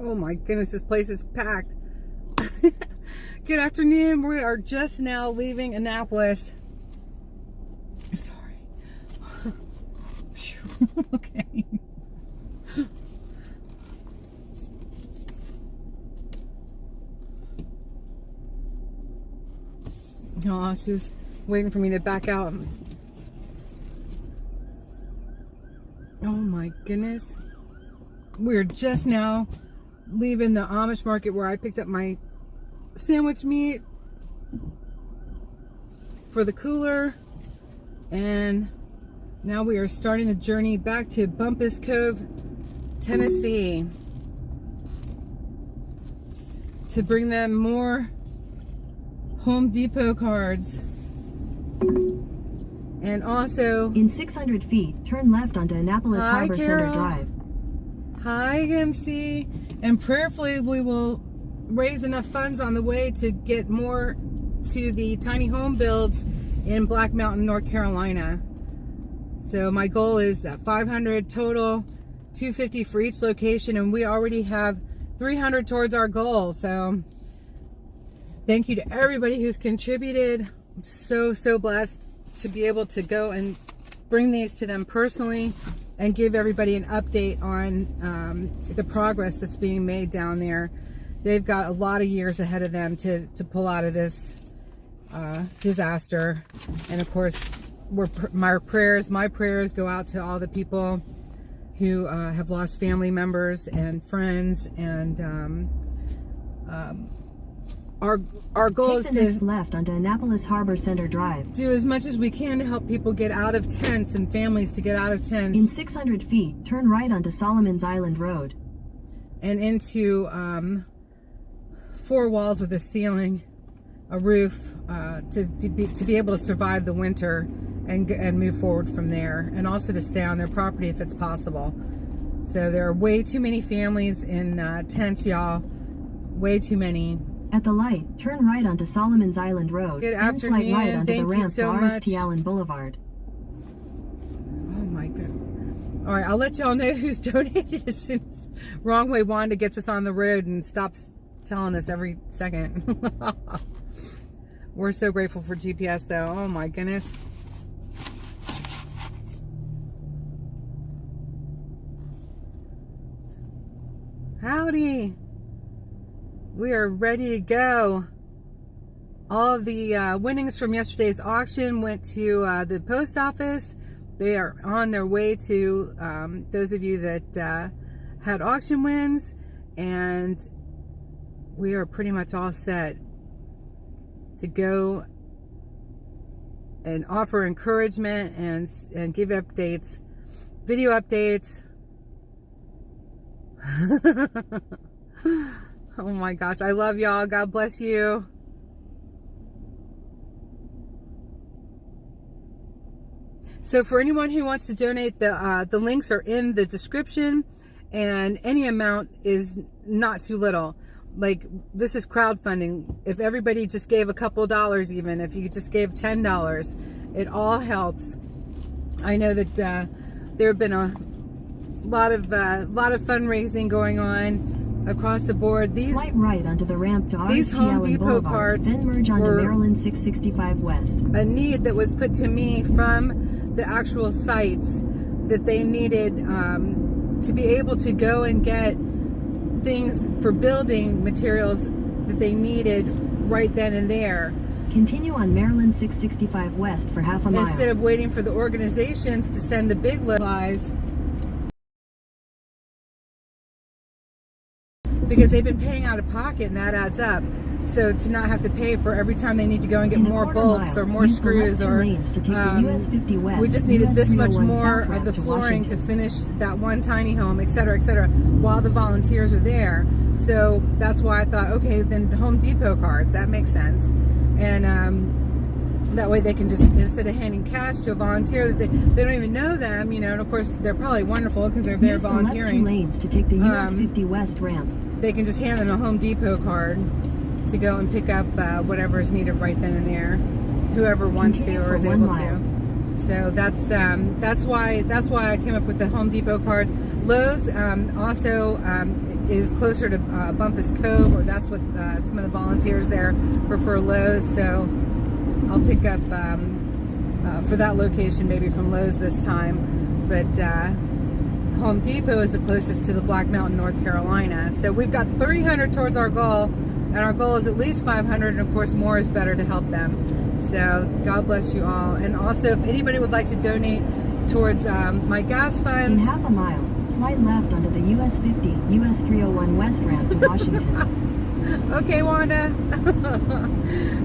Oh my goodness, this place is packed. Good afternoon. We are just now leaving Annapolis. Sorry. Okay. Oh, she was waiting for me to back out. Oh my goodness. We're just now leaving the Amish market where I picked up my sandwich meat for the cooler, and now we are starting the journey back to Bumpus Cove, Tennessee, to bring them more Home Depot cards. And also, in 600 feet, turn left onto Annapolis Harbor Center Drive. Hi, MC. And prayerfully, we will raise enough funds on the way to get more to the tiny home builds in Black Mountain, North Carolina. So my goal is 500 total, 250 for each location, and we already have 300 towards our goal. So thank you to everybody who's contributed. I'm so blessed to be able to go and bring these to them personally and give everybody an update on the progress that's being made down there. They've got a lot of years ahead of them to pull out of this disaster. And of course, my prayers go out to all the people who have lost family members and friends, and our goal is to next left onto Annapolis Harbor Center Drive. Do as much as we can to help people get out of tents and families to get out of tents. In 600 feet, turn right onto Solomon's Island Road. And into 4 walls with a ceiling, a roof, to be able to survive the winter and move forward from there, and also to stay on their property if it's possible. So there are way too many families in tents, y'all. Way too many. At the light, turn right onto Solomon's Island Road. Good afternoon. Slide right onto Thank the ramp you so to much. RST Allen Boulevard. Oh my goodness. All right, I'll let y'all know who's donated as soon as Wrong Way Wanda gets us on the road and stops telling us every second. We're so grateful for GPS though. Oh my goodness. Howdy. We are ready to go. All of the winnings from yesterday's auction went to the post office. They are on their way to those of you that had auction wins, and we are pretty much all set to go and offer encouragement and give updates, video updates. Oh my gosh, I love y'all. God bless you. So for anyone who wants to donate, the links are in the description, and any amount is not too little. Like, this is crowdfunding. If everybody just gave a couple dollars, even if you just gave $10, it all helps. I know that there have been a lot of fundraising going on across the board. These Flight right onto the ramp to these RST Home Allen Depot Boulevard, cards then merge onto were Maryland 665 West. a need that was put to me from the actual sites, that they needed to be able to go and get things for building materials that they needed right then and there. Continue on Maryland 665 West for half a mile. Instead of waiting for the organizations to send the big supplies, because they've been paying out of pocket, and that adds up. So to not have to pay for every time they need to go and get more bolts or more screws, or we just needed this much more of the flooring to finish that one tiny home, etc., while the volunteers are there. So that's why I thought, okay, then Home Depot cards, that makes sense. And that way they can just, instead of handing cash to a volunteer that they don't even know them, you know, and of course they're probably wonderful because they're there volunteering. Use the left 2 lanes to take the US 50 West ramp. They can just hand them a Home Depot card to go and pick up whatever is needed right then and there, whoever wants to or is able to. So that's why I came up with the Home Depot cards. Lowe's also is closer to Bumpus Cove, or that's what some of the volunteers there prefer Lowe's. So I'll pick up for that location maybe from Lowe's this time. But Home Depot is the closest to the Black Mountain, North Carolina. So we've got 300 towards our goal, and our goal is at least 500, and of course more is better to help them. So God bless you all. And also, if anybody would like to donate towards my gas funds. In half a mile, slide left onto the US 50, US 301 West ramp to Washington. Okay, Wanda.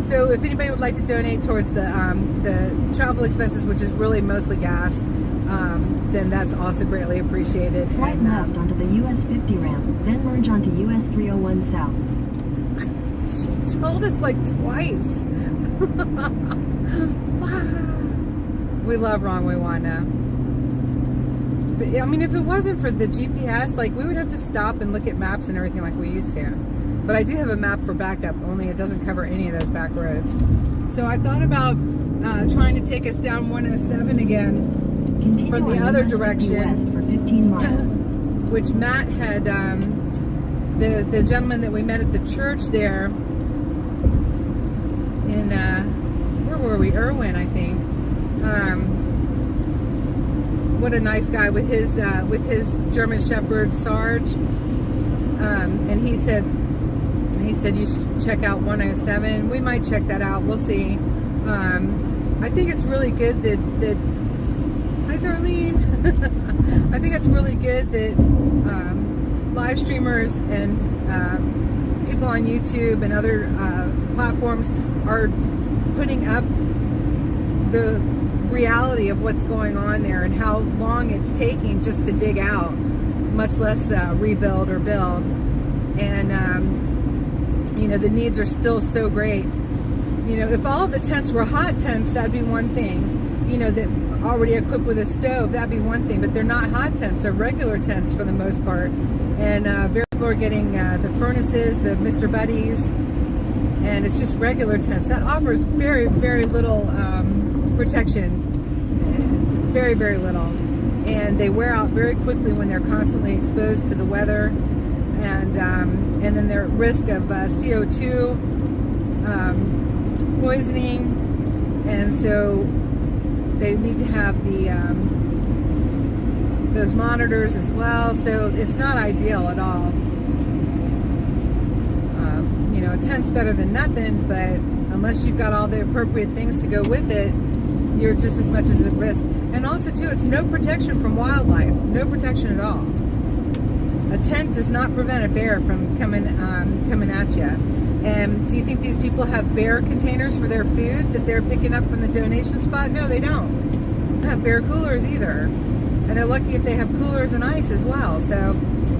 So if anybody would like to donate towards the travel expenses, which is really mostly gas, then that's also greatly appreciated. Slide left onto the US 50 ramp, then merge onto US 301 South. She told us like twice. We love Wrong Way Wanda. But I mean, if it wasn't for the GPS, like, we would have to stop and look at maps and everything like we used to. But I do have a map for backup, only it doesn't cover any of those back roads. So I thought about trying to take us down 107 again. Continue from the on other US 50 direction, west for 15 miles. Which Matt had, the gentleman that we met at the church there in, where were we? Irwin, I think. What a nice guy with his German Shepherd Sarge. And he said you should check out 107. We might check that out. We'll see. I think it's really good that hi, Darlene. I think it's really good that live streamers and people on YouTube and other platforms are putting up the reality of what's going on there and how long it's taking just to dig out, much less rebuild or build. And you know, the needs are still so great. You know, if all of the tents were hot tents, that'd be one thing. You know, that already equipped with a stove, that'd be one thing. But they're not hot tents; they're regular tents for the most part. And very people are getting the furnaces, the Mr. Buddies, and it's just regular tents. That offers very, very little protection, very, very little. And they wear out very quickly when they're constantly exposed to the weather, and then they're at risk of CO2 poisoning, and so they need to have the those monitors as well. So it's not ideal at all. You know, a tent's better than nothing, but unless you've got all the appropriate things to go with it, you're just as much as at risk. And also too, it's no protection from wildlife, no protection at all. A tent does not prevent a bear from coming at you. And do you think these people have bear containers for their food that they're picking up from the donation spot? No, they don't. They don't have bear coolers either. And they're lucky if they have coolers and ice as well. So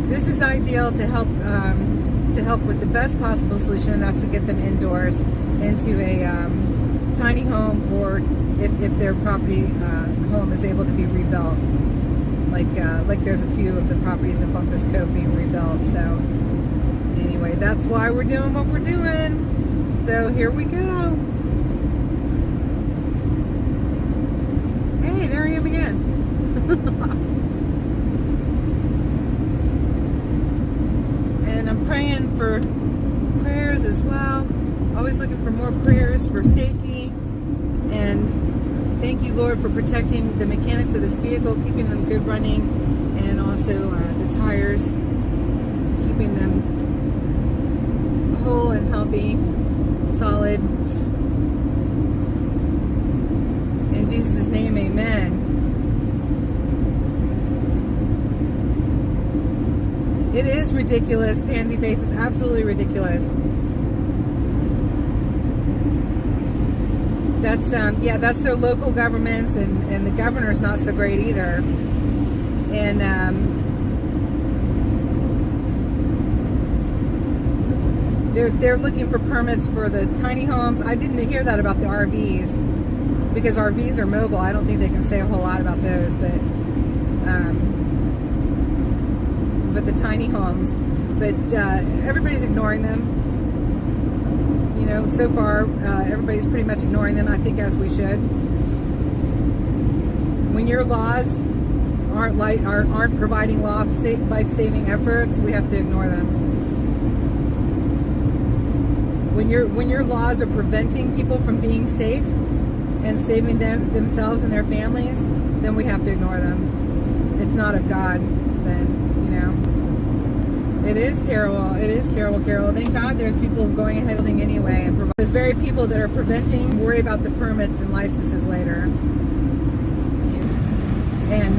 this is ideal to help with the best possible solution, and that's to get them indoors into a tiny home, or if their property home is able to be rebuilt. Like there's a few of the properties in Bumpus Cove being rebuilt. So anyway, that's why we're doing what we're doing. So here we go. Hey, there I am again. And I'm praying for prayers as well. Always looking for more prayers for safety. And thank you, Lord, for protecting the mechanics of this vehicle, keeping them good running, and also the tires, keeping them whole and healthy, solid. In Jesus' name, amen. It is ridiculous, Pansy Face. It's absolutely ridiculous. That's that's their local governments, and the governor's not so great either. And they're looking for permits for the tiny homes. I didn't hear that about the RVs, because RVs are mobile. I don't think they can say a whole lot about those, but the tiny homes. But everybody's ignoring them. You know, so far everybody's pretty much ignoring them. I think as we should. when your laws aren't providing life-saving efforts, we have to ignore them. When your laws are preventing people from being safe and saving themselves and their families, then we have to ignore them. It's not of God, then, you know. It is terrible. It is terrible, Carol. Thank God there's people going ahead and anyway. And there's very people that are preventing, worry about the permits and licenses later. And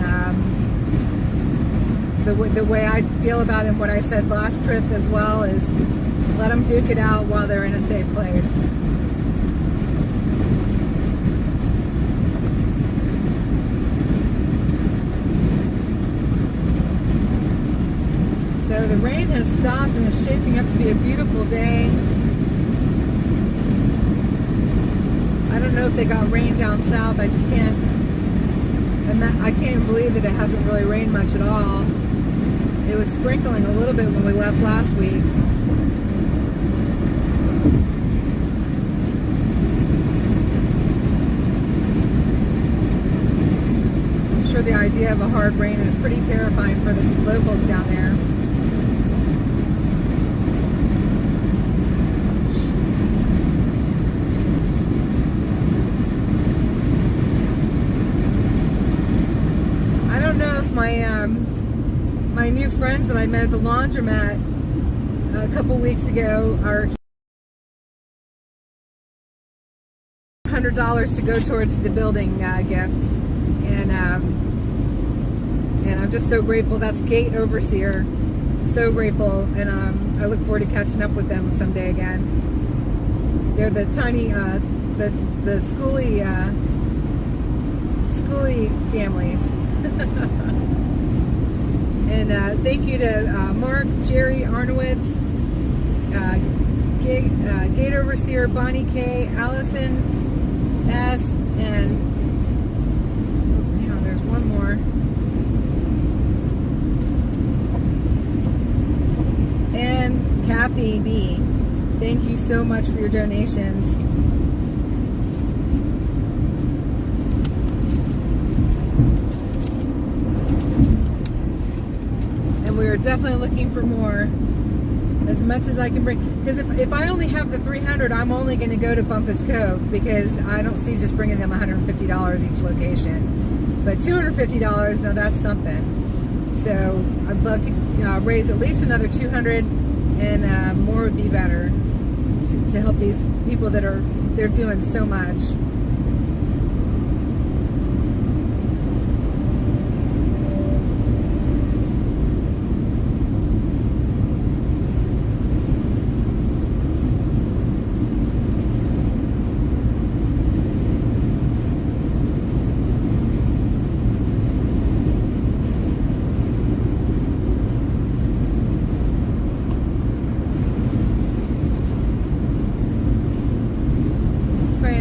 the way I feel about it, what I said last trip as well, is let them duke it out while they're in a safe place. So the rain has stopped and is shaping up to be a beautiful day. I don't know if they got rain down south. I just can't. I can't even believe that it hasn't really rained much at all. It was sprinkling a little bit when we left last week. I'm sure the idea of a hard rain is pretty terrifying for the locals down there. I don't know if my new friends that I met at the laundromat a couple weeks ago are $100 to go towards the building gift, and I'm just so grateful. That's Gate Overseer, so grateful, and I look forward to catching up with them someday again. They're the tiny the schooly families. And thank you to Mark, Jerry, Arnowitz, Gate Overseer, Bonnie K, Allison S, and hang on, there's one more. And Kathy B. Thank you so much for your donations. We're definitely looking for more, as much as I can bring, because if I only have the 300, I'm only going to go to Bumpus Cove, because I don't see just bringing them $150 each location. But $250, no, that's something. So I'd love to raise at least another 200, and more would be better, to help these people they're doing so much.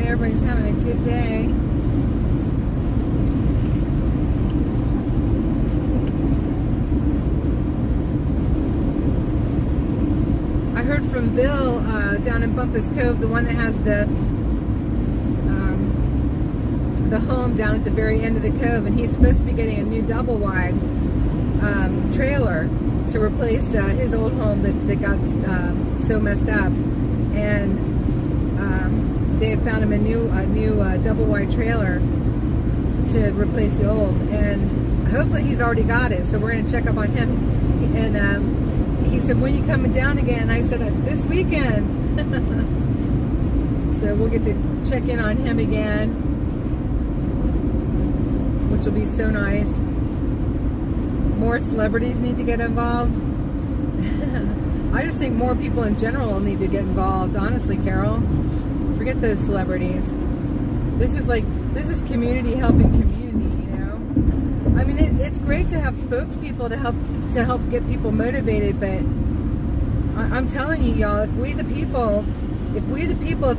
Everybody's having a good day. I heard from Bill down in Bumpus Cove, the one that has the home down at the very end of the cove, and he's supposed to be getting a new double wide trailer to replace his old home that got so messed up, and they had found him a new double wide trailer to replace the old, and hopefully he's already got it. So we're going to check up on him. And he said, "When are you coming down again?" I said, "This weekend." So we'll get to check in on him again, which will be so nice. More celebrities need to get involved. I just think more people in general need to get involved. Honestly, Carol. Forget those celebrities. This is community helping community, you know. I mean, it's great to have spokespeople to help get people motivated, but I'm telling you, y'all, if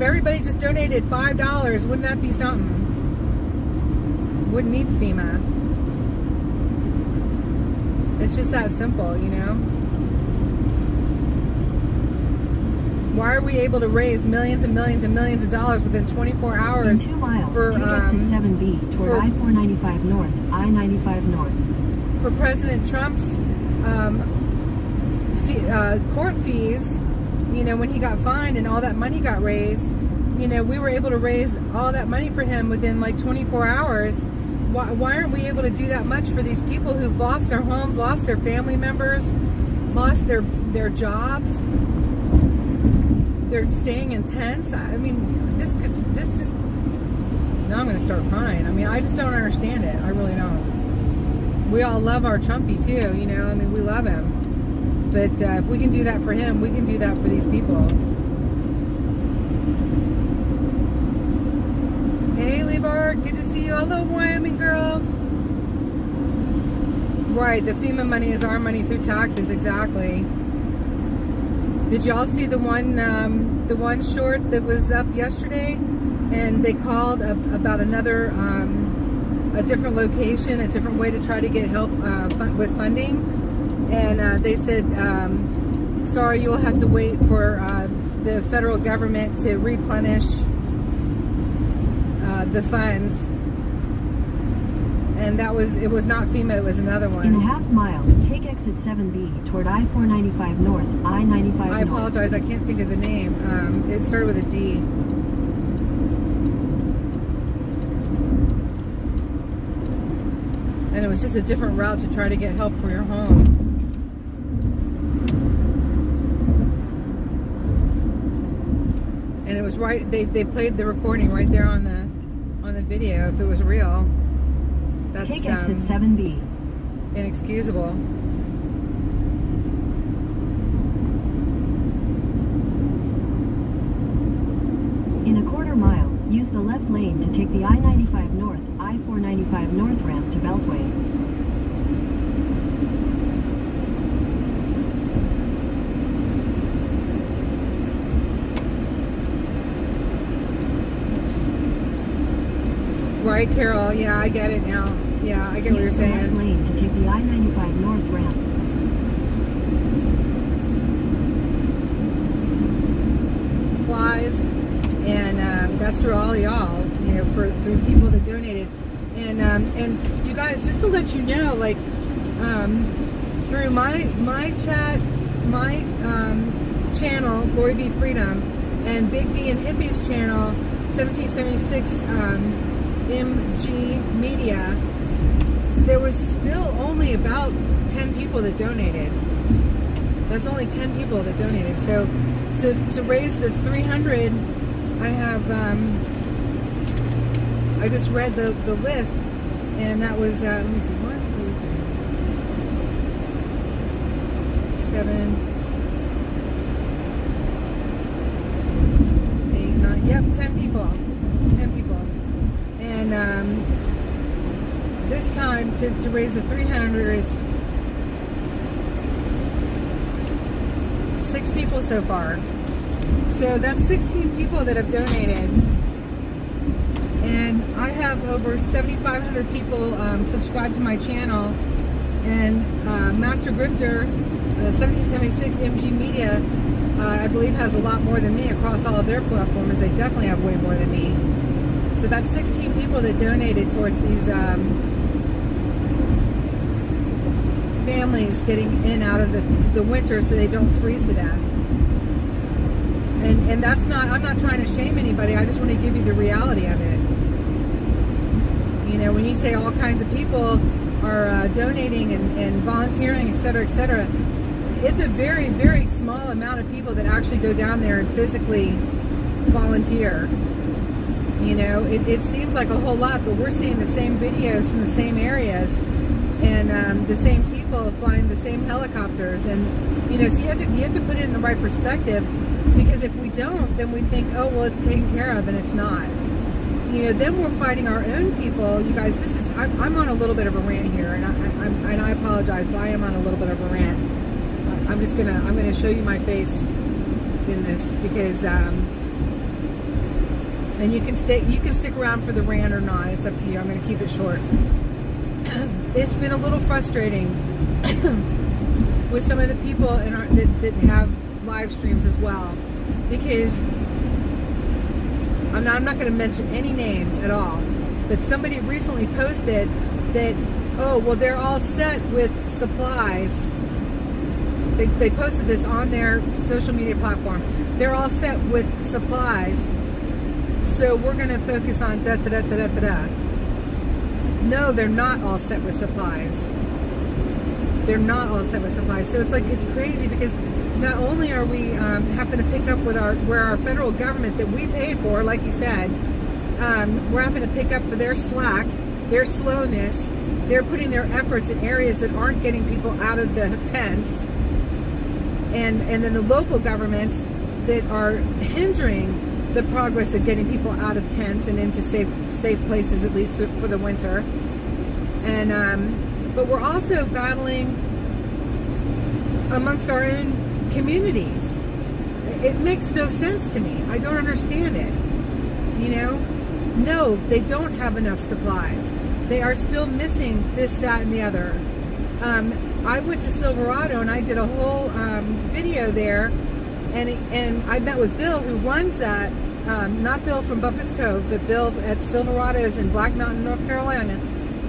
everybody just donated $5, wouldn't that be something? Wouldn't need FEMA. It's just that simple, you know. Why are we able to raise millions and millions and millions of dollars within 24 hours? In 2 miles, for, take exit 7B toward I-495 North, I-95 North. For President Trump's court fees, you know, when he got fined and all that money got raised, you know, we were able to raise all that money for him within like 24 hours. Why aren't we able to do that much for these people who've lost their homes, lost their family members, lost their jobs? They're staying in tents. I mean, this just, now I'm going to start crying. I mean, I just don't understand it. I really don't. We all love our Trumpy too, you know, I mean, we love him. But if we can do that for him, we can do that for these people. Hey, Leeberg, good to see you. Hello, Wyoming girl. Right, the FEMA money is our money through taxes, exactly. Did y'all see the one short that was up yesterday? And they called about another, a different location, a different way to try to get help with funding. And they said, sorry, you'll have to wait for the federal government to replenish the funds. And it was not FEMA, it was another one. In a half mile, take exit 7B toward I-495 North, I-95 North. I apologize, I can't think of the name. It started with a D. And it was just a different route to try to get help for your home. And it was right, they played the recording right there on the video, if it was real. That's, take exit 7B. Inexcusable. In a quarter mile, use the left lane to take the I-95 North, I-495 North ramp to Beltway. Right, Carol. Yeah, I get it now. Yeah, I get what you're saying. Use the left lane to take the I-95 North ramp. Supplies, and that's through all y'all, you know, through people that donated, and you guys, just to let you know, like through my channel, GloryBeeFreedom, and Big D and Hippie's channel, 1776 MG Media, there was still only about 10 people that donated. That's only 10 people that donated. So to raise the 300, I have I just read the list, and that was let me see, 1, 2, 3, 7, 8, 9. Yep, 10 people. 10 people. And this time to raise the 300 is 6 people so far. So that's 16 people that have donated. And I have over 7,500 people subscribed to my channel. And Master Grifter, 1776 MG Media, I believe has a lot more than me across all of their platforms. They definitely have way more than me. So that's 16 people that donated towards these families getting in and out of the winter so they don't freeze to death. And that's not, I'm not trying to shame anybody, I just want to give you the reality of it. You know, when you say all kinds of people are donating and volunteering, etc., it's a very, very small amount of people that actually go down there and physically volunteer. You know, it seems like a whole lot, but we're seeing the same videos from the same areas, and the same people flying the same helicopters, and you know, so you have to put it in the right perspective, because if we don't, then we think, oh well, it's taken care of, and it's not. You know, then we're fighting our own people. You guys, this is I'm on a little bit of a rant here, and I apologize, but I am on a little bit of a rant. I'm gonna show you my face in this, because and you can stick around for the rant or not. It's up to you. I'm going to keep it short. It's been a little frustrating with some of the people that have live streams as well. because I'm not going to mention any names at all, but somebody recently posted that, oh, well, they're all set with supplies. They posted this on their social media platform. They're all set with supplies, so we're going to focus on da-da-da-da-da-da. No, they're not all set with supplies. They're not all set with supplies. So it's like, it's crazy, because not only are we having to pick up with where our federal government that we paid for, like you said, we're having to pick up for their slack, their slowness. They're putting their efforts in areas that aren't getting people out of the tents. And then the local governments that are hindering the progress of getting people out of tents and into safe places, at least for the winter. And but we're also battling amongst our own communities. It makes no sense to me. I don't understand it. You know, no, they don't have enough supplies. They are still missing this, that, and the other. I went to Silverado and I did a whole video there, and I met with Bill, who runs that. Not Bill from Bumpus Cove, but Bill at Silverado's in Black Mountain, North Carolina.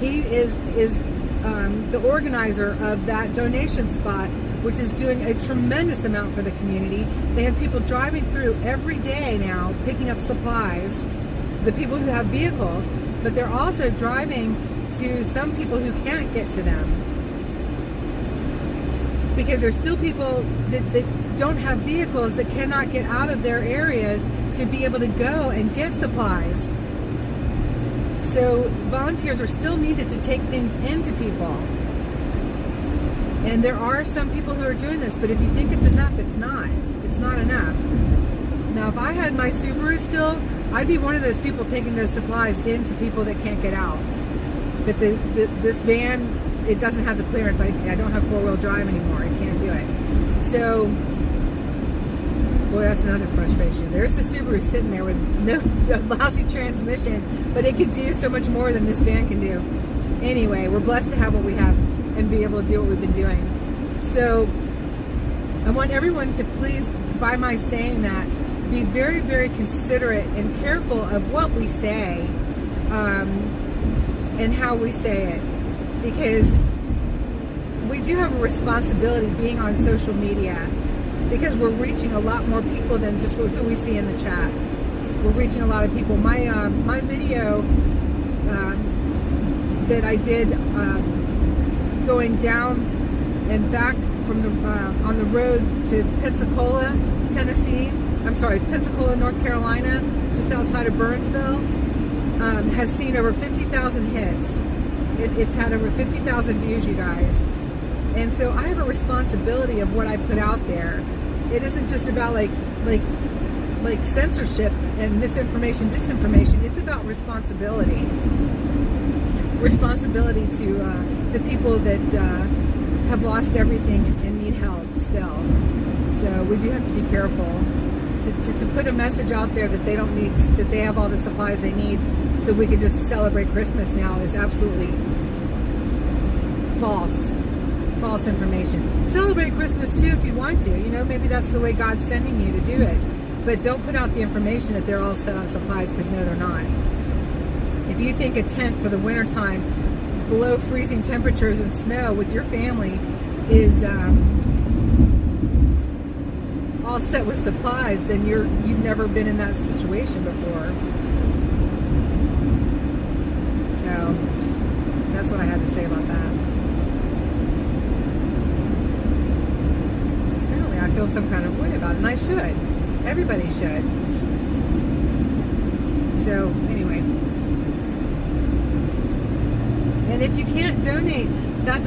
He is the organizer of that donation spot, which is doing a tremendous amount for the community. They have people driving through every day now, picking up supplies, the people who have vehicles, but they're also driving to some people who can't get to them. Because there's still people that don't have vehicles, that cannot get out of their areas to be able to go and get supplies. So volunteers are still needed to take things into people. And there are some people who are doing this, but if you think it's enough, it's not. It's not enough. Now, if I had my Subaru still, I'd be one of those people taking those supplies into people that can't get out. But this van, it doesn't have the clearance. I don't have four-wheel drive anymore. I can't do it. So, boy, that's another frustration. There's the Subaru sitting there with no lousy transmission, but it could do so much more than this van can do. Anyway, we're blessed to have what we have and be able to do what we've been doing. So, I want everyone to please, by my saying that, be very, very considerate and careful of what we say and how we say it. Because we do have a responsibility being on social media, because we're reaching a lot more people than just who we see in the chat. We're reaching a lot of people. My video that I did going down and back from on the road to Pensacola, Pensacola, North Carolina, just outside of Burnsville, has seen over 50,000 hits. It's had over 50,000 views, you guys. And so I have a responsibility of what I put out there. It isn't just about like censorship and misinformation, disinformation. It's about responsibility. Responsibility to the people that have lost everything and need help still. So we do have to be careful to put a message out there that they don't need, that they have all the supplies they need, so we can just celebrate Christmas now, is absolutely false information. Celebrate Christmas too if you want to. You know, maybe that's the way God's sending you to do it. But don't put out the information that they're all set on supplies, because no, they're not. If you think a tent for the winter time, below freezing temperatures and snow with your family is all set with supplies, then you've never been in that situation before. So that's what I had to say about that. Apparently I feel some kind of way about it, and I should. Everybody should. So anyway, and if you can't donate,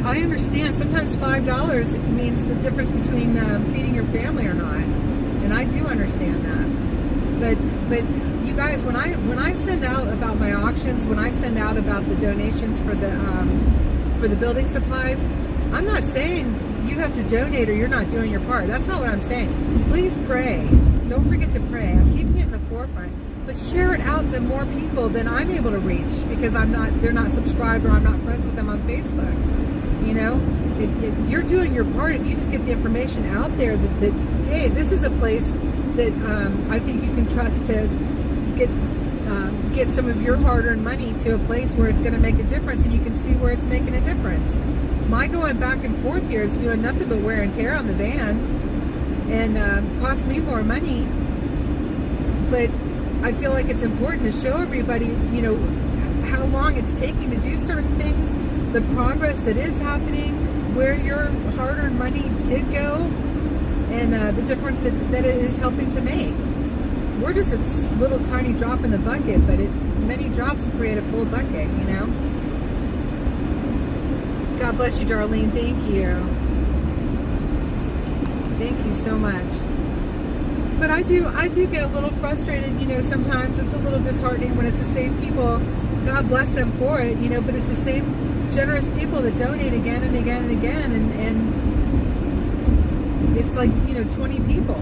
I understand. Sometimes $5 means the difference between feeding your family or not, and I do understand that. But you guys, when I send out about my auctions, when I send out about the donations for the building supplies, I'm not saying you have to donate or you're not doing your part. That's not what I'm saying. Please pray. Don't forget to pray. I'm keeping it in the forefront. But share it out to more people than I'm able to reach, because they're not subscribed, or I'm not friends with them on Facebook. You know, you're doing your part if you just get the information out there that hey, this is a place that I think you can trust to get some of your hard-earned money to a place where it's going to make a difference, and you can see where it's making a difference. My going back and forth here is doing nothing but wear and tear on the van, and cost me more money. But I feel like it's important to show everybody, you know, how long it's taking to do certain things, the progress that is happening, where your hard-earned money did go, and the difference that it is helping to make. We're just a little tiny drop in the bucket, but many drops create a full bucket, you know? God bless you, Darlene. Thank you. Thank you so much. But I do get a little frustrated, you know, sometimes it's a little disheartening when it's the same people, God bless them for it, you know, but it's the same generous people that donate again and again and again, and it's like, you know, 20 people.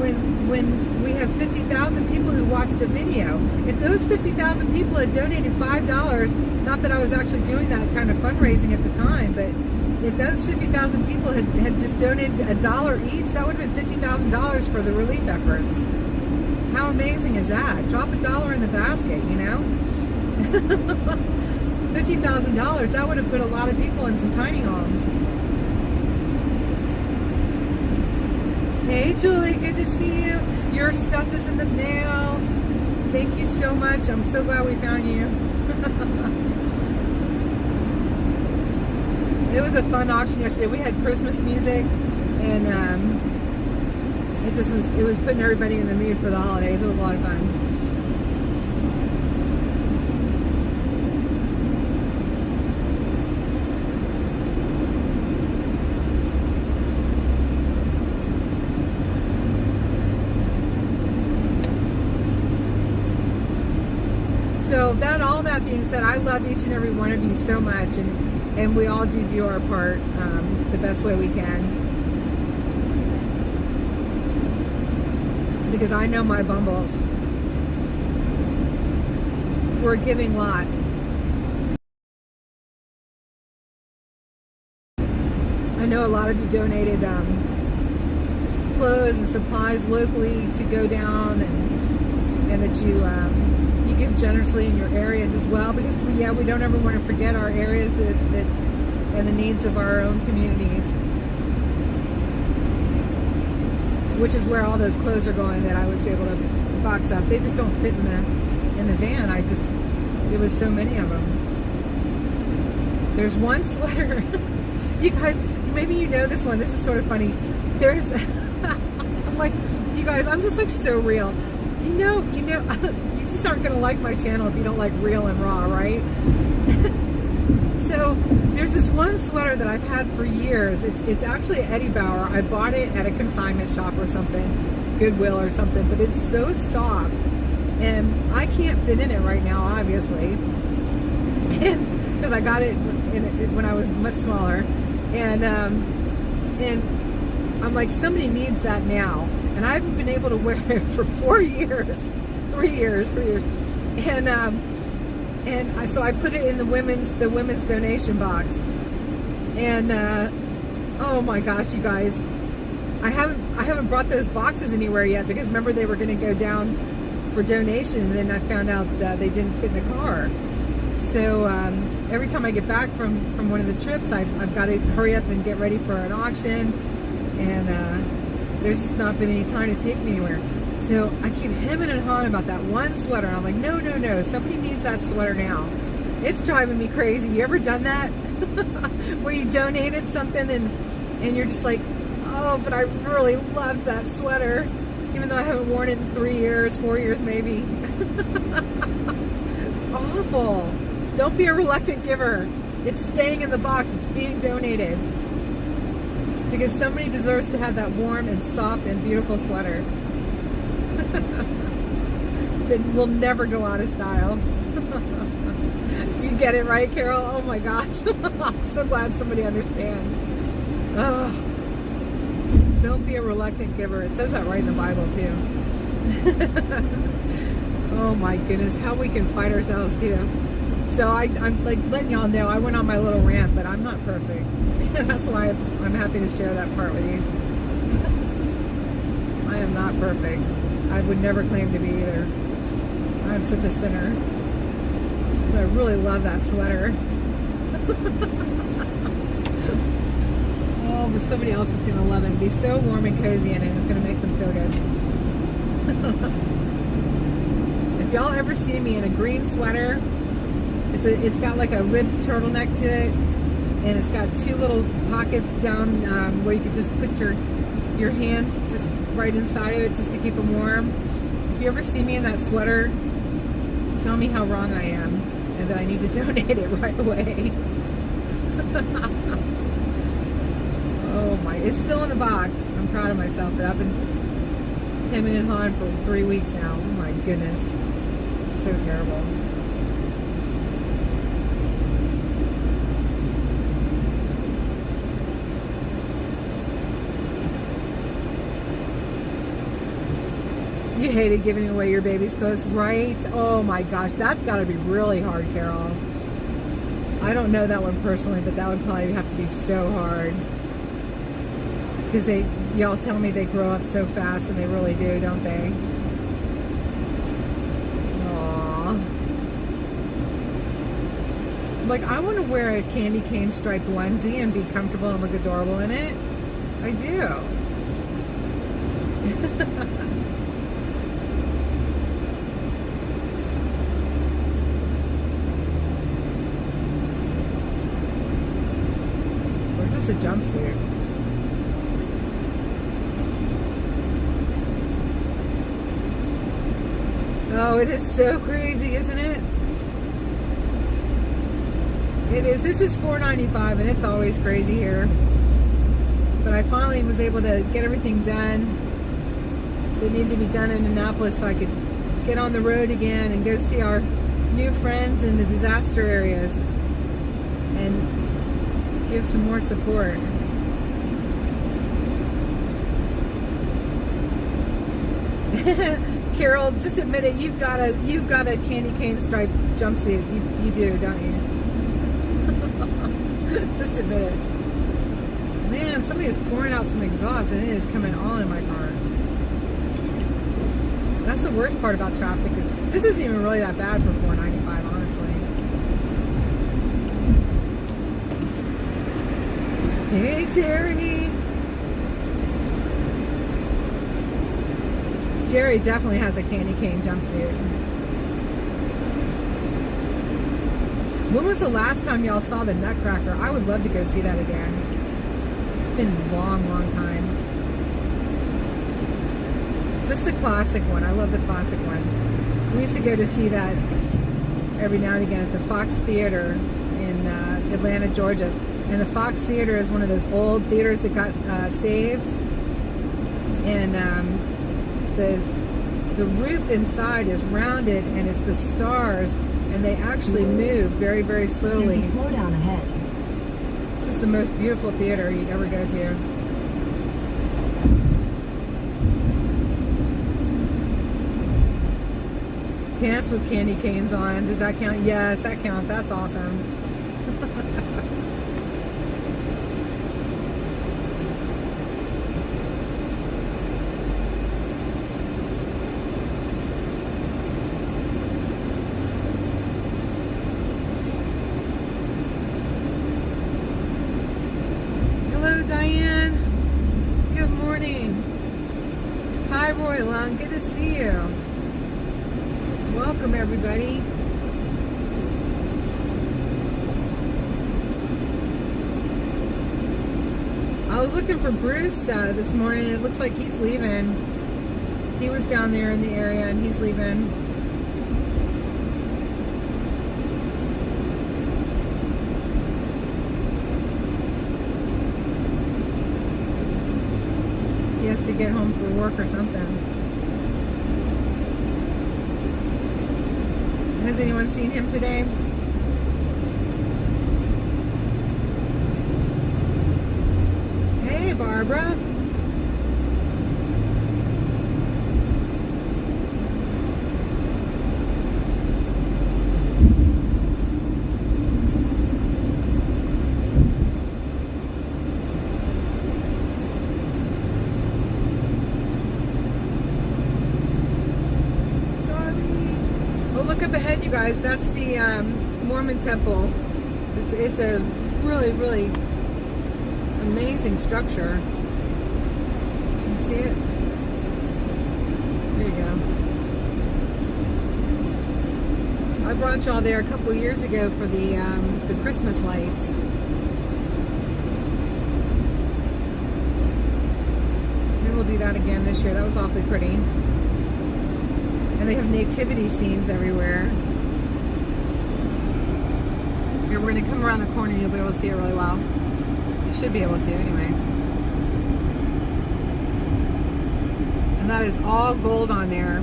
When we have 50,000 people who watched a video, if those 50,000 people had donated $5, not that I was actually doing that kind of fundraising at the time, but if those 50,000 people had just donated $1 each, that would have been $50,000 for the relief efforts. How amazing is that? Drop $1 in the basket, you know? $50,000, that would have put a lot of people in some tiny homes. Hey Julie, good to see you. Your stuff is in the mail. Thank you so much. I'm so glad we found you. It was a fun auction yesterday. We had Christmas music, and it was putting everybody in the mood for the holidays. It was a lot of fun. So all that being said, I love each and every one of you so much, and we all do our part the best way we can. Because I know my bumbles. We're a giving lot. I know a lot of you donated clothes and supplies locally to go down, and that you give generously in your areas as well, because we don't ever want to forget our areas that and the needs of our own communities, which is where all those clothes are going that I was able to box up. They just don't fit in the van. It was so many of them. There's one sweater. You guys, maybe you know this one. This is sort of funny. There's I'm like, you guys, I'm just like so real. You know, you just aren't going to like my channel if you don't like real and raw, right? So there's this one sweater that I've had for years. It's actually Eddie Bauer. I bought it at a consignment shop or something, Goodwill or something, but it's so soft, and I can't fit in it right now, obviously, because I got it when I was much smaller, and I'm like, somebody needs that now. And I haven't been able to wear it for 3 years, and so I put it in the women's donation box, and oh my gosh, you guys, I haven't brought those boxes anywhere yet, because remember they were going to go down for donation, and then I found out they didn't fit in the car. So every time I get back from one of the trips, I've got to hurry up and get ready for an auction, and there's just not been any time to take me anywhere. So I keep hemming and hawing about that one sweater. I'm like, no, somebody needs that sweater now. It's driving me crazy. You ever done that? Where you donated something and you're just like, oh, but I really loved that sweater, even though I haven't worn it in 3 years, 4 years maybe. It's awful. Don't be a reluctant giver. It's staying in the box. It's being donated. Because somebody deserves to have that warm and soft and beautiful sweater that will never go out of style. You get it, right, Carol? Oh my gosh. I'm so glad somebody understands. Oh, don't be a reluctant giver. It says that right in the Bible too. Oh my goodness, how we can fight ourselves too. So I'm like letting y'all know I went on my little rant, but I'm not perfect. That's why I'm happy to share that part with you. I am not perfect. I would never claim to be either. I'm such a sinner. So I really love that sweater. Oh, but somebody else is going to love it and be so warm and cozy in it. It's going to make them feel good. If y'all ever see me in a green sweater, it's got like a ribbed turtleneck to it, and it's got two little pockets down where you could just put your hands just right inside of it just to keep them warm. If you ever see me in that sweater, tell me how wrong I am and that I need to donate it right away. Oh my, it's still in the box. I'm proud of myself, but I've been hemming and hawing for 3 weeks now. Oh my goodness. So terrible. You hated giving away your baby's clothes, right? Oh my gosh, that's got to be really hard, Carol. I don't know that one personally, but that would probably have to be so hard. Because y'all tell me they grow up so fast, and they really do, don't they? Aww. Like, I want to wear a candy cane striped onesie and be comfortable and look adorable in it. I do. A jumpsuit. Oh, it is so crazy, isn't it? It is. This is $4.95, and it's always crazy here. But I finally was able to get everything done that needed to be done in Annapolis, so I could get on the road again and go see our new friends in the disaster areas and give some more support. Carol, just admit it. You've got a candy cane striped jumpsuit. You do, don't you? Just admit it. Man, somebody is pouring out some exhaust, and it is coming all in my car. That's the worst part about traffic. Is this isn't even really that bad for $4.95, honestly. Hey, Jerry. Jerry definitely has a candy cane jumpsuit. When was the last time y'all saw the Nutcracker? I would love to go see that again. It's been a long, long time. Just the classic one. I love the classic one. We used to go to see that every now and again at the Fox Theater in Atlanta, Georgia. And the Fox Theater is one of those old theaters that got saved. And the roof inside is rounded, and it's the stars, and they actually move very, very slowly. There's a slowdown ahead. It's just the most beautiful theater you'd ever go to. Pants with candy canes on. Does that count? Yes, that counts. That's awesome. Hello, Diane. Good morning. Hi, Roy Long. Good to see you. Welcome, everybody. I was looking for Bruce this morning. It looks like he's leaving. He was down there in the area, and he's leaving. He has to get home for work or something. Has anyone seen him today? Hey, Barbara. guys, that's the Mormon temple. It's a really, really amazing structure. Can you see it? There you go. I brought y'all there a couple years ago for the Christmas lights. Maybe we'll do that again this year. That was awfully pretty. And they have nativity scenes everywhere. Here, we're going to come around the corner. You'll be able to see it really well. You should be able to anyway. And that is all gold on there.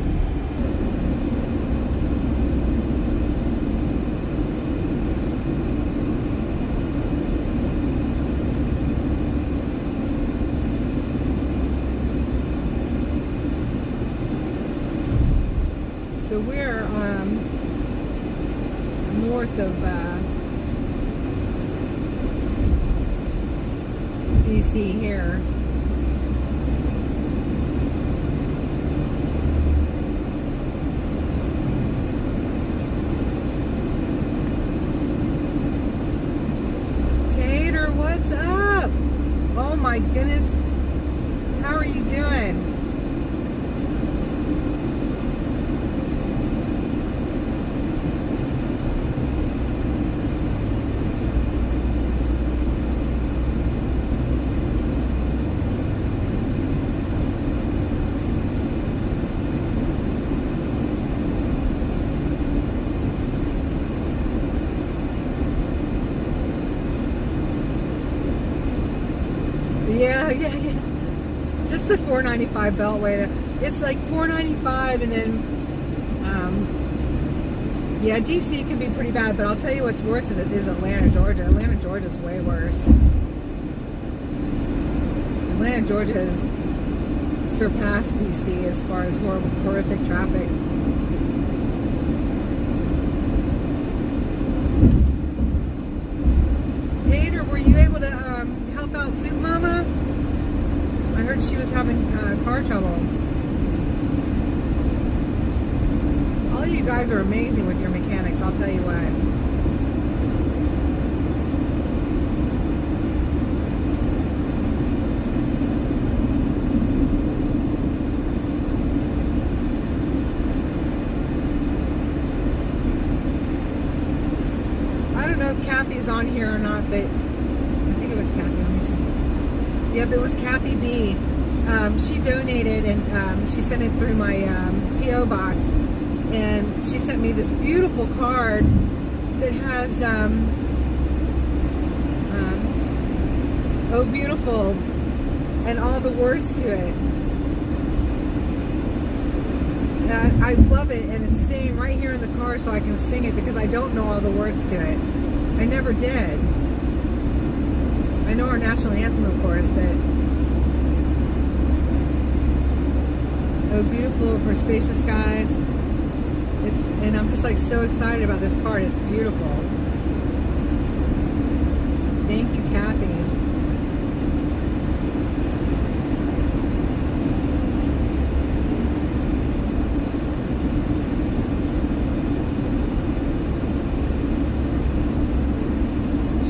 So we're north of DC here. Tater, what's up? Oh my goodness. How are you doing? Yeah. Just the $4.95 Beltway. It's like $4.95, and then, yeah, DC can be pretty bad. But I'll tell you what's worse than it is Atlanta, Georgia. Atlanta, Georgia's way worse. Atlanta, Georgia has surpassed DC as far as horrific traffic. Tater, were you able to help out Soup Mama? I heard she was having car trouble. All you guys are amazing with your mechanics, I'll tell you what. I don't know if Kathy's on here or not, but I think it was Kathy. Let me see. Yep, it was Kathy B. She donated, and she sent it through my P.O. box, and she sent me this beautiful card that has "Oh Beautiful" and all the words to it. And I love it, and it's staying right here in the car so I can sing it, because I don't know all the words to it. I never did. I know our national anthem, of course, but "Oh Beautiful" for spacious skies. And I'm just like so excited about this card. It's beautiful. Thank you, Kathy.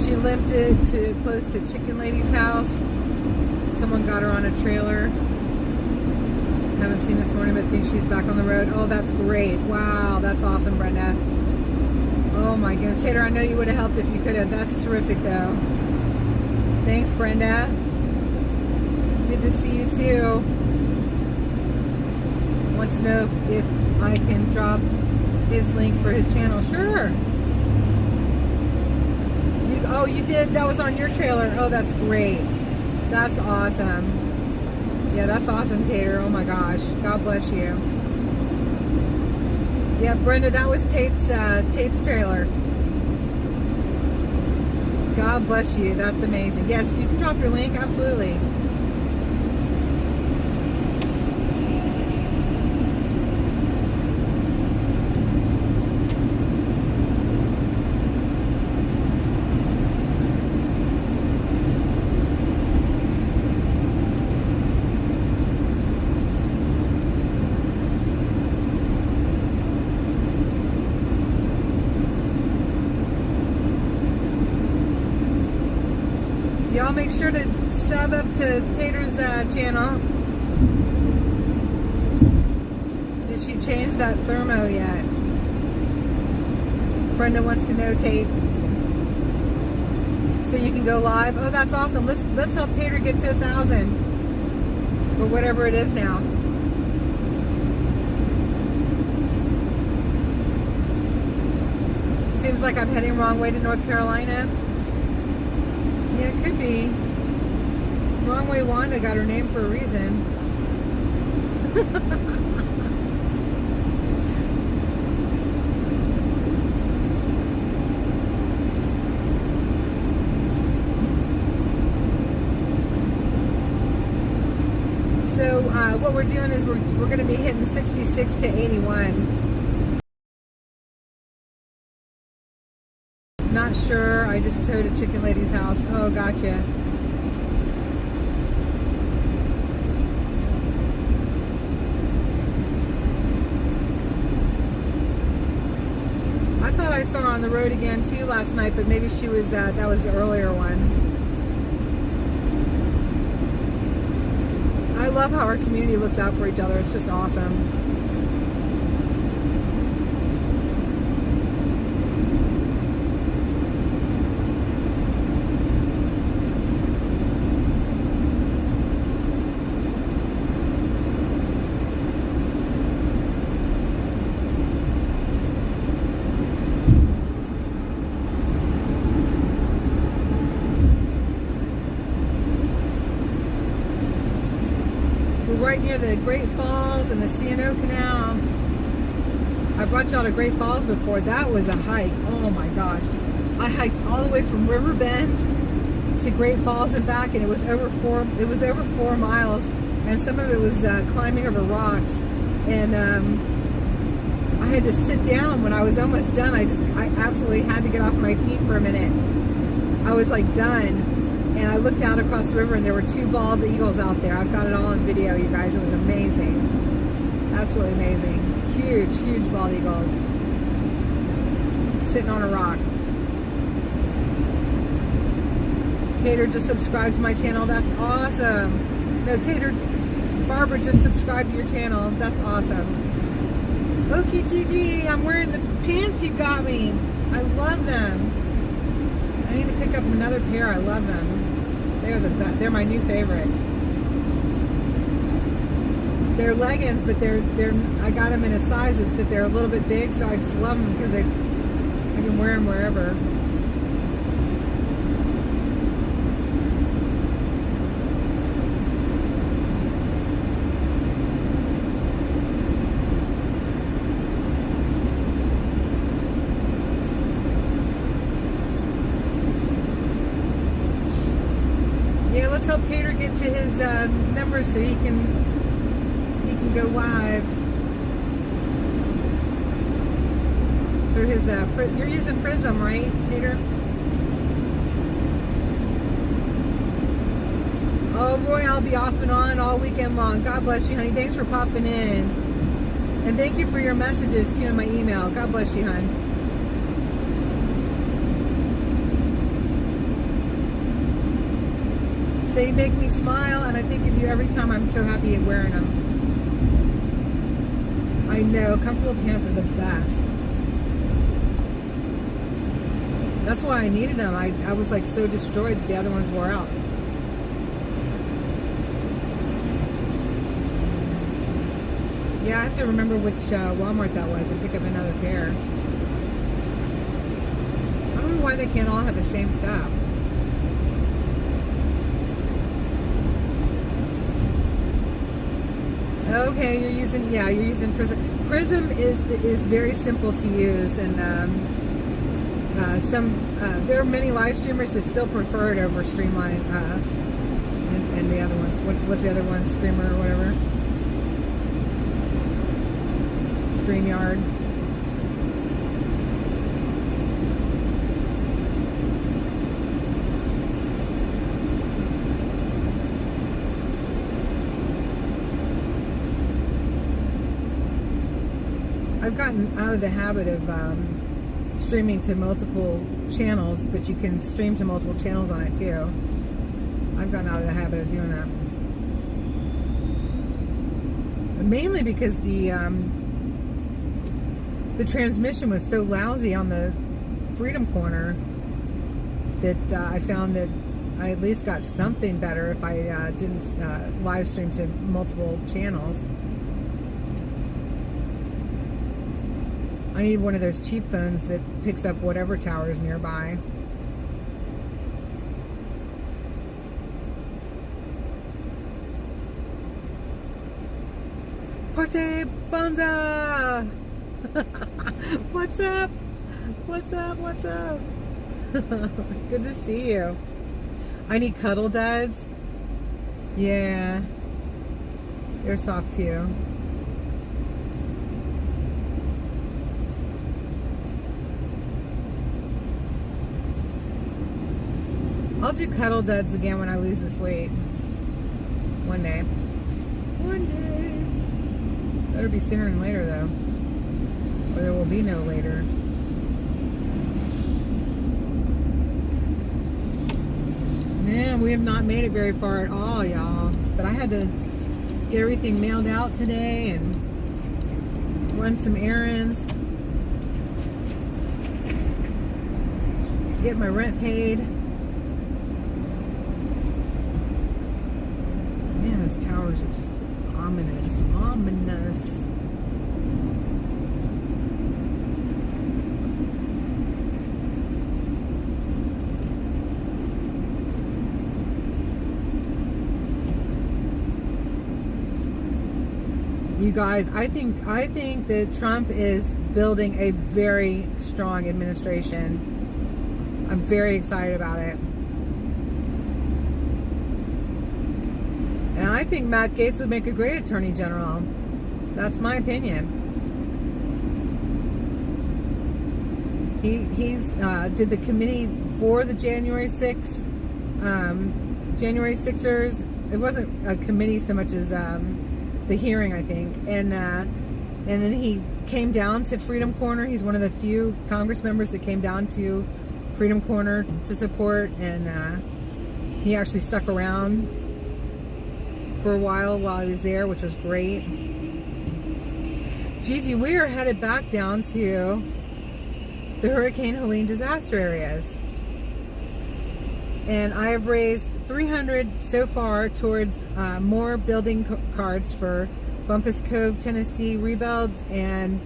She limped it to close to Chicken Lady's house. Someone got her on a trailer. Haven't seen this morning, but think she's back on the road. Oh, that's great. Wow, that's awesome, Brenda. Oh my goodness. Tater, I know you would have helped if you could have. That's terrific, though. Thanks, Brenda. Good to see you, too. Wants to know if I can drop his link for his channel. Sure. Oh, you did? That was on your trailer. Oh, that's great. That's awesome. Yeah, that's awesome, Tater. Oh my gosh. God bless you. Yeah, Brenda, that was Tate's trailer. God bless you. That's amazing. Yes, you can drop your link. Absolutely. make sure to sub up to Tater's channel. Did she change that thermo yet? Brenda wants to know, Tate. So you can go live. Oh, that's awesome. Let's help Tater get to 1,000 or whatever it is now. Seems like I'm heading wrong way to North Carolina. Yeah, it could be. Wrong way Wanda got her name for a reason. So what we're doing is we're going to be hitting 66 to 81. Not sure. I just towed a chicken lady's house. Oh, gotcha. I thought I saw her on the road again too last night, but maybe she was that was the earlier one. I love how our community looks out for each other. It's just awesome. Right near the Great Falls and the C&O Canal. I brought y'all to Great Falls before. That was a hike. Oh my gosh. I hiked all the way from Riverbend to Great Falls and back, and it was over 4 miles, and some of it was climbing over rocks. And I had to sit down when I was almost done. I absolutely had to get off my feet for a minute. I was like done. And I looked out across the river, and there were 2 bald eagles out there. I've got it all on video, you guys. It was amazing. Absolutely amazing. Huge, huge bald eagles. Sitting on a rock. Tater just subscribed to my channel. That's awesome. No, Tater, Barbara just subscribed to your channel. That's awesome. Okie Gigi, I'm wearing the pants you got me. I love them. I need to pick up another pair. I love them. They're the best. They're my new favorites. They're leggings, but they're I got them in a size that they're a little bit big, so I just love them because I can wear them wherever. Let's help Tater get to his numbers so he can go live through his. You're using Prism, right, Tater? Oh, Roy, I'll be off and on all weekend long. God bless you, honey. Thanks for popping in, and thank you for your messages too in my email. God bless you, hon. They make me smile, and I think of you every time. I'm so happy wearing them. I know, comfortable pants are the best. That's why I needed them. I was like so destroyed that the other ones wore out. Yeah, I have to remember which Walmart that was and pick up another pair. I don't know why they can't all have the same stuff. Okay, you're using Prism. Prism is very simple to use, and there are many live streamers that still prefer it over Streamline and the other ones. What's the other one? Streamer or whatever. StreamYard. I've gotten out of the habit of streaming to multiple channels, but you can stream to multiple channels on it too. I've gotten out of the habit of doing that. Mainly because the transmission was so lousy on the Freedom Corner that I found that I at least got something better if I didn't live stream to multiple channels. I need one of those cheap phones that picks up whatever tower is nearby. Parte Banda! What's up? What's up? What's up? Good to see you. I need cuddle duds. Yeah. They're soft too. I'll do cuddle duds again when I lose this weight. One day. One day. Better be sooner than later though. Or there will be no later. Man, we have not made it very far at all, y'all. But I had to get everything mailed out today and run some errands. Get my rent paid. Man, those towers are just ominous. Ominous. You guys, I think that Trump is building a very strong administration. I'm very excited about it. And I think Matt Gaetz would make a great attorney general. That's my opinion. He's did the committee for the January 6th, January 6ers. It wasn't a committee so much as the hearing, I think, and then he came down to Freedom Corner. He's one of the few Congress members that came down to Freedom Corner to support, and he actually stuck around for a while he was there, which was great. Gigi, we are headed back down to the Hurricane Helene disaster areas. And I have raised $300 so far towards more building cards for Bumpus Cove, Tennessee rebuilds, and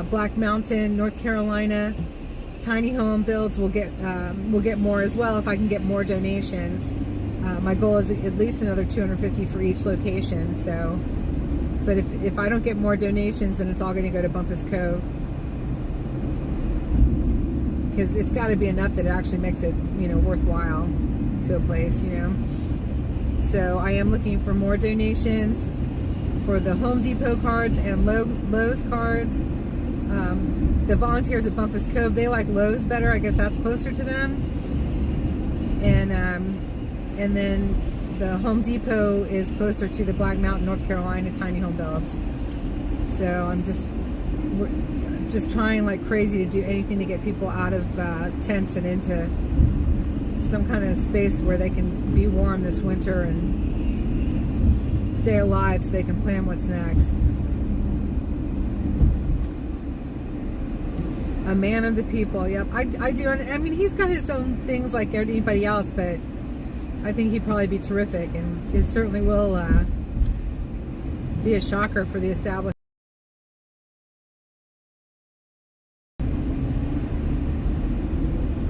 Black Mountain, North Carolina tiny home builds. We'll get more as well if I can get more donations. My goal is at least another $250 for each location. So, but if I don't get more donations, then it's all going to go to Bumpus Cove. Because it's got to be enough that it actually makes it, worthwhile to a place, So I am looking for more donations for the Home Depot cards and Lowe's cards. The volunteers at Bumpus Cove, they like Lowe's better. I guess that's closer to them. And then the Home Depot is closer to the Black Mountain, North Carolina tiny home builds. So I'm just trying like crazy to do anything to get people out of tents and into some kind of space where they can be warm this winter and stay alive so they can plan what's next. A man of the people. Yep, I do. And I mean, he's got his own things like anybody else, but I think he'd probably be terrific, and it certainly will be a shocker for the establishment.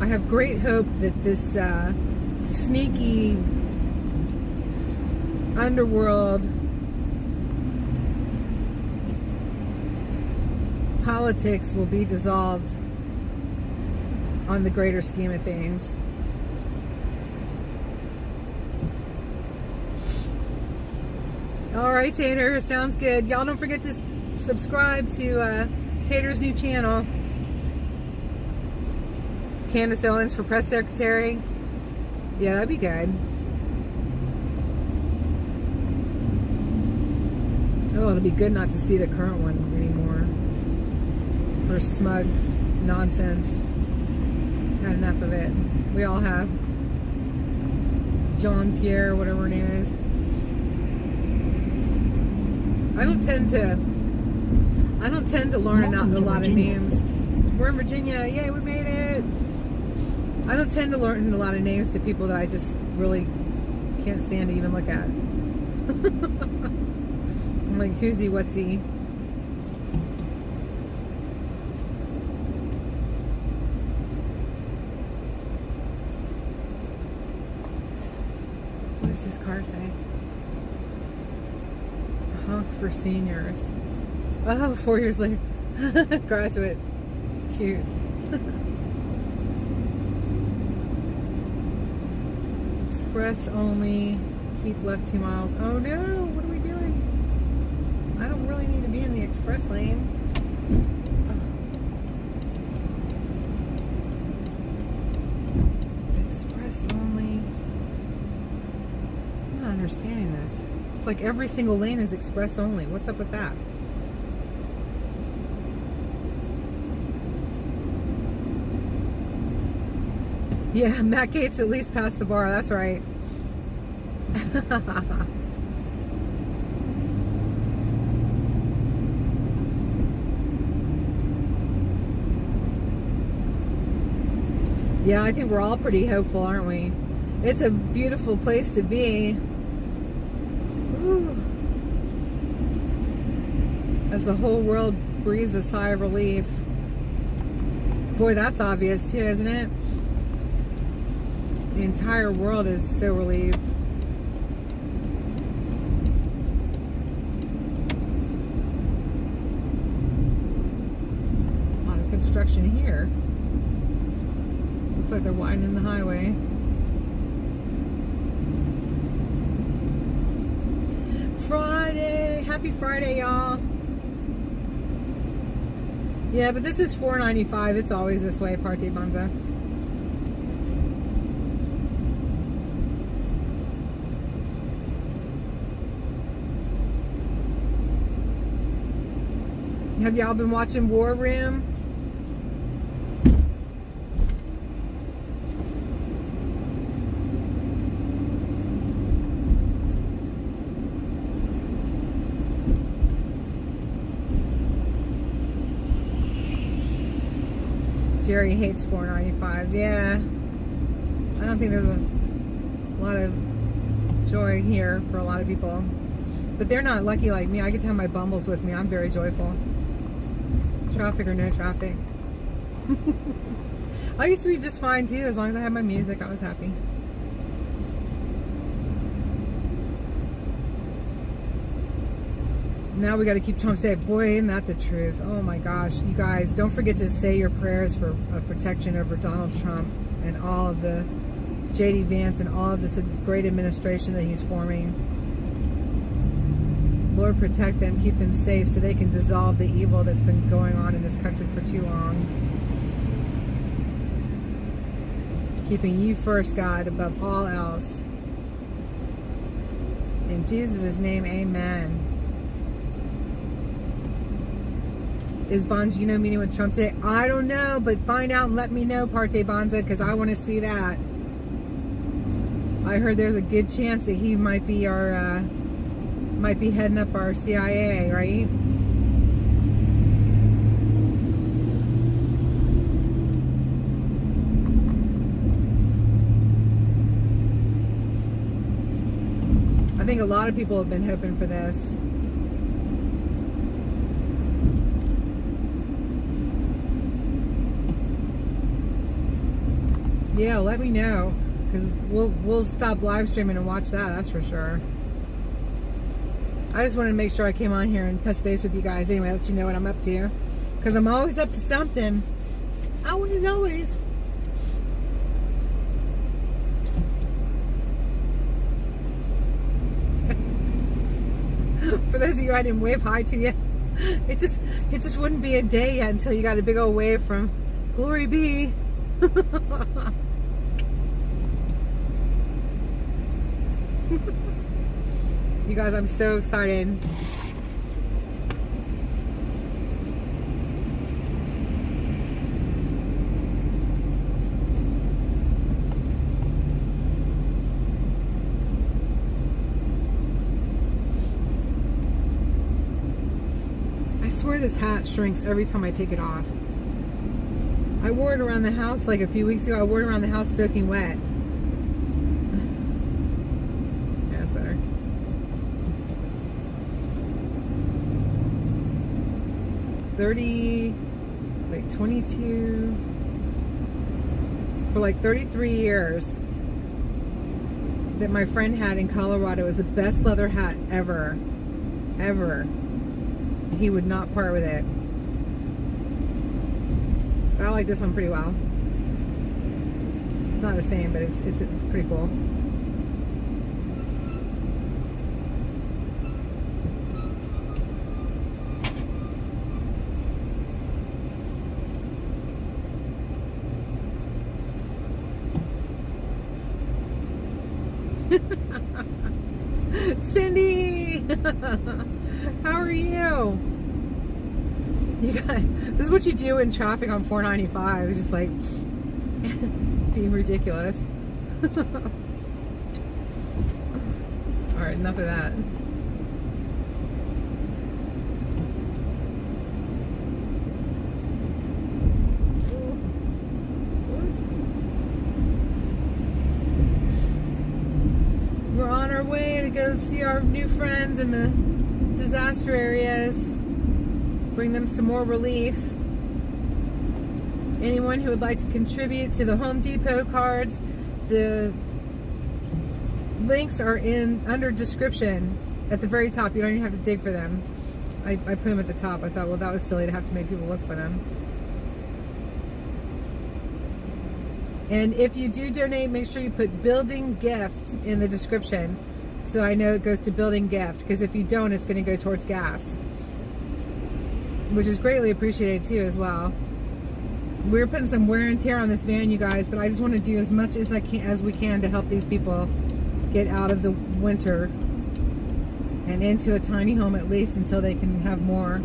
I have great hope that this sneaky underworld politics will be dissolved on the greater scheme of things. All right, Tater, sounds good. Y'all don't forget to subscribe to Tater's new channel. Candace Owens for press secretary. Yeah, that'd be good. Oh, it'll be good not to see the current one anymore. Her smug nonsense. Had enough of it. We all have. Jean-Pierre, whatever her name is. I don't tend to learn a lot of names. We're in Virginia. Yay, we made it. I don't tend to learn a lot of names to people that I just really can't stand to even look at. I'm like, who's he, what's he? What does this car say? Honk for seniors. Oh, 4 years later. Graduate. Cute. Express only. Keep left 2 miles. Oh no, what are we doing? I don't really need to be in the express lane. Express only. I'm not understanding this. It's like every single lane is express only. What's up with that? Yeah, Matt Gates at least passed the bar. That's right. Yeah, I think we're all pretty hopeful, aren't we? It's a beautiful place to be. Ooh. As the whole world breathes a sigh of relief. Boy, that's obvious too, isn't it? The entire world is so relieved. A lot of construction here. Looks like they're widening the highway. Friday! Happy Friday, y'all! Yeah, but this is $4.95. It's always this way, Parte Banza. Have y'all been watching War Room? Jerry hates $4.95. Yeah. I don't think there's a lot of joy here for a lot of people. But they're not lucky like me. I get to have my bumbles with me. I'm very joyful. Traffic or no traffic. I used to be just fine too. As long as I had my music, I was happy. Now we got to keep trying to say, boy, isn't that the truth? Oh my gosh, you guys, don't forget to say your prayers for protection over Donald Trump and all of the J.D. Vance and all of this great administration that he's forming. Lord, protect them, keep them safe so they can dissolve the evil that's been going on in this country for too long. Keeping you first, God, above all else. In Jesus' name, amen. Is Bongino meeting with Trump today? I don't know, but find out and let me know, Parte Banza, because I want to see that. I heard there's a good chance that he might be our, might be heading up our CIA, right? I think a lot of people have been hoping for this. Yeah, let me know, because we'll stop live streaming and watch that. That's for sure. I just wanted to make sure I came on here and touch base with you guys. Anyway, let you know what I'm up to, because I'm always up to something. Always. For those of you I didn't wave hi to yet, it just wouldn't be a day yet until you got a big old wave from GloryBee. You guys, I'm so excited. swear this hat shrinks every time I take it off. I wore it around the house like a few weeks ago. I wore it around the house soaking wet. Yeah, that's better. Wait, 22, for like 33 years that my friend had in Colorado. It was the best leather hat ever. He would not part with it. I like this one pretty well. It's not the same, but it's pretty cool. Cindy! How are you? You guys, this is what you do in traffic on 495. It's just like being ridiculous. Alright, enough of that. We're on our way to go see our new friends in the disaster areas. Bring them some more relief. Anyone who would like to contribute to the Home Depot cards, the links are under description at the very top. You don't even have to dig for them. I put them at the top. I thought, well, that was silly to have to make people look for them. And if you do donate, make sure you put building gift in the description so I know it goes to building gift, because if you don't, it's going to go towards gas, which is greatly appreciated too as well. We're putting some wear and tear on this van, you guys, but I just want to do as much as we can to help these people get out of the winter and into a tiny home at least until they can have more.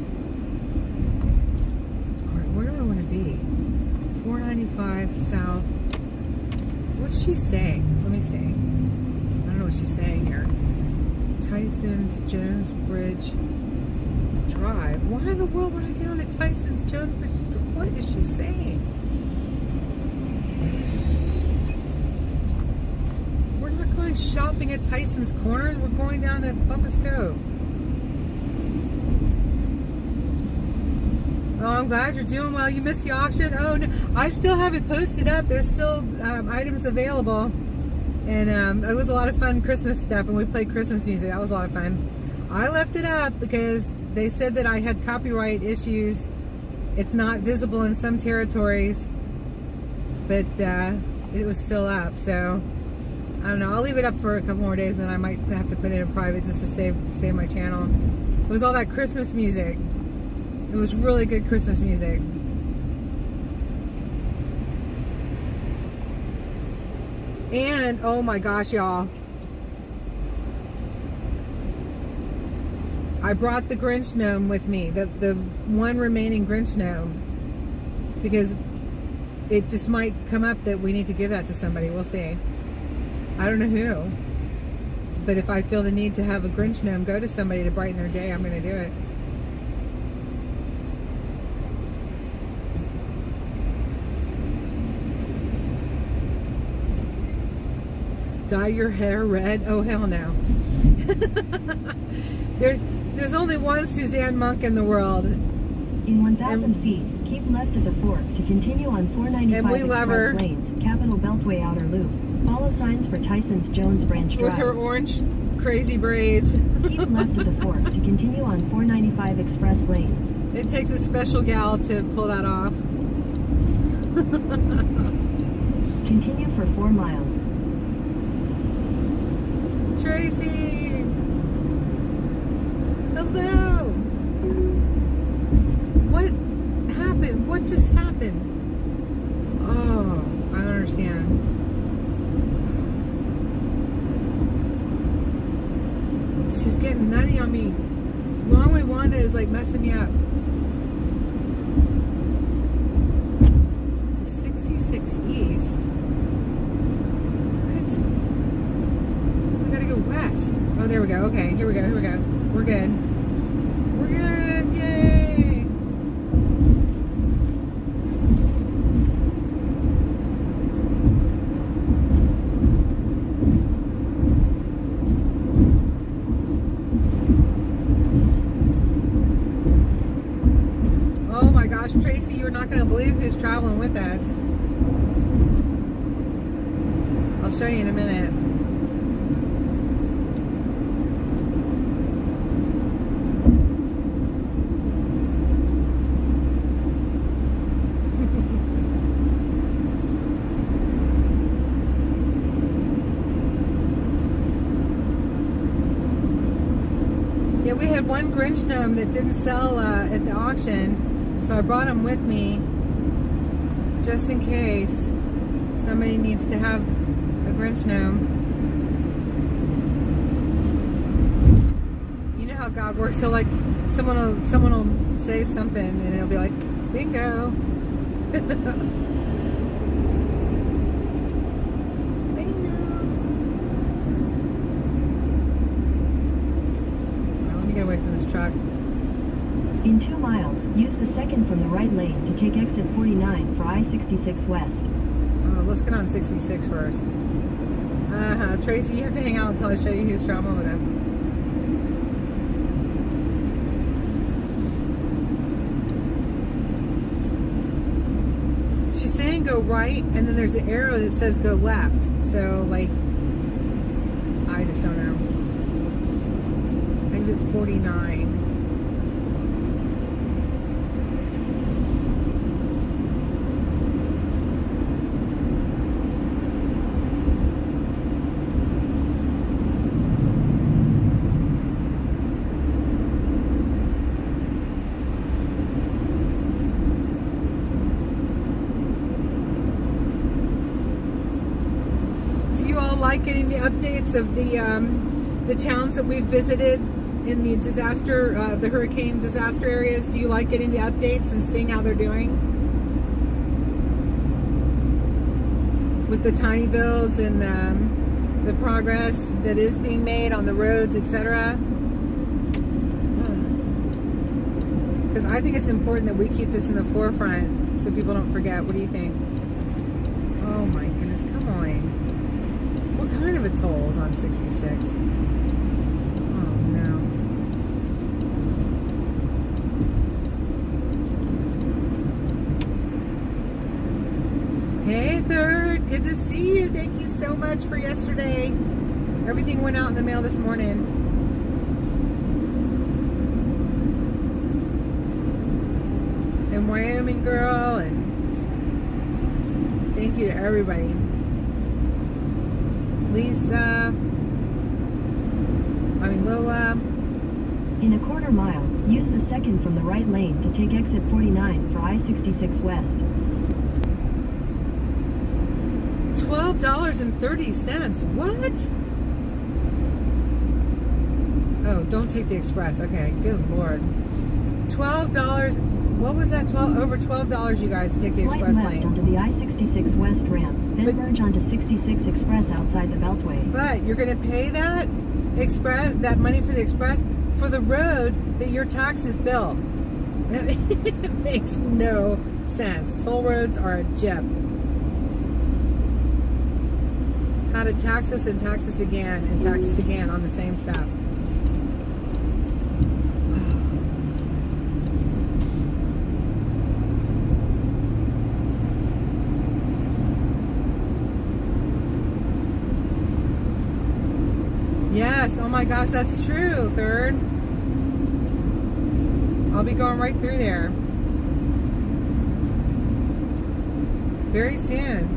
Alright, where do I want to be? 495 South. What's she saying? Let me see. I don't know what she's saying here. Tyson's Jones Bridge Drive. Why in the world would I get on a Tyson's Jones Bridge Drive? What is she saying? We're not going shopping at Tyson's Corner. We're going down to Bumpus Cove. Oh, I'm glad you're doing well. You missed the auction. Oh, no. I still have it posted up. There's still items available. And it was a lot of fun Christmas stuff. And we played Christmas music. That was a lot of fun. I left it up because they said that I had copyright issues. It's not visible in some territories. But it was still up. So, I don't know. I'll leave it up for a couple more days. And then I might have to put it in private just to save my channel. It was all that Christmas music. It was really good Christmas music. And, oh my gosh, y'all. I brought the Grinch gnome with me. The one remaining Grinch gnome. Because it just might come up that we need to give that to somebody. We'll see. I don't know who. But if I feel the need to have a Grinch gnome go to somebody to brighten their day, I'm going to do it. Dye your hair red? Oh, hell no. There's only one Suzanne Monk in the world. In 1,000 feet, keep left at the fork to continue on 495 Express Lanes, Capitol Beltway Outer Loop. Follow signs for Tyson's Jones Branch Drive. With her orange crazy braids. Keep left at the fork to continue on 495 Express Lanes. It takes a special gal to pull that off. Continue for 4 miles. Tracy! Hello! What happened? What just happened? Oh, I don't understand. She's getting nutty on me. Wrong Way Wanda is like messing me up. To 66 East. West. Oh, there we go. Okay, here we go. We're good. We're good. Yay! Tracy, you're not going to believe who's traveling with us. I'll show you in a minute. Yeah, we had one Grinch gnome that didn't sell at the auction, so I brought him with me just in case somebody needs to have a Grinch gnome. You know how God works. He'll someone will say something and it'll be like, bingo. Away from this truck. In 2 miles, use the second from the right lane to take exit 49 for I-66 West. Let's get on 66 first. Tracy, you have to hang out until I show you who's traveling with us. She's saying go right, and then there's an arrow that says go left. So, like, I just don't know. Exit 49. Do you all like getting the updates of the towns that we've visited in the disaster, the hurricane disaster areas? Do you like getting the updates and seeing how they're doing with the tiny builds and the progress that is being made on the roads, etc.? Because I think it's important that we keep this in the forefront so people don't forget. What do you think? Oh my goodness, come on. What kind of a toll is on 66? Hey, Third, good to see you. Thank you so much for yesterday. Everything went out in the mail this morning. And Wyoming girl, and thank you to everybody. Lisa, Lola. In a 1/4 mile, use the second from the right lane to take exit 49 for I-66 West. $12.30. What? Oh, don't take the express. Okay, good Lord. $12. What was that? Over $12, you guys, to take the express left lane. onto the I-66 West ramp, then merge onto 66 Express outside the Beltway. But you're going to pay that express, that money for the express, for the road that your taxes bill. It makes no sense. Toll roads are a jip. How to tax us and tax us again and tax us again on the same stuff. Yes, oh my gosh, that's true, Third. I'll be going right through there very soon.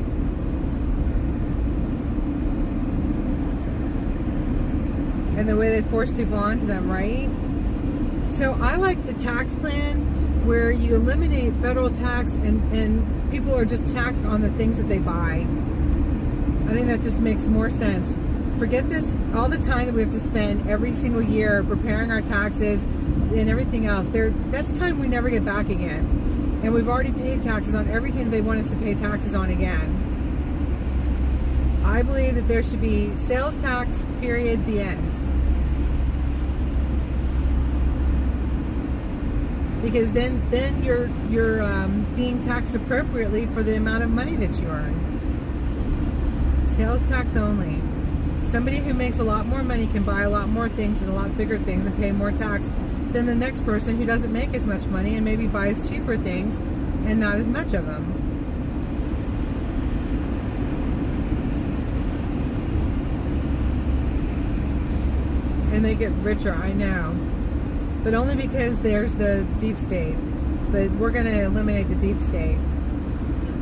And the way they force people onto them, right? So I like the tax plan where you eliminate federal tax and people are just taxed on the things that they buy. I think that just makes more sense. Forget this, all the time that we have to spend every single year preparing our taxes and everything else. That's time we never get back again. And we've already paid taxes on everything they want us to pay taxes on again. I believe that there should be sales tax, period, the end. Because then you're being taxed appropriately for the amount of money that you earn. Sales tax only. Somebody who makes a lot more money can buy a lot more things and a lot bigger things and pay more tax than the next person who doesn't make as much money and maybe buys cheaper things and not as much of them. And they get richer, I know. But only because there's the deep state. But we're going to eliminate the deep state.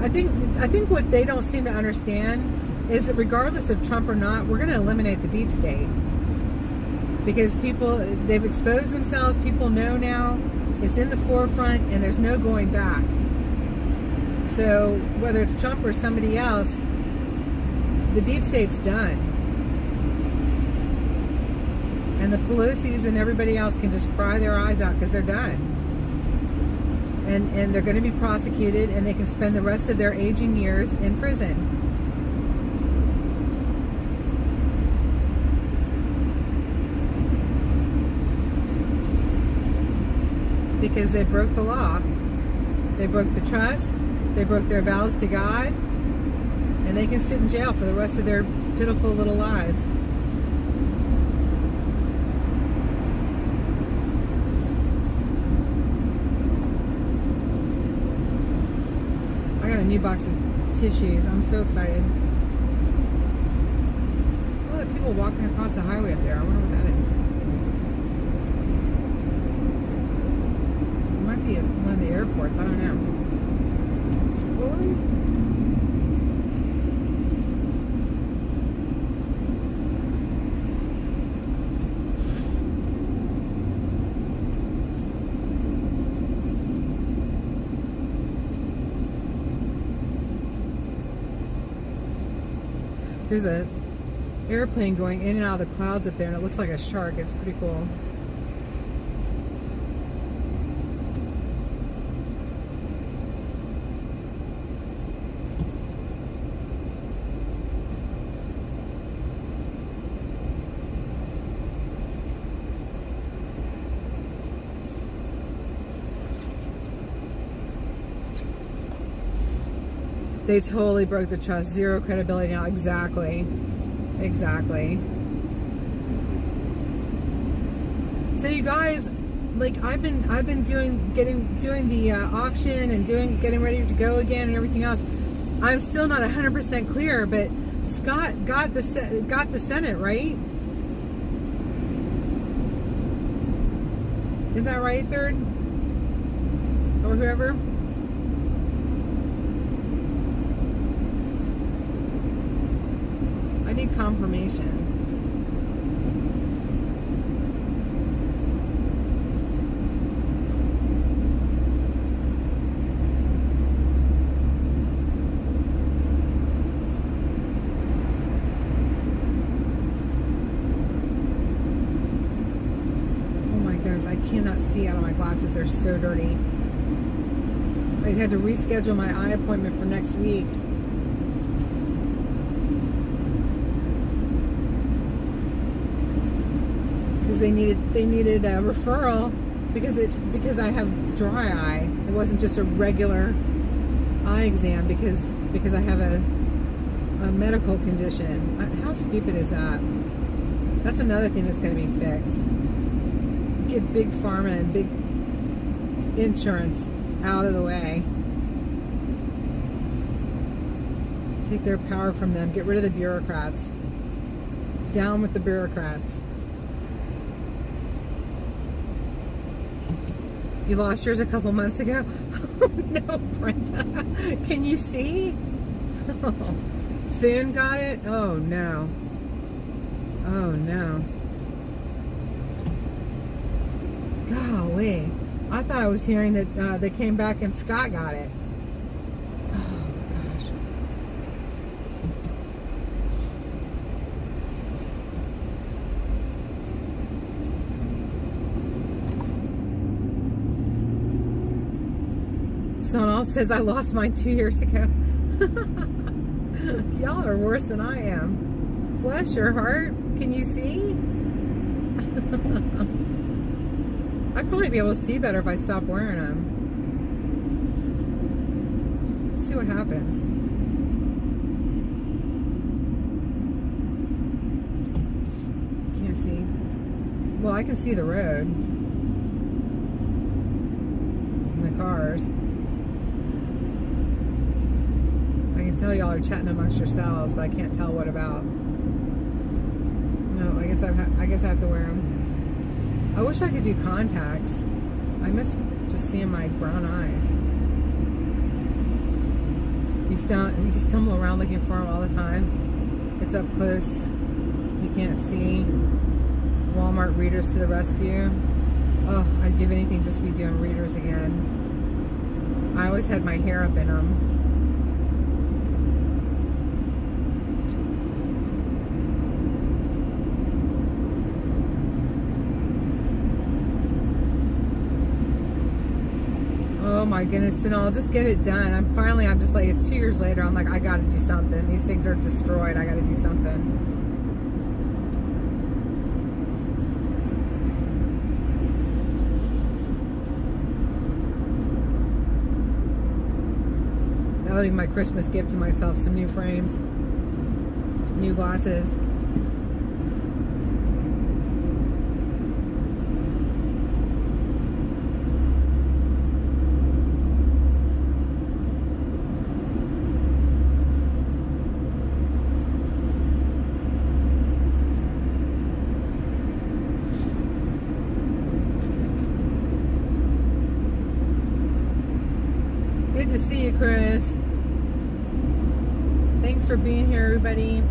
I think what they don't seem to understand is that regardless of Trump or not, we're going to eliminate the deep state. Because people, they've exposed themselves, people know now, it's in the forefront, and there's no going back. So whether it's Trump or somebody else, the deep state's done. And the Pelosi's and everybody else can just cry their eyes out because they're done. And they're going to be prosecuted, and they can spend the rest of their aging years in prison. Because they broke the law. They broke the trust. They broke their vows to God. And they can sit in jail for the rest of their pitiful little lives. I got a new box of tissues. I'm so excited. Oh, there are people walking across the highway up there. I wonder what that is. It might be at one of the airports. I don't know. Really? There's a airplane going in and out of the clouds up there, and it looks like a shark. It's pretty cool. They totally broke the trust. Zero credibility now. Exactly. Exactly. So you guys, like I've been doing the auction and getting ready to go again and everything else. I'm still not 100% clear, but Scott got the Senate, right? Isn't that right, Third? Or whoever? I need confirmation. Oh my goodness, I cannot see out of my glasses. They're so dirty. I had to reschedule my eye appointment for next week. They needed a referral because I have dry eye. It wasn't just a regular eye exam because I have a medical condition. How stupid is that? That's another thing that's going to be fixed. Get big pharma and big insurance out of the way. Take their power from them. Get rid of the bureaucrats. Down with the bureaucrats. You lost yours a couple months ago? Oh, no, Brenda. Can you see? Oh, Thune got it? Oh, no. Oh, no. Golly. I thought I was hearing that they came back and Scott got it. Oh, gosh. Someone else says I lost mine 2 years ago. Y'all are worse than I am. Bless your heart. Can you see? I'd probably be able to see better if I stopped wearing them. Let's see what happens. can't see. Well, I can see the road. And the cars. I can tell y'all are chatting amongst yourselves, but I can't tell what about. No, I guess I have to wear them. I wish I could do contacts. I miss just seeing my brown eyes. You stumble around looking for them all the time. It's up close. You can't see. Walmart readers to the rescue. Oh, I'd give anything just to be doing readers again. I always had my hair up in them. Oh my goodness, and I'll just get it done. I'm just like, it's 2 years later. I'm like, I gotta do something. These things are destroyed. I gotta do something. That'll be my Christmas gift to myself, some new frames, new glasses. Good to see you, Chris. Thanks for being here, everybody.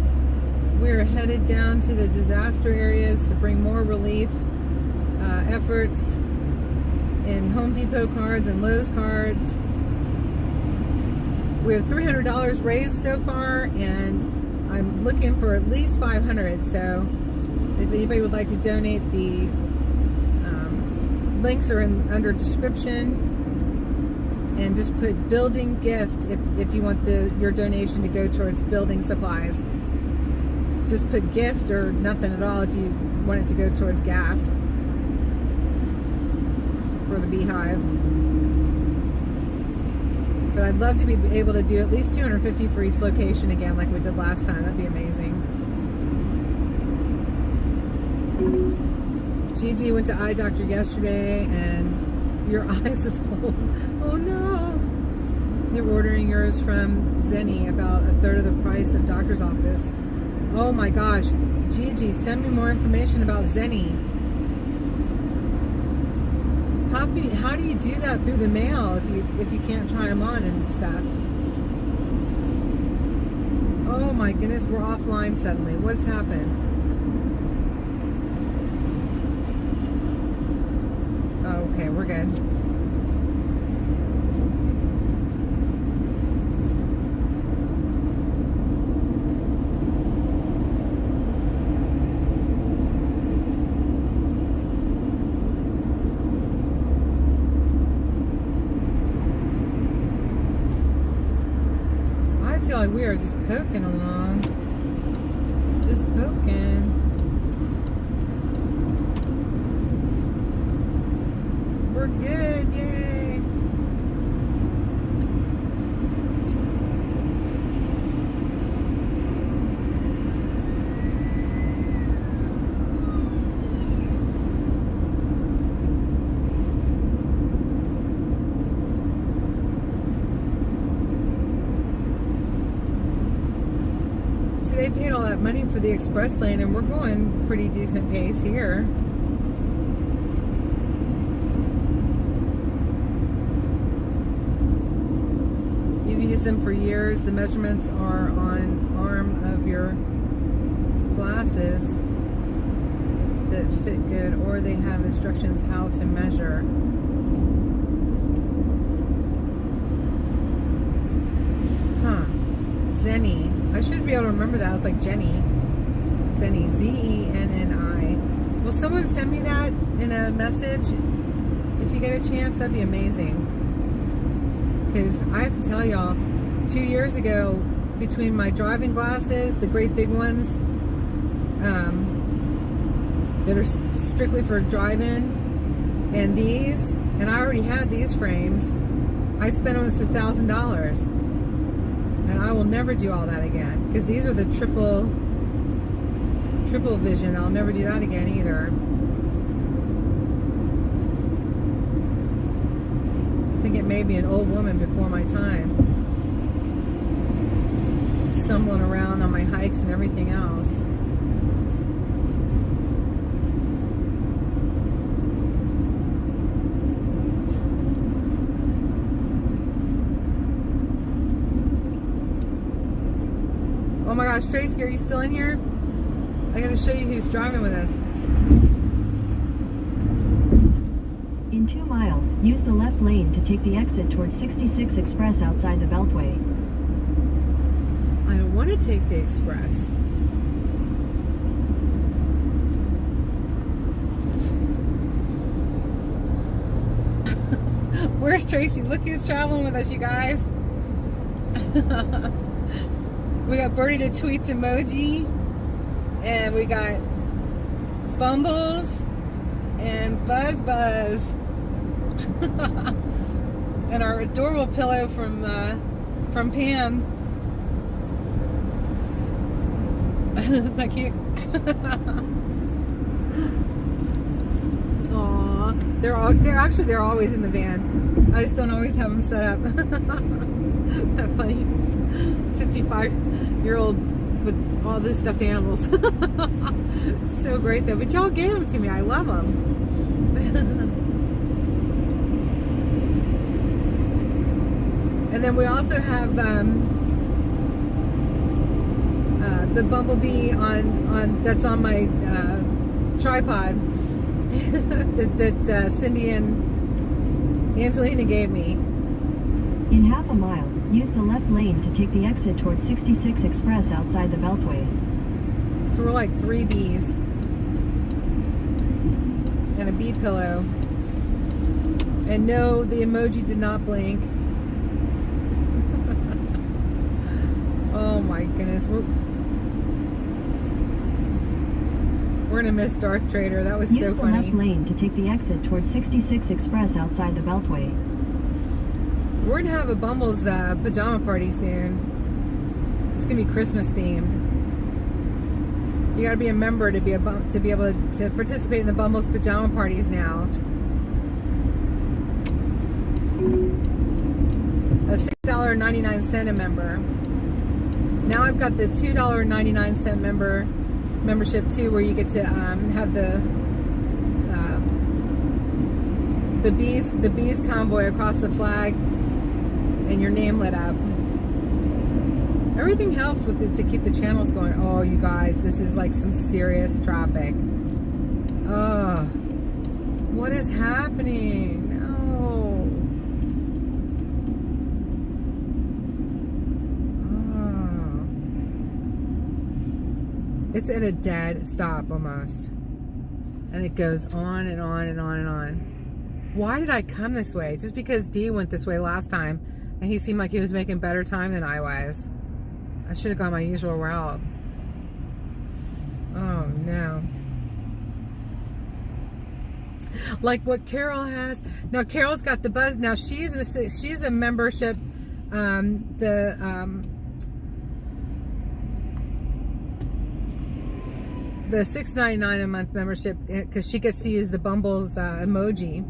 We're headed down to the disaster areas to bring more relief efforts in Home Depot cards and Lowe's cards. We have $300 raised so far, and I'm looking for at least $500. So if anybody would like to donate, the links are under description. And just put building gift if you want your donation to go towards building supplies. Just put gift or nothing at all if you want it to go towards gas for the beehive. But I'd love to be able to do at least $250 for each location again, like we did last time. That'd be amazing. Gigi went to eye doctor yesterday, and your eyes is whole. Oh no. They're ordering yours from Zenny, about a third of the price of doctor's office. Oh my gosh. Gigi, send me more information about Zenny. How do you do that through the mail if you can't try them on and stuff? Oh my goodness, we're offline suddenly. What's happened? Okay, we're good. I feel like we are just poking along. Just poking. We're good, yay! See, they paid all that money for the express lane, and we're going pretty decent pace here. Used them for years. The measurements are on arm of your glasses that fit good, or they have instructions how to measure. Huh. Zenny. I should be able to remember that. It's like Jenny. Zenny. Z-E-N-N-I. Will someone send me that in a message if you get a chance? That'd be amazing. Because I have to tell y'all, 2 years ago, between my driving glasses, the great big ones that are strictly for driving, and these, and I already had these frames, I spent almost $1,000. And I will never do all that again, because these are the triple triple vision. I'll never do that again either. I think it made me an old woman before my time. Stumbling around on my hikes and everything else. Oh my gosh, Tracy, are you still in here? I gotta show you who's driving with us. In 2 miles, use the left lane to take the exit towards 66 Express outside the Beltway. I don't want to take the express. Where's Tracy? Look who's traveling with us, you guys. We got Birdie to Tweets emoji, and we got Bumbles and Buzz, and our adorable pillow from Pam. Isn't that cute? Aw, they're always in the van. I just don't always have them set up. That funny 55-year-old with all these stuffed animals. So great though. But y'all gave them to me. I love them. And then we also have the bumblebee on that's on my tripod that Cindy and Angelina gave me. In half a mile, use the left lane to take the exit towards 66 Express outside the Beltway. So we're like 3 bees and a bee pillow. And no, the emoji did not blink. Oh my goodness, we're gonna miss Darth Trader. That was so funny. Use the left lane to take the exit towards 66 Express outside the Beltway. We're gonna have a Bumbles pajama party soon. It's gonna be Christmas themed. You gotta be a member to be able to participate in the Bumbles pajama parties now. A $6.99 a member. Now I've got the $2.99 membership too, where you get to have the bees convoy across the flag and your name lit up. Everything helps with it to keep the channels going. Oh, you guys, this is like some serious traffic. Oh, what is happening? It's at a dead stop almost. And it goes on and on and on and on. Why did I come this way? Just because D went this way last time and he seemed like he was making better time than I was. I should have gone my usual route. Oh no. Like what Carol has. Now Carol's got the buzz. Now she's a membership. The $6.99 a month membership, because she gets to use the Bumbles emoji.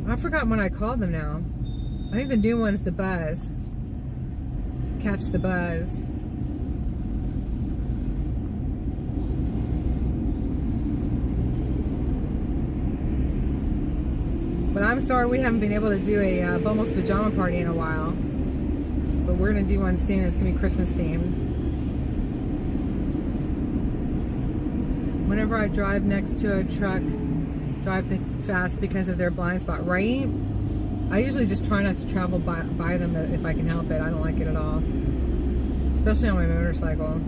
I've forgotten what I called them now. I think the new one's the Buzz. Catch the Buzz. But I'm sorry we haven't been able to do a Bumbles pajama party in a while. But we're going to do one soon. It's going to be Christmas themed. Whenever I drive next to a truck, drive fast because of their blind spot, right? I usually just try not to travel by them if I can help it. I don't like it at all. Especially on my motorcycle.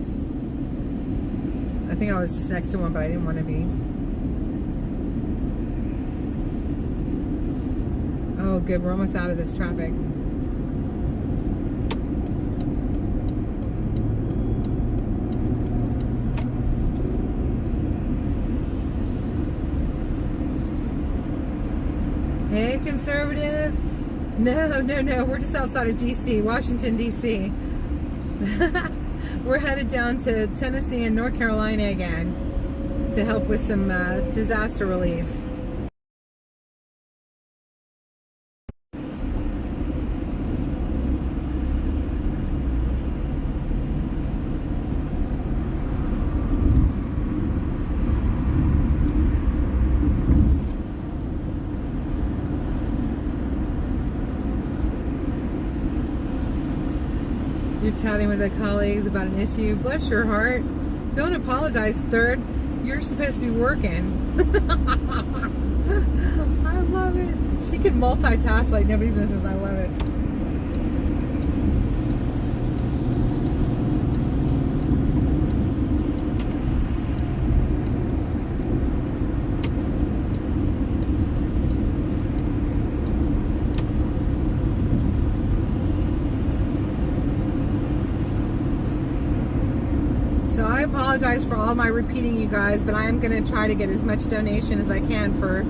I think I was just next to one, but I didn't want to be. Oh, good. We're almost out of this traffic. Hey, conservative. No. We're just outside of D.C., Washington, D.C. We're headed down to Tennessee and North Carolina again to help with some disaster relief. You're chatting with the colleagues about an issue. Bless your heart. Don't apologize, third. You're supposed to be working. I love it. She can multitask like nobody's business. I love it. So I apologize for all my repeating, you guys, but I am going to try to get as much donation as I can for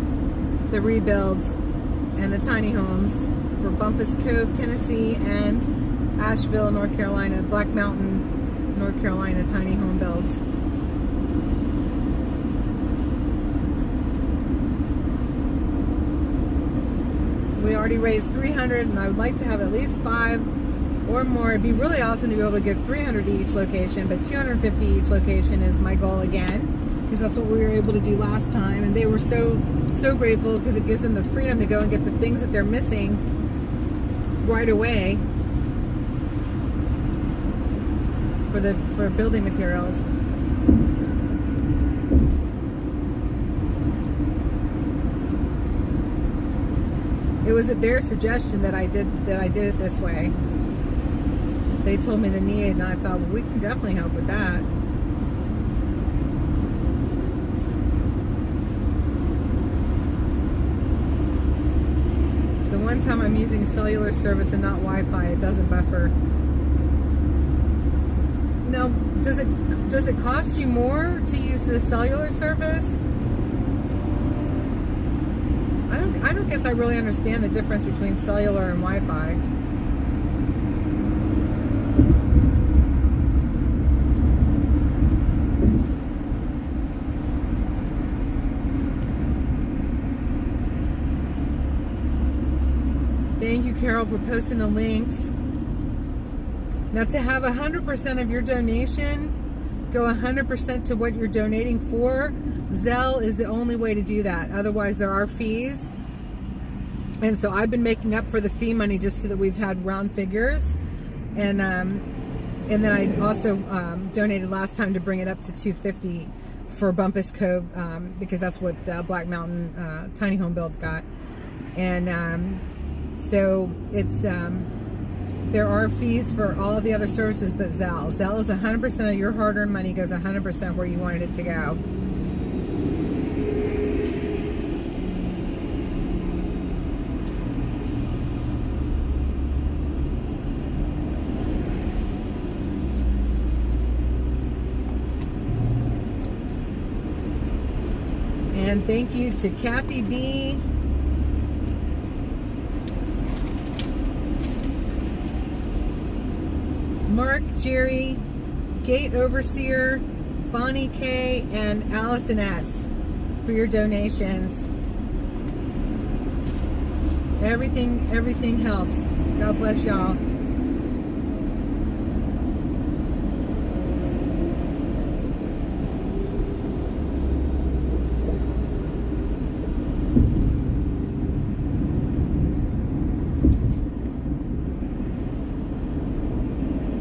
the rebuilds and the tiny homes for Bumpus Cove, Tennessee, and Asheville, North Carolina, Black Mountain, North Carolina tiny home builds. We already raised 300, and I would like to have at least 5 or more. It'd be really awesome to be able to give 300 to each location, but 250 each location is my goal again, because that's what we were able to do last time, and they were so grateful because it gives them the freedom to go and get the things that they're missing right away for building materials. It was at their suggestion that I did it this way. They told me the need, and I thought, well, we can definitely help with that. The one time I'm using cellular service and not Wi-Fi, it doesn't buffer. Now, does it cost you more to use the cellular service? I don't guess I really understand the difference between cellular and Wi-Fi. Thank you, Carol, for posting the links. Now, to have 100% of your donation go 100% to what you're donating for, Zelle is the only way to do that. Otherwise, there are fees. And so I've been making up for the fee money just so that we've had round figures. And then I also donated last time to bring it up to $250 for Bumpus Cove, because that's what Black Mountain Tiny Home Builds got. And so it's there are fees for all of the other services but Zelle. Zelle is 100% of your hard-earned money, goes 100% where you wanted it to go. And thank you to Kathy B. Mark, Jerry, Gate Overseer, Bonnie K, and Allison S. for your donations. Everything helps. God bless y'all.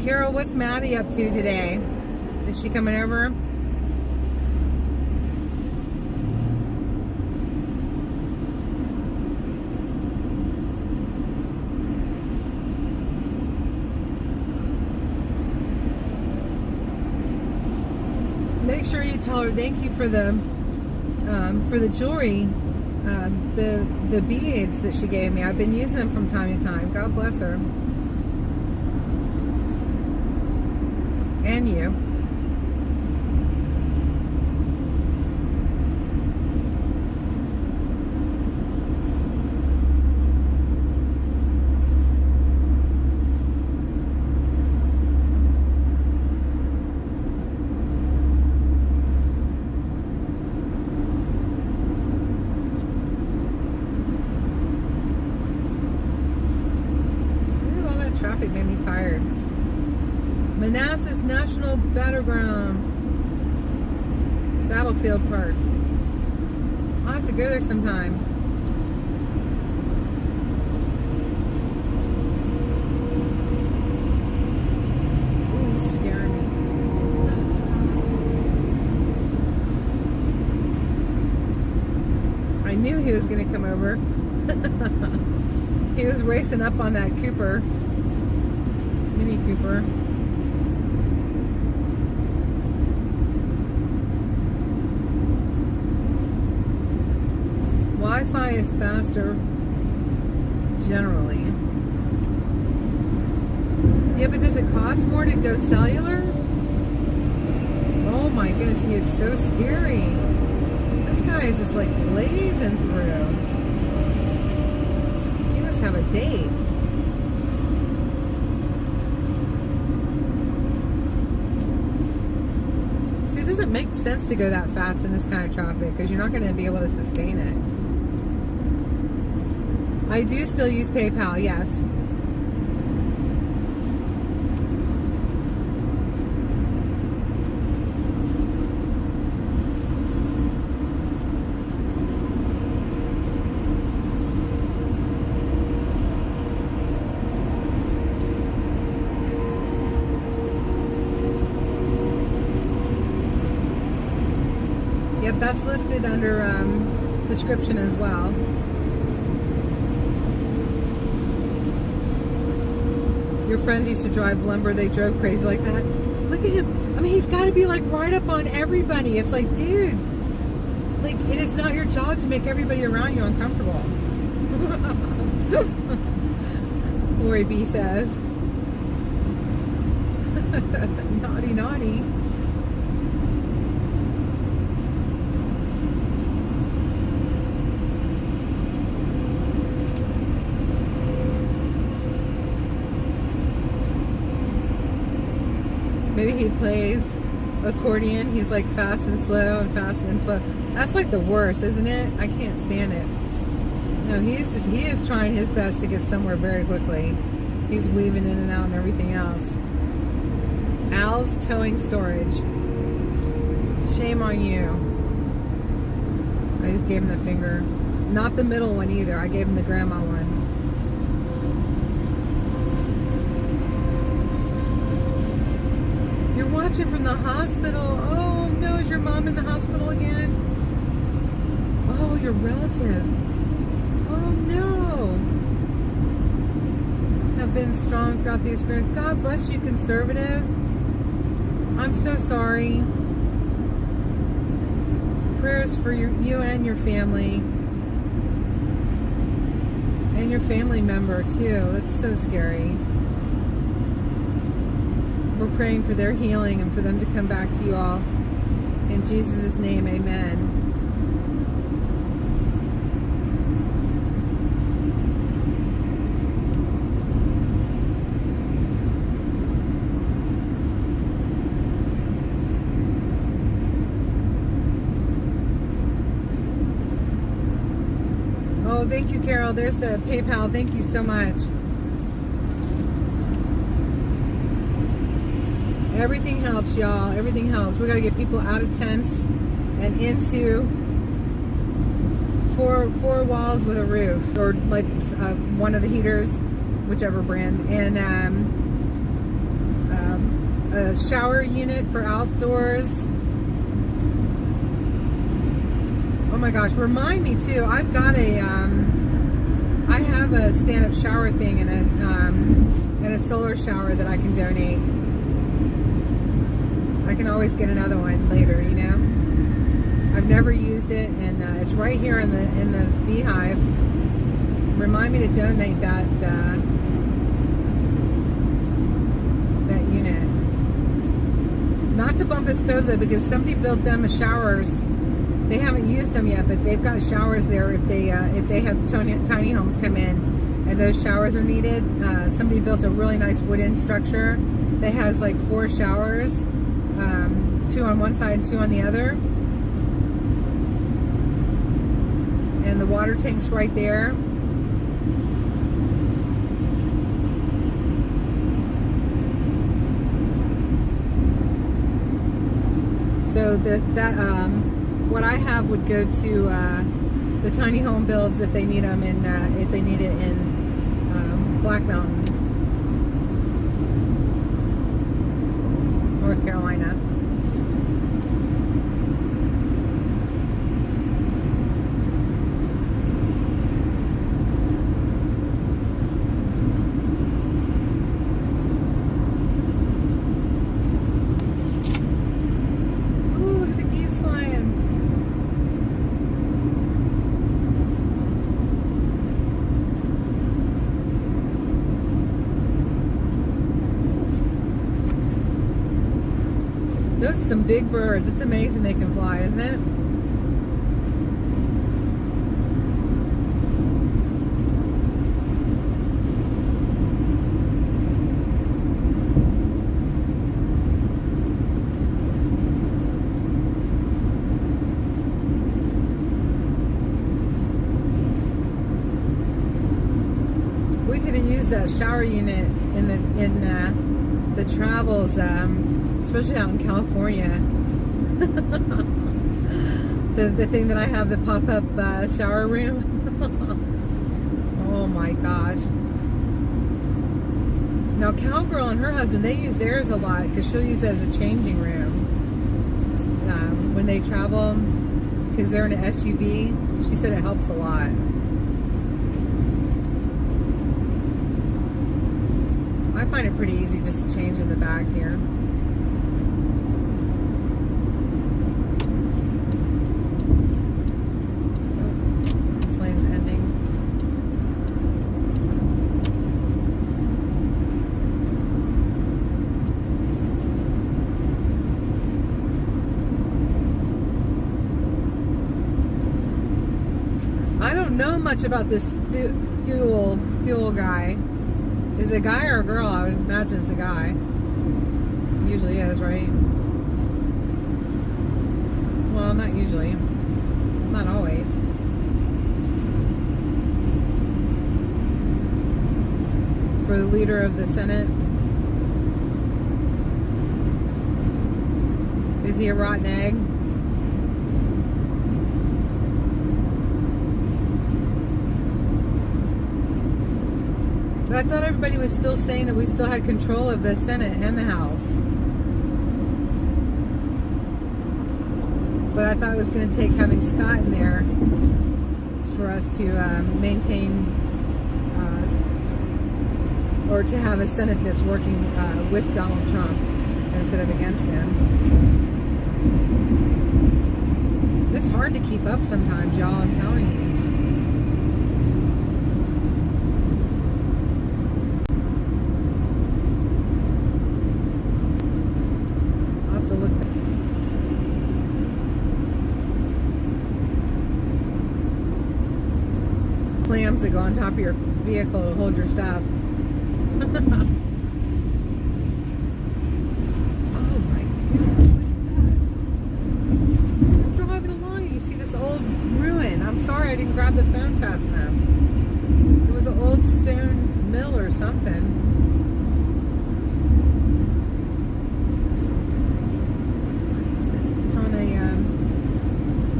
Carol, what's Maddie up to today? Is she coming over? Make sure you tell her thank you for the jewelry, the beads that she gave me. I've been using them from time to time. God bless her. And you. tired. Manassas National Battlefield Park. I'll have to go there sometime. Oh, he's scaring me. I knew he was going to come over. He was racing up on that Cooper. Mini Cooper. Wi-Fi is faster generally. Yeah, but does it cost more to go cellular? Oh my goodness, he is so scary. This guy is just like blazing through. He must have a date. See, it doesn't make sense to go that fast in this kind of traffic because you're not going to be able to sustain it. I do still use PayPal, yes. Yep, that's listed under description as well. Your friends used to drive lumber, they drove crazy like that. Look at him. I mean, he's got to be like right up on everybody. It's like, dude, like it is not your job to make everybody around you uncomfortable. GloryBee says. Naughty, naughty. Maybe he plays accordion. He's like fast and slow and fast and slow. That's like the worst, isn't it? I can't stand it. No, he is trying his best to get somewhere very quickly. He's weaving in and out and everything else. Al's Towing Storage. Shame on you. I just gave him the finger. Not the middle one either. I gave him the grandma one. You're watching from the hospital. Oh no, is your mom in the hospital again? Oh, your relative. Oh no. Have been strong throughout the experience. God bless you, conservative. I'm so sorry. Prayers for you and your family. And your family member too. That's so scary. We're praying for their healing and for them to come back to you all. In Jesus' name, amen. Oh, thank you, Carol. There's the PayPal. Thank you so much. Everything helps, y'all. Everything helps. We got to get people out of tents and into four walls with a roof, or like one of the heaters, whichever brand, and a shower unit for outdoors. Oh my gosh! Remind me too. I've got I have a stand-up shower thing and a solar shower that I can donate. I can always get another one later, you know. I've never used it, and it's right here in the beehive. Remind me to donate that unit. Not to Bumpus Cove though, because somebody built them showers. They haven't used them yet, but they've got showers there if they have tiny homes come in and those showers are needed. Somebody built a really nice wooden structure that has like 4 showers. 2 on one side and 2 on the other, and the water tank's right there. So what I have would go to the tiny home builds if they need them if they need it in Black Mountain, North Carolina. Those are some big birds. It's amazing they can fly, isn't it? We could have used that shower unit in the travels. Especially out in California. the thing that I have, the pop-up shower room. Oh my gosh. Now Cowgirl and her husband, they use theirs a lot because she'll use it as a changing room when they travel, because they're in an SUV. She said it helps a lot. I find it pretty easy just to change in the back here. I don't know much about this fuel guy. Is it a guy or a girl? I would imagine it's a guy. Usually is, right? Well, not usually. Not always. For the leader of the Senate. Is he a rotten egg? But I thought everybody was still saying that we still had control of the Senate and the House. But I thought it was going to take having Scott in there for us to maintain, or to have a Senate that's working with Donald Trump instead of against him. It's hard to keep up sometimes, y'all, I'm telling you. To look back. Clams that go on top of your vehicle to hold your stuff. Oh my goodness, look at that. I'm driving along and you see this old ruin. I'm sorry I didn't grab the phone fast enough. It was an old stone mill or something.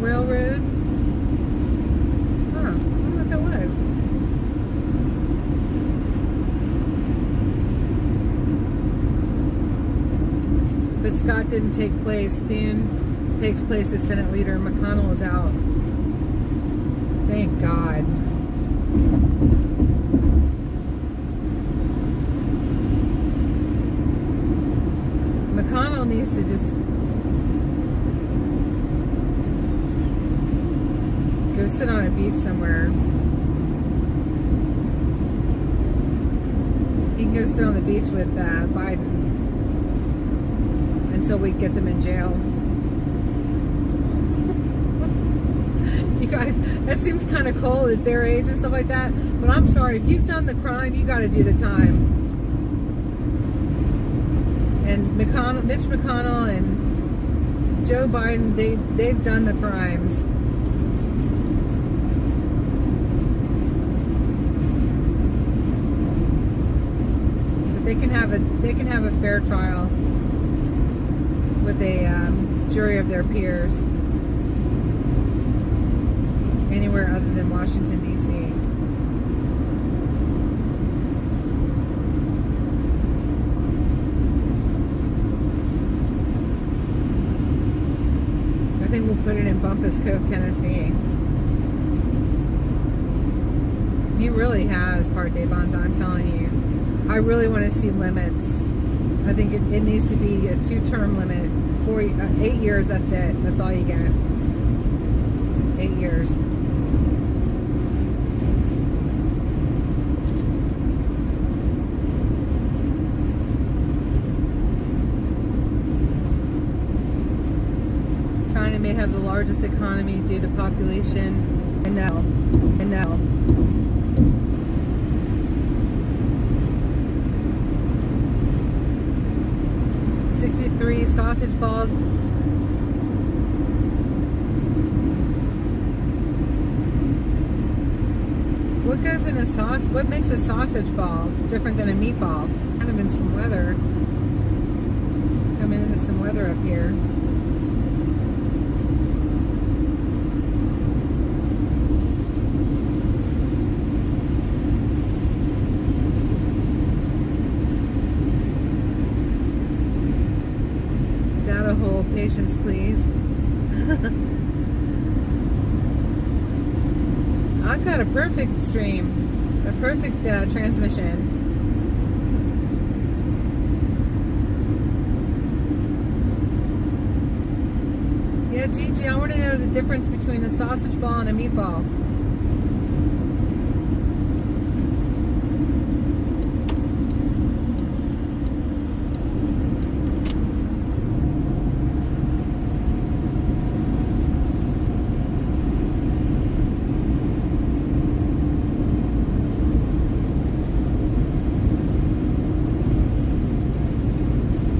Railroad. Huh, I wonder what that was. But Scott didn't take place. Thune takes place as Senate leader. McConnell is out. Thank God. McConnell needs to just go sit on a beach somewhere. He can go sit on the beach with Biden until we get them in jail. You guys, that seems kind of cold at their age and stuff like that, but I'm sorry, if you've done the crime, you got to do the time. And Mitch McConnell and Joe Biden, they've done the crimes. They can have a fair trial with a jury of their peers anywhere other than Washington, D.C. I think we'll put it in Bumpus Cove, Tennessee. He really has parte bonds, I'm telling you. I really want to see limits. I think it needs to be a 2-term limit. 8 years, that's it. That's all you get. 8 years. China may have the largest economy due to population. And no. 63 sausage balls. What goes in a sauce? What makes a sausage ball different than a meatball? Kind of in some weather. Coming into some weather up here. Data hole, patience please. I've got a perfect stream, a perfect transmission. Yeah, Gigi, I want to know the difference between a sausage ball and a meatball.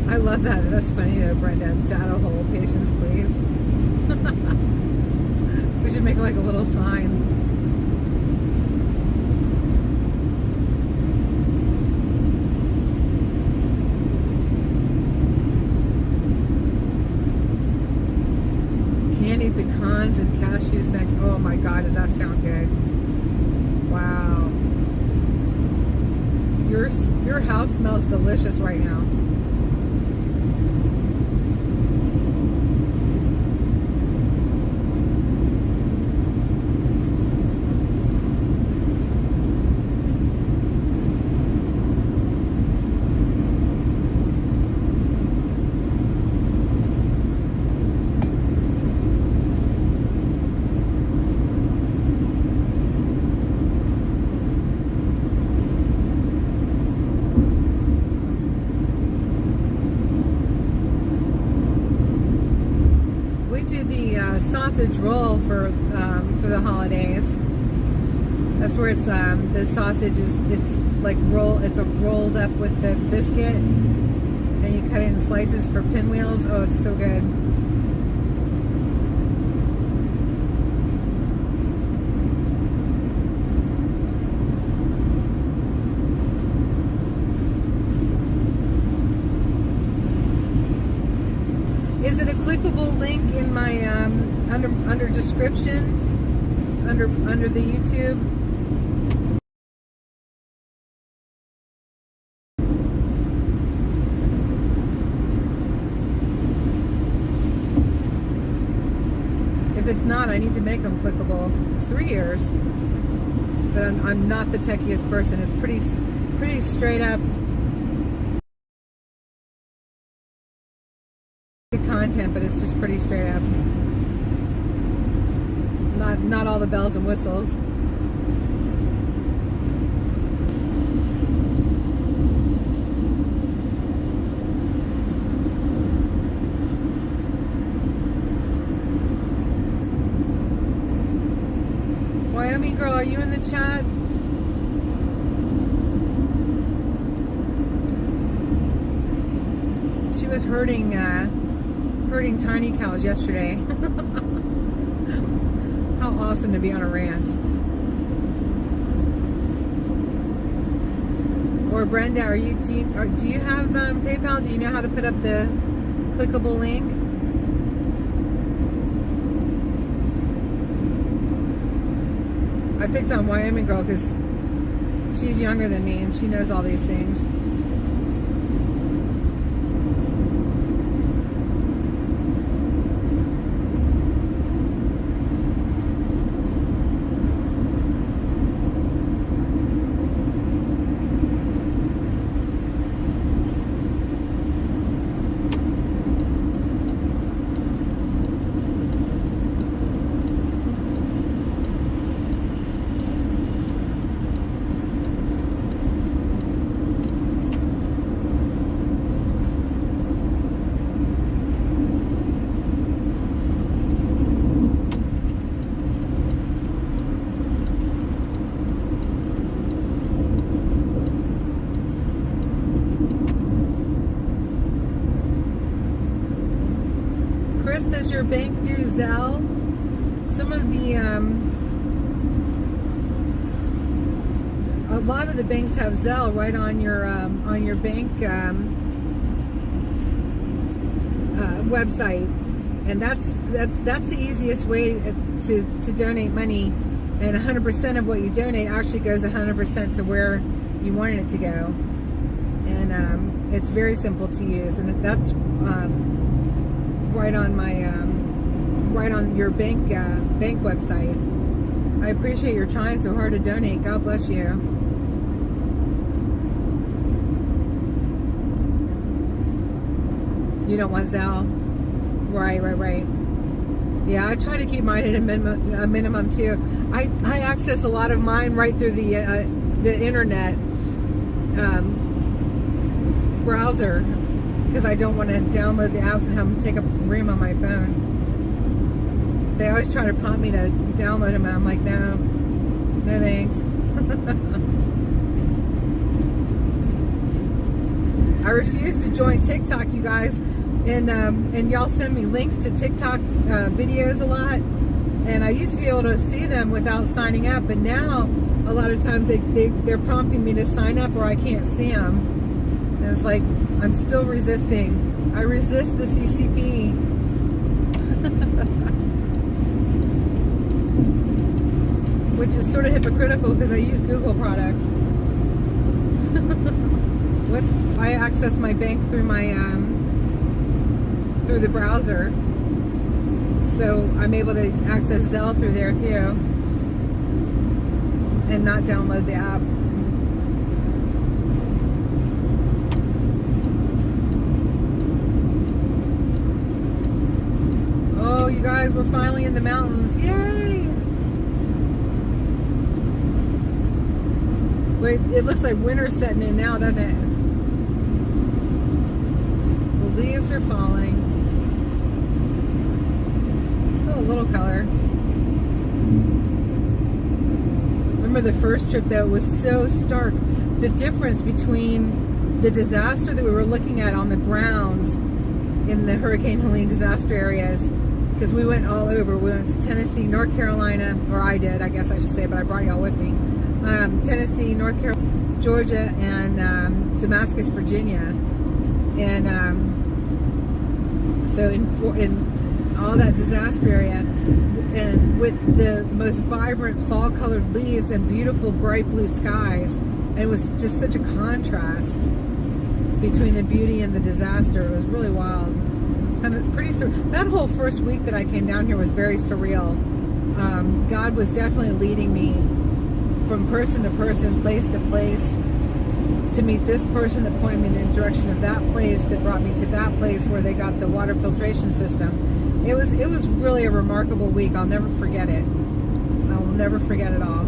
I love that. That's funny though, Brenda. Data hole, patience please. We should make like a little sign. Candied pecans and cashews next. Oh my God, does that sound good? Wow. Your house smells delicious right now. Sausage roll for the holidays. That's where it's the sausage is it's rolled up with the biscuit, and you cut it in slices for pinwheels. Oh, it's so good. Is it a clickable link in my under description under the YouTube? If it's not, I need to make them clickable. It's 3 years, but I'm not the techiest person. It's pretty straight up good content, but it's just pretty straight up. Not all the bells and whistles. Wyoming girl, are you in the chat? She was herding tiny cows yesterday. How awesome to be on a ranch. Or Brenda, do you have PayPal? Do you know how to put up the clickable link? I picked on Wyoming girl because she's younger than me and she knows all these things. Does your bank do Zelle? Some of the a lot of the banks have Zelle right on your bank website, and that's the easiest way to donate money, and 100% of what you donate actually goes 100% to where you wanted it to go, and it's very simple to use, and that's right on my right on your bank website. I appreciate your trying so hard to donate. God bless you. You don't want Zelle, right? Yeah, I try to keep mine at a minimum too. I access a lot of mine right through the internet browser, because I don't want to download the apps and have them take up room on my phone. They always try to prompt me to download them, and I'm like, no thanks. I refuse to join TikTok, you guys, and y'all send me links to TikTok videos a lot, and I used to be able to see them without signing up, but now a lot of times they're prompting me to sign up or I can't see them, and it's like, I'm still resisting. I resist the CCP. Which is sort of hypocritical because I use Google products. I access my bank through my through the browser, so I'm able to access Zelle through there too, and not download the app. Oh, you guys, we're finally in the mountains! Yay! Wait, it looks like winter's setting in now, doesn't it? The leaves are falling. Still a little color. Remember the first trip though, it was so stark. The difference between the disaster that we were looking at on the ground in the Hurricane Helene disaster areas, because we went all over. We went to Tennessee, North Carolina, or I did, I guess I should say, but I brought y'all with me. Tennessee, North Carolina, Georgia, and Damascus, Virginia, and so in all that disaster area, and with the most vibrant fall-colored leaves and beautiful bright blue skies, and it was just such a contrast between the beauty and the disaster. It was really wild, kind of pretty. That whole first week that I came down here was very surreal. God was definitely leading me from person to person, place to place, to meet this person that pointed me in the direction of that place, that brought me to that place where they got the water filtration system. It was really a remarkable week. I'll never forget it. I will never forget it all.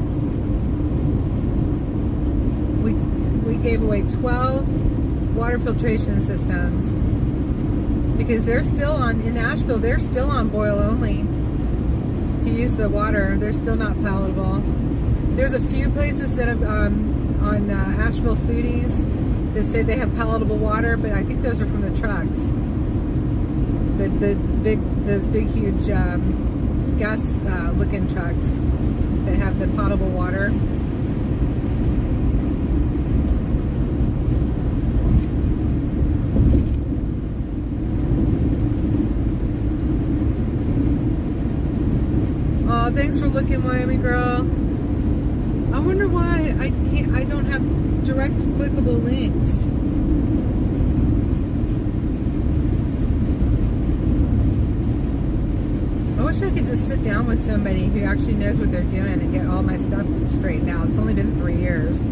We gave away 12 water filtration systems because they're still in Asheville, they're still on boil only to use the water. They're still not palatable. There's a few places that have on Asheville Foodies that say they have palatable water, but I think those are from the trucks. Those big huge gas looking trucks that have the potable water. Oh, thanks for looking, Wyoming girl. wonder why I don't have direct clickable links. I wish I could just sit down with somebody who actually knows what they're doing and get all my stuff straightened out. It's only been 3 years.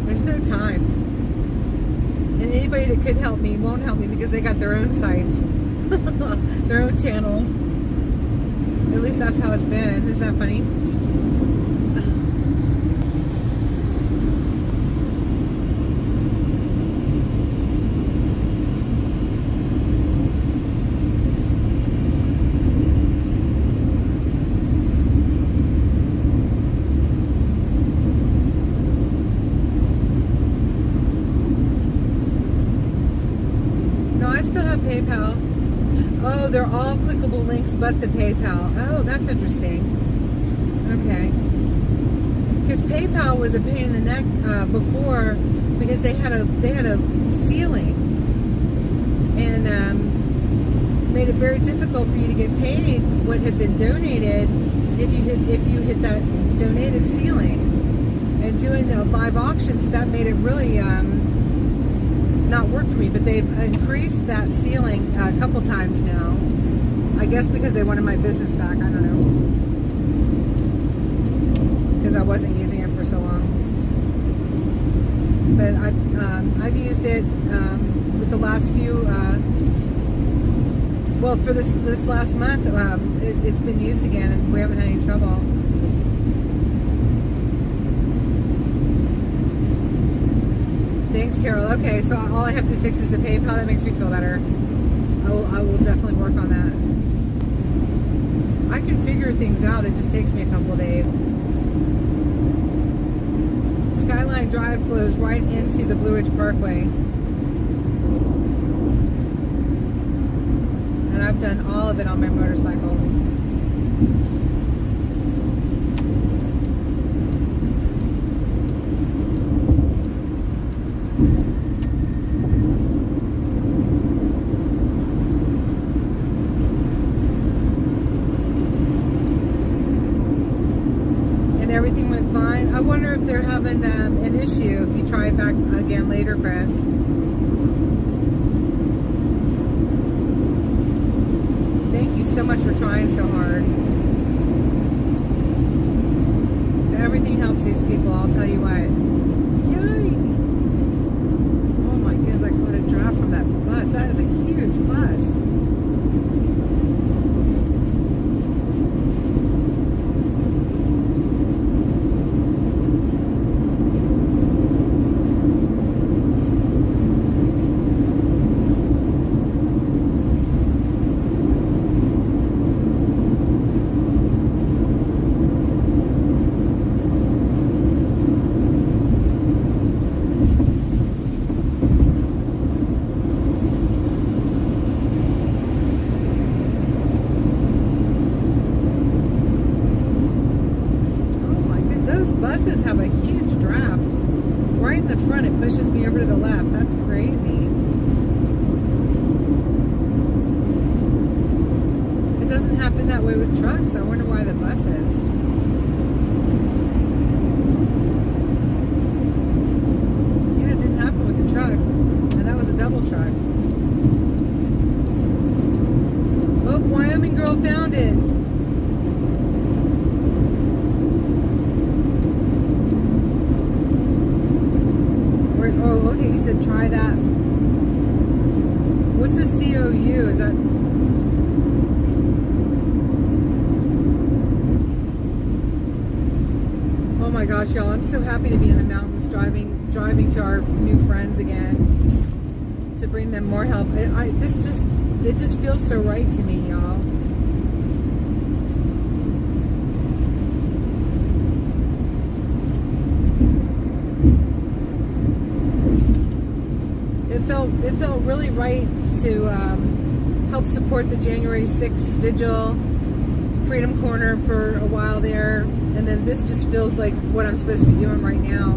There's no time. And anybody that could help me won't help me because they got their own sites, their own channels. At least that's how it's been. Isn't that funny? PayPal. Oh, they're all clickable links but the PayPal. Oh, that's interesting. Okay. Because PayPal was a pain in the neck before because they had a ceiling and made it very difficult for you to get paid what had been donated if you hit that donated ceiling. And doing the live auctions, that made it really not work for me, but they've increased that ceiling a couple times now. I guess because they wanted my business back. I don't know. Because I wasn't using it for so long. But I've used it with the last few. Well, for this last month, it's been used again, and we haven't had any trouble. Thanks, Carol. Okay, so all I have to fix is the PayPal. That makes me feel better. I will definitely work on that. I can figure things out. It just takes me a couple of days. Skyline Drive flows right into the Blue Ridge Parkway. And I've done all of it on my motorcycle. Everything went fine. I wonder if they're having an issue if you try it back again later, Chris. Thank you so much for trying so hard. Everything helps these people, I'll tell you what. Yay! Oh my goodness, I caught a draft from that bus. That is a huge bus. Buses have a huge draft right in the front. It pushes me over to the left. That's crazy. It doesn't happen that way with trucks. I wonder why the buses. Yeah, it didn't happen with the truck. And that was a double truck. Oh, Wyoming girl found it. Oh, okay, you said try that. What's the COU? Is that... Oh my gosh, y'all, I'm so happy to be in the mountains driving to our new friends again to bring them more help. It just feels so right to me, y'all. It felt really right to help support the January 6th vigil, Freedom Corner for a while there, and then this just feels like what I'm supposed to be doing right now.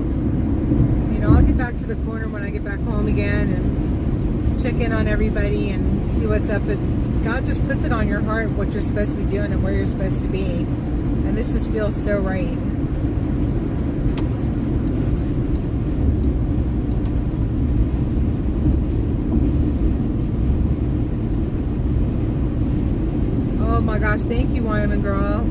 You know, I'll get back to the corner when I get back home again and check in on everybody and see what's up, but God just puts it on your heart what you're supposed to be doing and where you're supposed to be. And this just feels so right. Oh my gosh, thank you, Wyoming girl.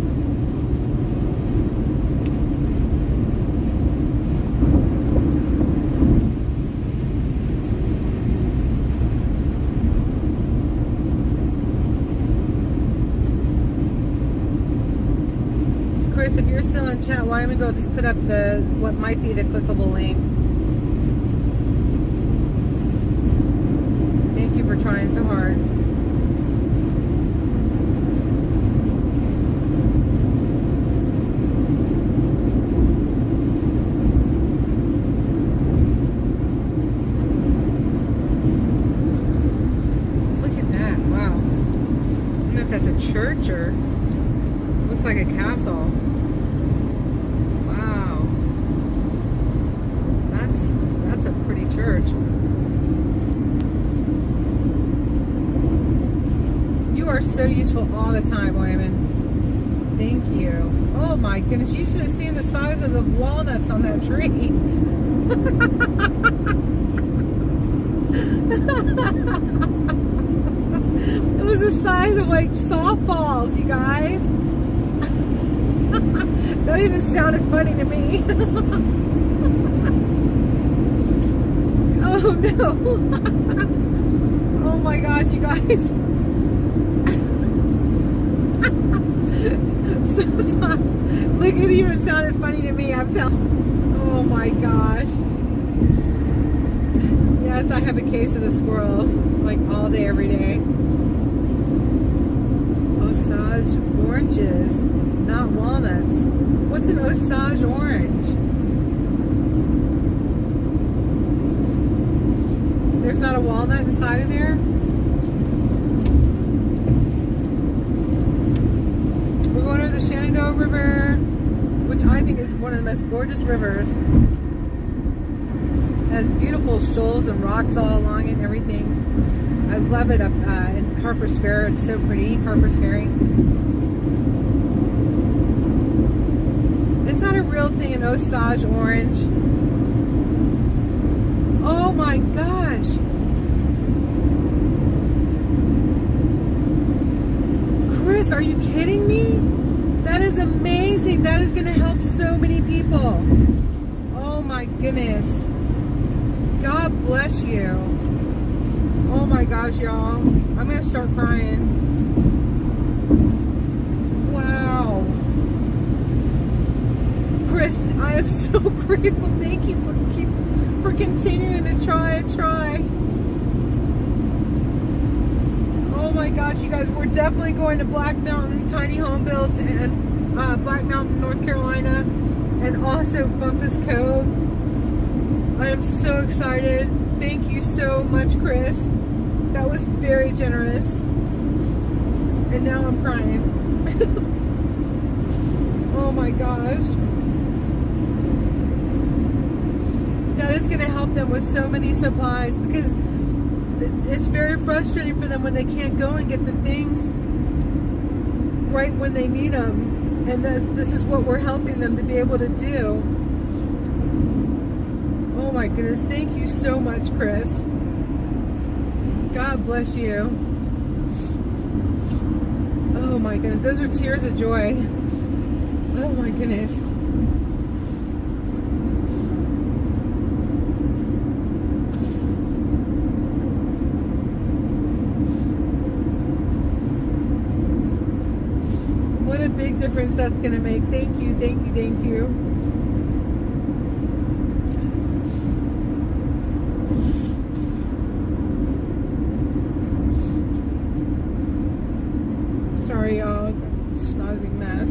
Chris, if you're still in chat, Wyoming girl, just put up what might be the clickable link. Thank you for trying so hard. Church, or looks like a castle. Wow, that's a pretty church. You are so useful all the time, Wyman. Thank you. Oh my goodness, you should have seen the size of the walnuts on that tree. It was the size of like softballs, you guys. That even sounded funny to me. Oh no. Oh my gosh, you guys. Sometimes, look, it even sounded funny to me, I'm telling. Oh my gosh. Yes, I have a case of the squirrels, like all day, every day. Osage oranges, not walnuts. What's an Osage orange? There's not a walnut inside of there? We're going over the Shenandoah River, which I think is one of the most gorgeous rivers. It has beautiful shoals and rocks all along it and everything. I love it up in Harper's Ferry. It's so pretty, Harper's Ferry. Is that a real thing, an Osage orange? Oh my gosh. Chris, are you kidding me? That is amazing. That is going to help so many people. Oh my goodness. God bless you. Oh my gosh, y'all. I'm going to start crying. Wow. Chris, I am so grateful. Thank you for continuing to try and try. Oh my gosh, you guys, we're definitely going to Black Mountain Tiny Home Builds and Black Mountain, North Carolina, and also Bumpus Cove. I am so excited. Thank you so much, Chris. That was very generous. And now I'm crying. Oh my gosh. That is going to help them with so many supplies, because it's very frustrating for them when they can't go and get the things right when they need them. And this is what we're helping them to be able to do. Oh my goodness, thank you so much, Chris. God bless you. Oh my goodness, those are tears of joy. Oh my goodness. What a big difference that's going to make. Thank you, thank you, thank you. Sorry, y'all. Schnozzing mess.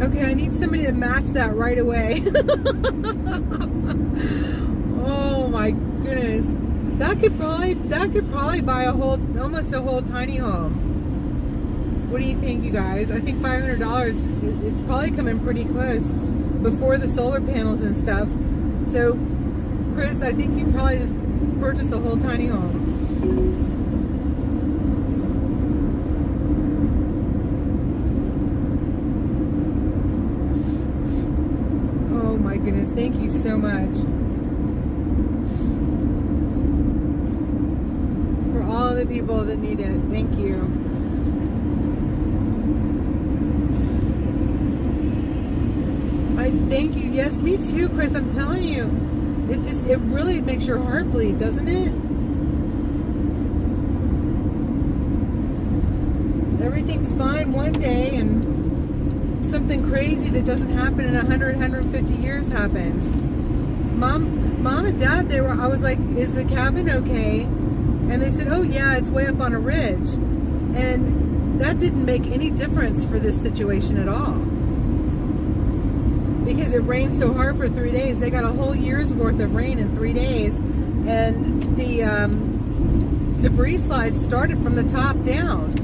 Okay, I need somebody to match that right away. Oh my goodness. That could probably buy almost a whole tiny home. What do you think, you guys? I think $500 it's probably coming pretty close before the solar panels and stuff. So, Chris, I think you probably just purchased a whole tiny home. Oh my goodness, thank you so much for all the people that need it. Thank you. Thank you. Yes, me too, Chris. I'm telling you, it really makes your heart bleed, doesn't it? Everything's fine one day, and something crazy that doesn't happen in 100, 150 years happens. Mom and Dad, I was like, is the cabin okay? And they said, oh yeah, it's way up on a ridge. And that didn't make any difference for this situation at all. Because it rained so hard for 3 days. They got a whole year's worth of rain in 3 days. And the debris slide started from the top down.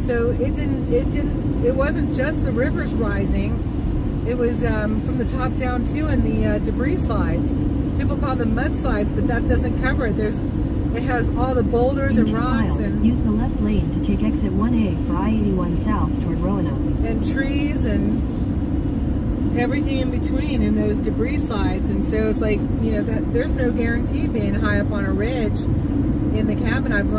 So it wasn't just the rivers rising. It was from the top down too, and the debris slides. People call them mudslides, but that doesn't cover it. It has all the boulders and rocks. And use the left lane to take exit 1A for I-81 south toward Roanoke. And trees and everything in between in those debris slides. And so it's like, that there's no guarantee being high up on a ridge in the cabin. I've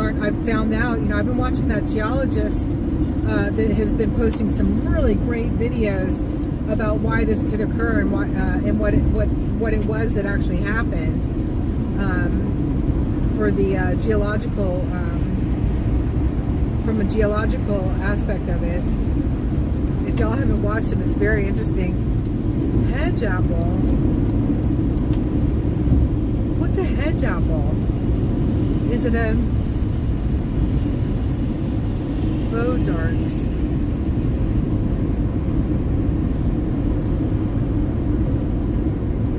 found out, I've been watching that geologist that has been posting some really great videos about why this could occur and why and what it was that actually happened for the geological from a geological aspect of it. If y'all haven't watched them, it's very interesting. Hedge apple. What's a hedge apple? Is it a bow darks?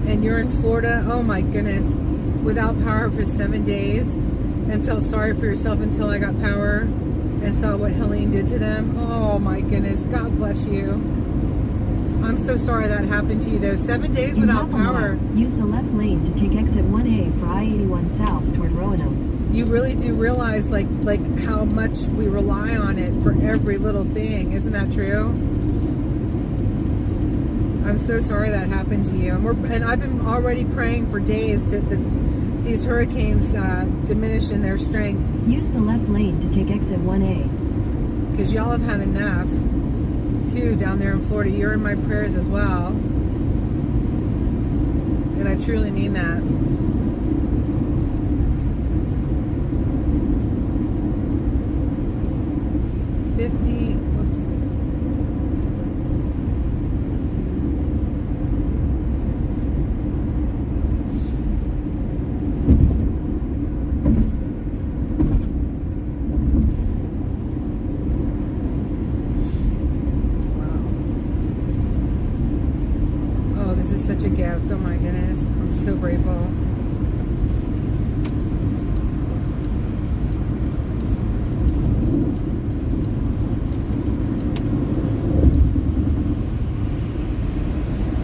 And you're in Florida? Oh my goodness. Without power for 7 days, and felt sorry for yourself until I got power and saw what Helene did to them. Oh my goodness. God bless you. I'm so sorry that happened to you though. 7 days without power. Use the left lane to take exit 1A for I-81 south toward Roanoke. You really do realize like how much we rely on it for every little thing. Isn't that true? I'm so sorry that happened to you. And I've been already praying for days these hurricanes diminish in their strength. Use the left lane to take exit 1A. Because y'all have had enough. Too, down there in Florida. You're in my prayers as well, and I truly mean that. Whoops. Such a gift. Oh my goodness. I'm so grateful.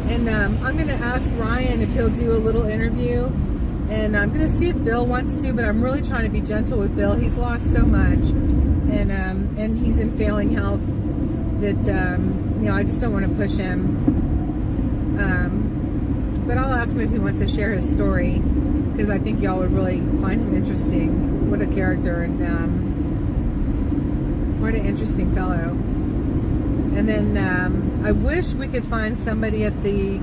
And I'm going to ask Ryan if he'll do a little interview. And I'm going to see if Bill wants to, but I'm really trying to be gentle with Bill. He's lost so much. And he's in failing health that, I just don't want to push him. But I'll ask him if he wants to share his story, because I think y'all would really find him interesting. What a character, and quite an interesting fellow. And then I wish we could find somebody at the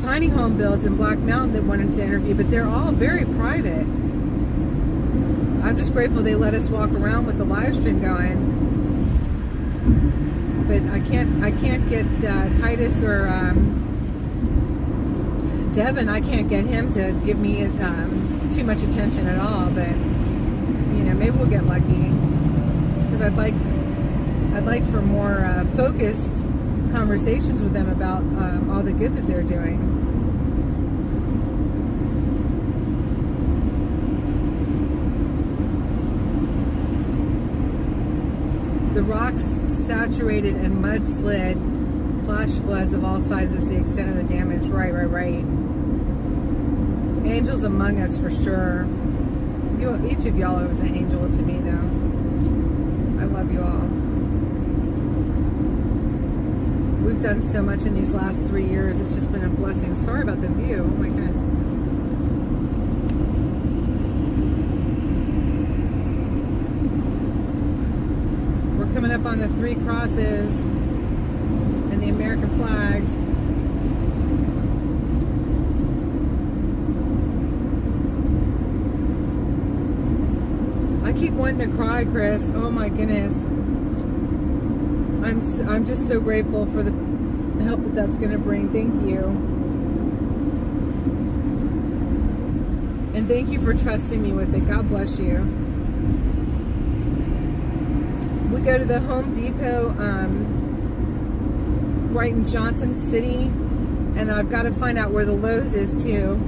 tiny home builds in Black Mountain that wanted to interview, but they're all very private. I'm just grateful they let us walk around with the live stream going. But I can't get Titus or Devin. I can't get him to give me too much attention at all. But maybe we'll get lucky, because I'd like for more focused conversations with them about all the good that they're doing. The rocks saturated and mud slid. Flash floods of all sizes, the extent of the damage. Right. Angels among us for sure. Each of y'all was an angel to me, though. I love you all. We've done so much in these last 3 years. It's just been a blessing. Sorry about the view. Oh my goodness. We're coming up on the 3 crosses and the American flags. I keep wanting to cry, Chris. Oh my goodness. I'm just so grateful for the help that's going to bring. Thank you. And thank you for trusting me with it. God bless you. We go to the Home Depot right in Johnson City, and then I've got to find out where the Lowe's is too,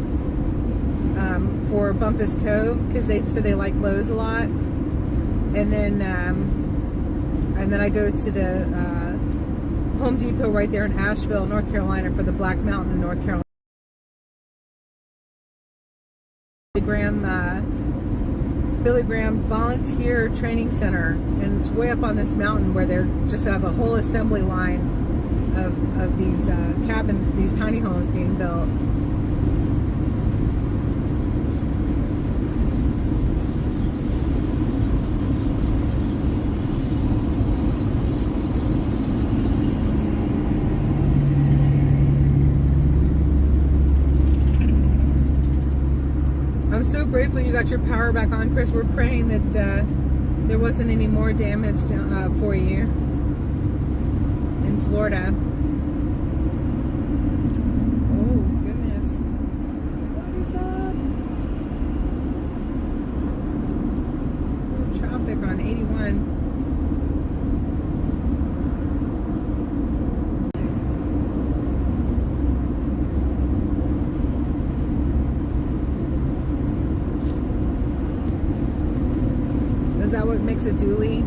for Bumpus Cove, because they said they like Lowe's a lot. And then I go to the Home Depot right there in Asheville, North Carolina, for the Black Mountain, North Carolina. Billy Graham Volunteer Training Center, and it's way up on this mountain where they're just have a whole assembly line of these cabins, these tiny homes being built. I'm so grateful you got your power back on, Chris. We're praying that there wasn't any more damage for you in Florida. Oh, goodness. What is up? Oh, traffic on 81. Is that what makes a dually?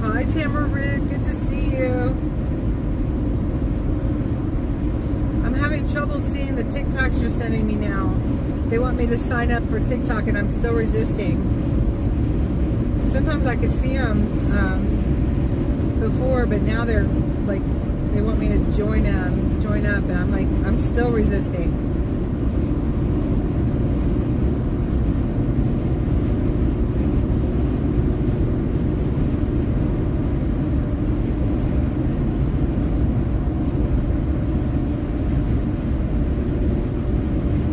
Hi, Tamara, good to see you. I'm having trouble seeing the TikToks you're sending me now. They want me to sign up for TikTok, and I'm still resisting. Sometimes I could see them before, but now they're like, they want me to join up, and I'm like, I'm still resisting.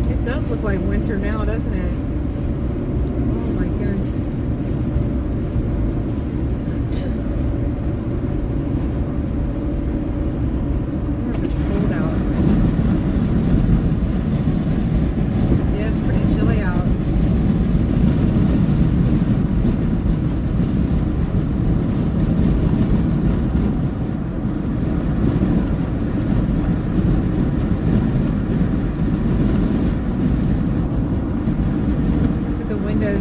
It does look like winter now, doesn't it? Oh my goodness.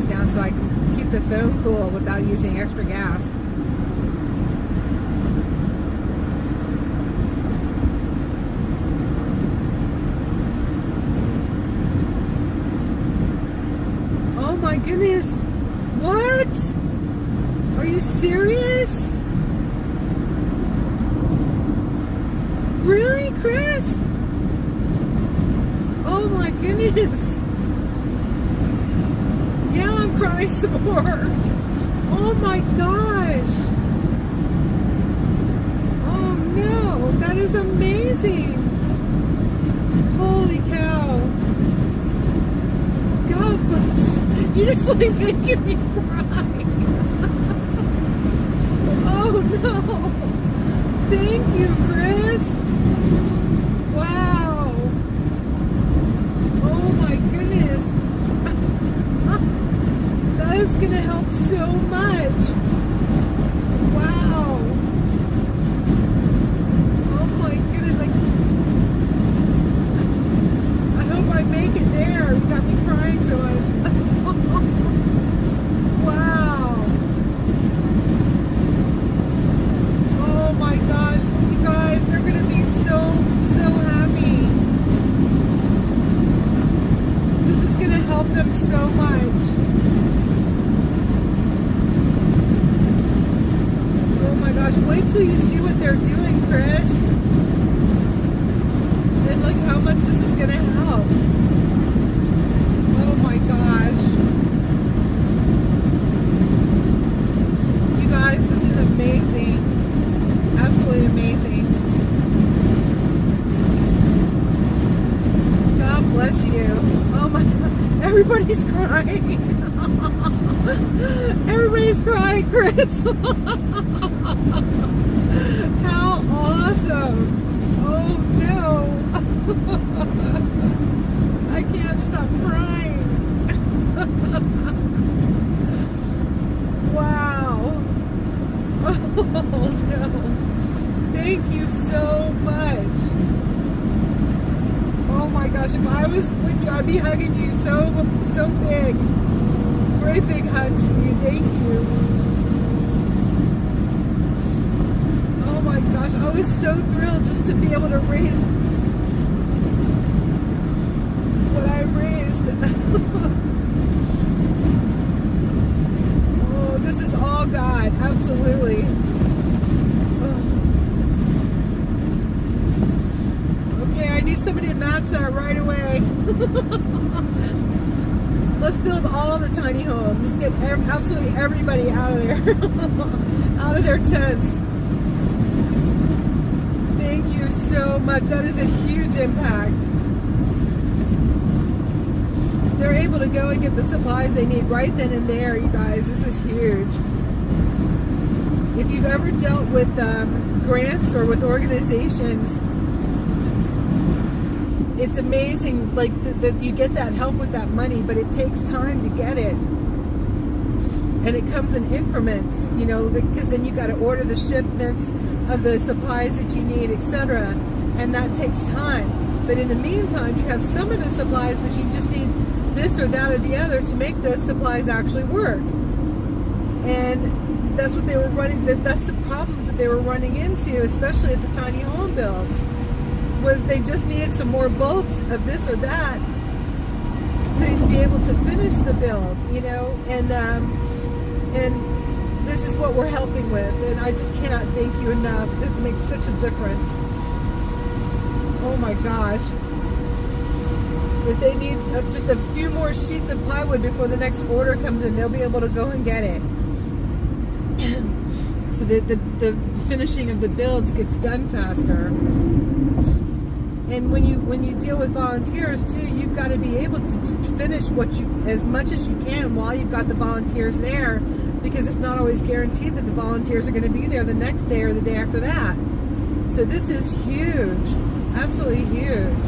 Down so I can keep the phone cool without using extra gas. Oh my goodness. What? Are you serious? Really, Chris? Oh my goodness. Cry some more. Oh my gosh. Oh no, that is amazing. Holy cow. God, you just like making me cry. Oh no. Thank you, Chris. Wow. Oh my goodness. That is going to help so much. Wow. till you see what they're doing, Chris. And look how much this is going to help. Oh my gosh. You guys, this is amazing. Absolutely amazing. God bless you. Oh my God. Everybody's crying. Everybody's crying, Chris. How awesome. Oh no. I can't stop crying. Wow. Oh no. Thank you so much. Oh my gosh, if I was with you, I'd be hugging you so big. Great big hugs for you. Thank you. Oh my gosh, I was so thrilled just to be able to raise what I raised. Oh, this is all God. Absolutely. Okay, I need somebody to match that right away. Let's build all the tiny homes. Let's get absolutely everybody out of there. Out of their tents. Thank you so much. That is a huge impact. They're able to go and get the supplies they need right then and there, you guys. This is huge. If you've ever dealt with grants or with organizations, it's amazing, like that you get that help with that money, but it takes time to get it, and it comes in increments, you know, because then you got to order the shipments of the supplies that you need, etc., and that takes time. But in the meantime, you have some of the supplies, but you just need this or that or the other to make those supplies actually work. And that's what they were running. That's the problems that they were running into, especially at the tiny home builds. Was they just needed some more bolts of this or that to be able to finish the build, you know, and this is what we're helping with, and I just cannot thank you enough. It makes such a difference. Oh my gosh. If they need just a few more sheets of plywood before the next order comes in, they'll be able to go and get it. So that the finishing of the builds gets done faster. And when you deal with volunteers too, you've got to be able to finish as much as you can while you've got the volunteers there, because it's not always guaranteed that the volunteers are going to be there the next day or the day after that. So this is huge, absolutely huge.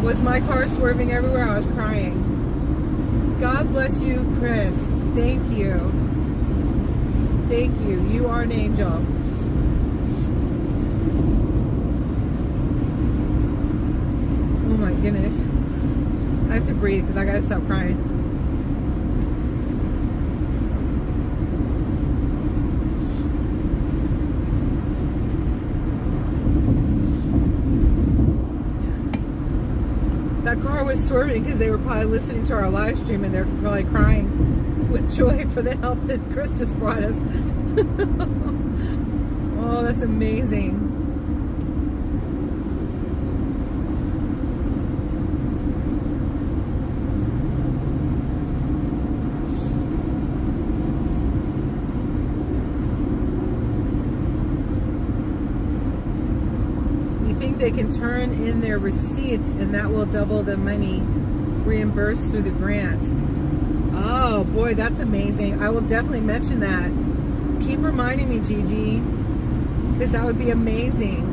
Was my car swerving everywhere? I was crying. God bless you, Chris. Thank you. Thank you. You are an angel. Oh my goodness. I have to breathe because I gotta stop crying. That car was swerving because they were probably listening to our live stream, and they're probably crying with joy for the help that Chris just brought us. Oh, that's amazing. They can turn in their receipts, and that will double the money reimbursed through the grant. Oh boy, that's amazing. I will definitely mention that. Keep reminding me, Gigi, because that would be amazing.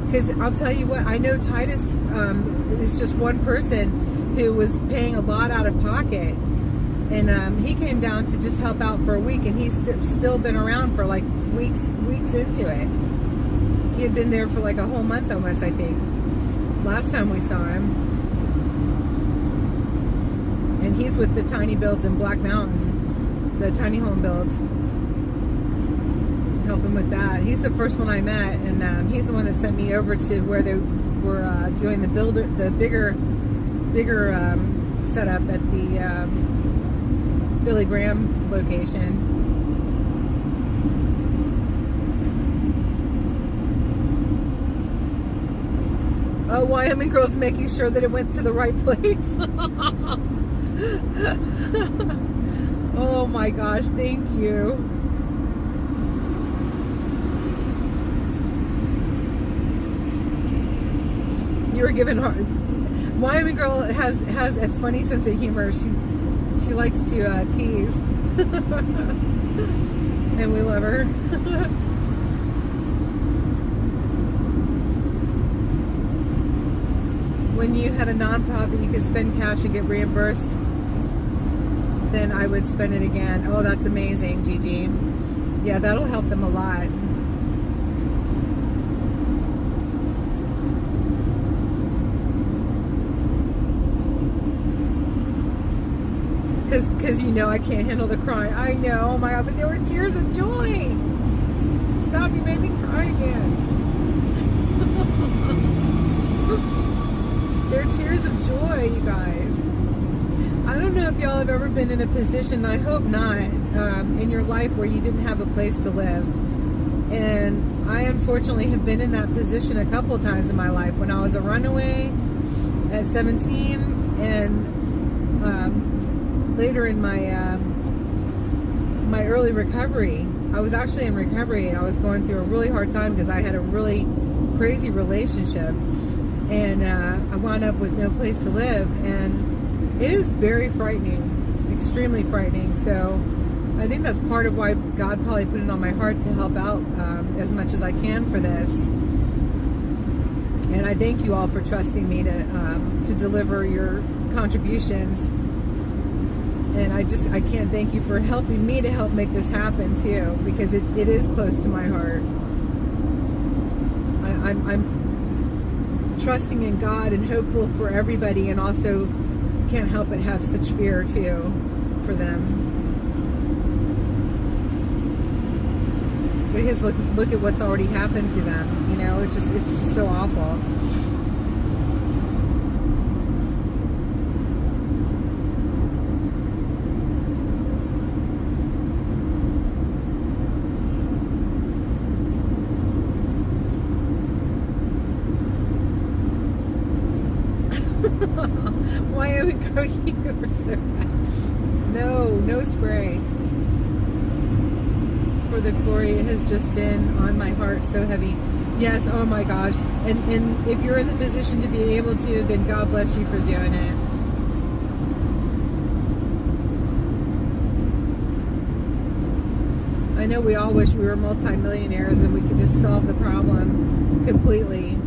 Because I'll tell you what, I know Titus is just one person who was paying a lot out of pocket, and he came down to just help out for a week, and he's still been around for like weeks into it. He had been there for like a whole month almost, I think, last time we saw him. And he's with the tiny builds in Black Mountain, the tiny home builds. Help him with that. He's the first one I met, and he's the one that sent me over to where they were doing the bigger setup at the Billy Graham location. Wyoming girl's making sure that it went to the right place. Oh my gosh, thank you. You were given hard. Wyoming girl has a funny sense of humor. She likes to tease, and we love her. When you had a nonprofit, you could spend cash and get reimbursed. Then I would spend it again. Oh, that's amazing, Gigi. Yeah, that'll help them a lot. Because you know I can't handle the crying. I know, oh my God, but there were tears of joy. Stop, you made me cry again. They're tears of joy, you guys. I don't know if y'all have ever been in a position, I hope not, in your life where you didn't have a place to live. And I unfortunately have been in that position a couple times in my life. When I was a runaway at 17, and later in my my early recovery. I was actually in recovery, and I was going through a really hard time because I had a really crazy relationship, and I wound up with no place to live, and it is very frightening, extremely frightening. So I think that's part of why God probably put it on my heart to help out as much as I can for this. And I thank you all for trusting me to deliver your contributions. And I can't thank you for helping me to help make this happen too, because it is close to my heart. I'm trusting in God and hopeful for everybody, and also can't help but have such fear too for them. Because look at what's already happened to them. You know, it's just so awful. Wyoming girl, you are so bad. No spray. For the glory, it has just been on my heart so heavy. Yes, oh my gosh. And if you're in the position to be able to, then God bless you for doing it. I know we all wish we were multimillionaires and we could just solve the problem completely,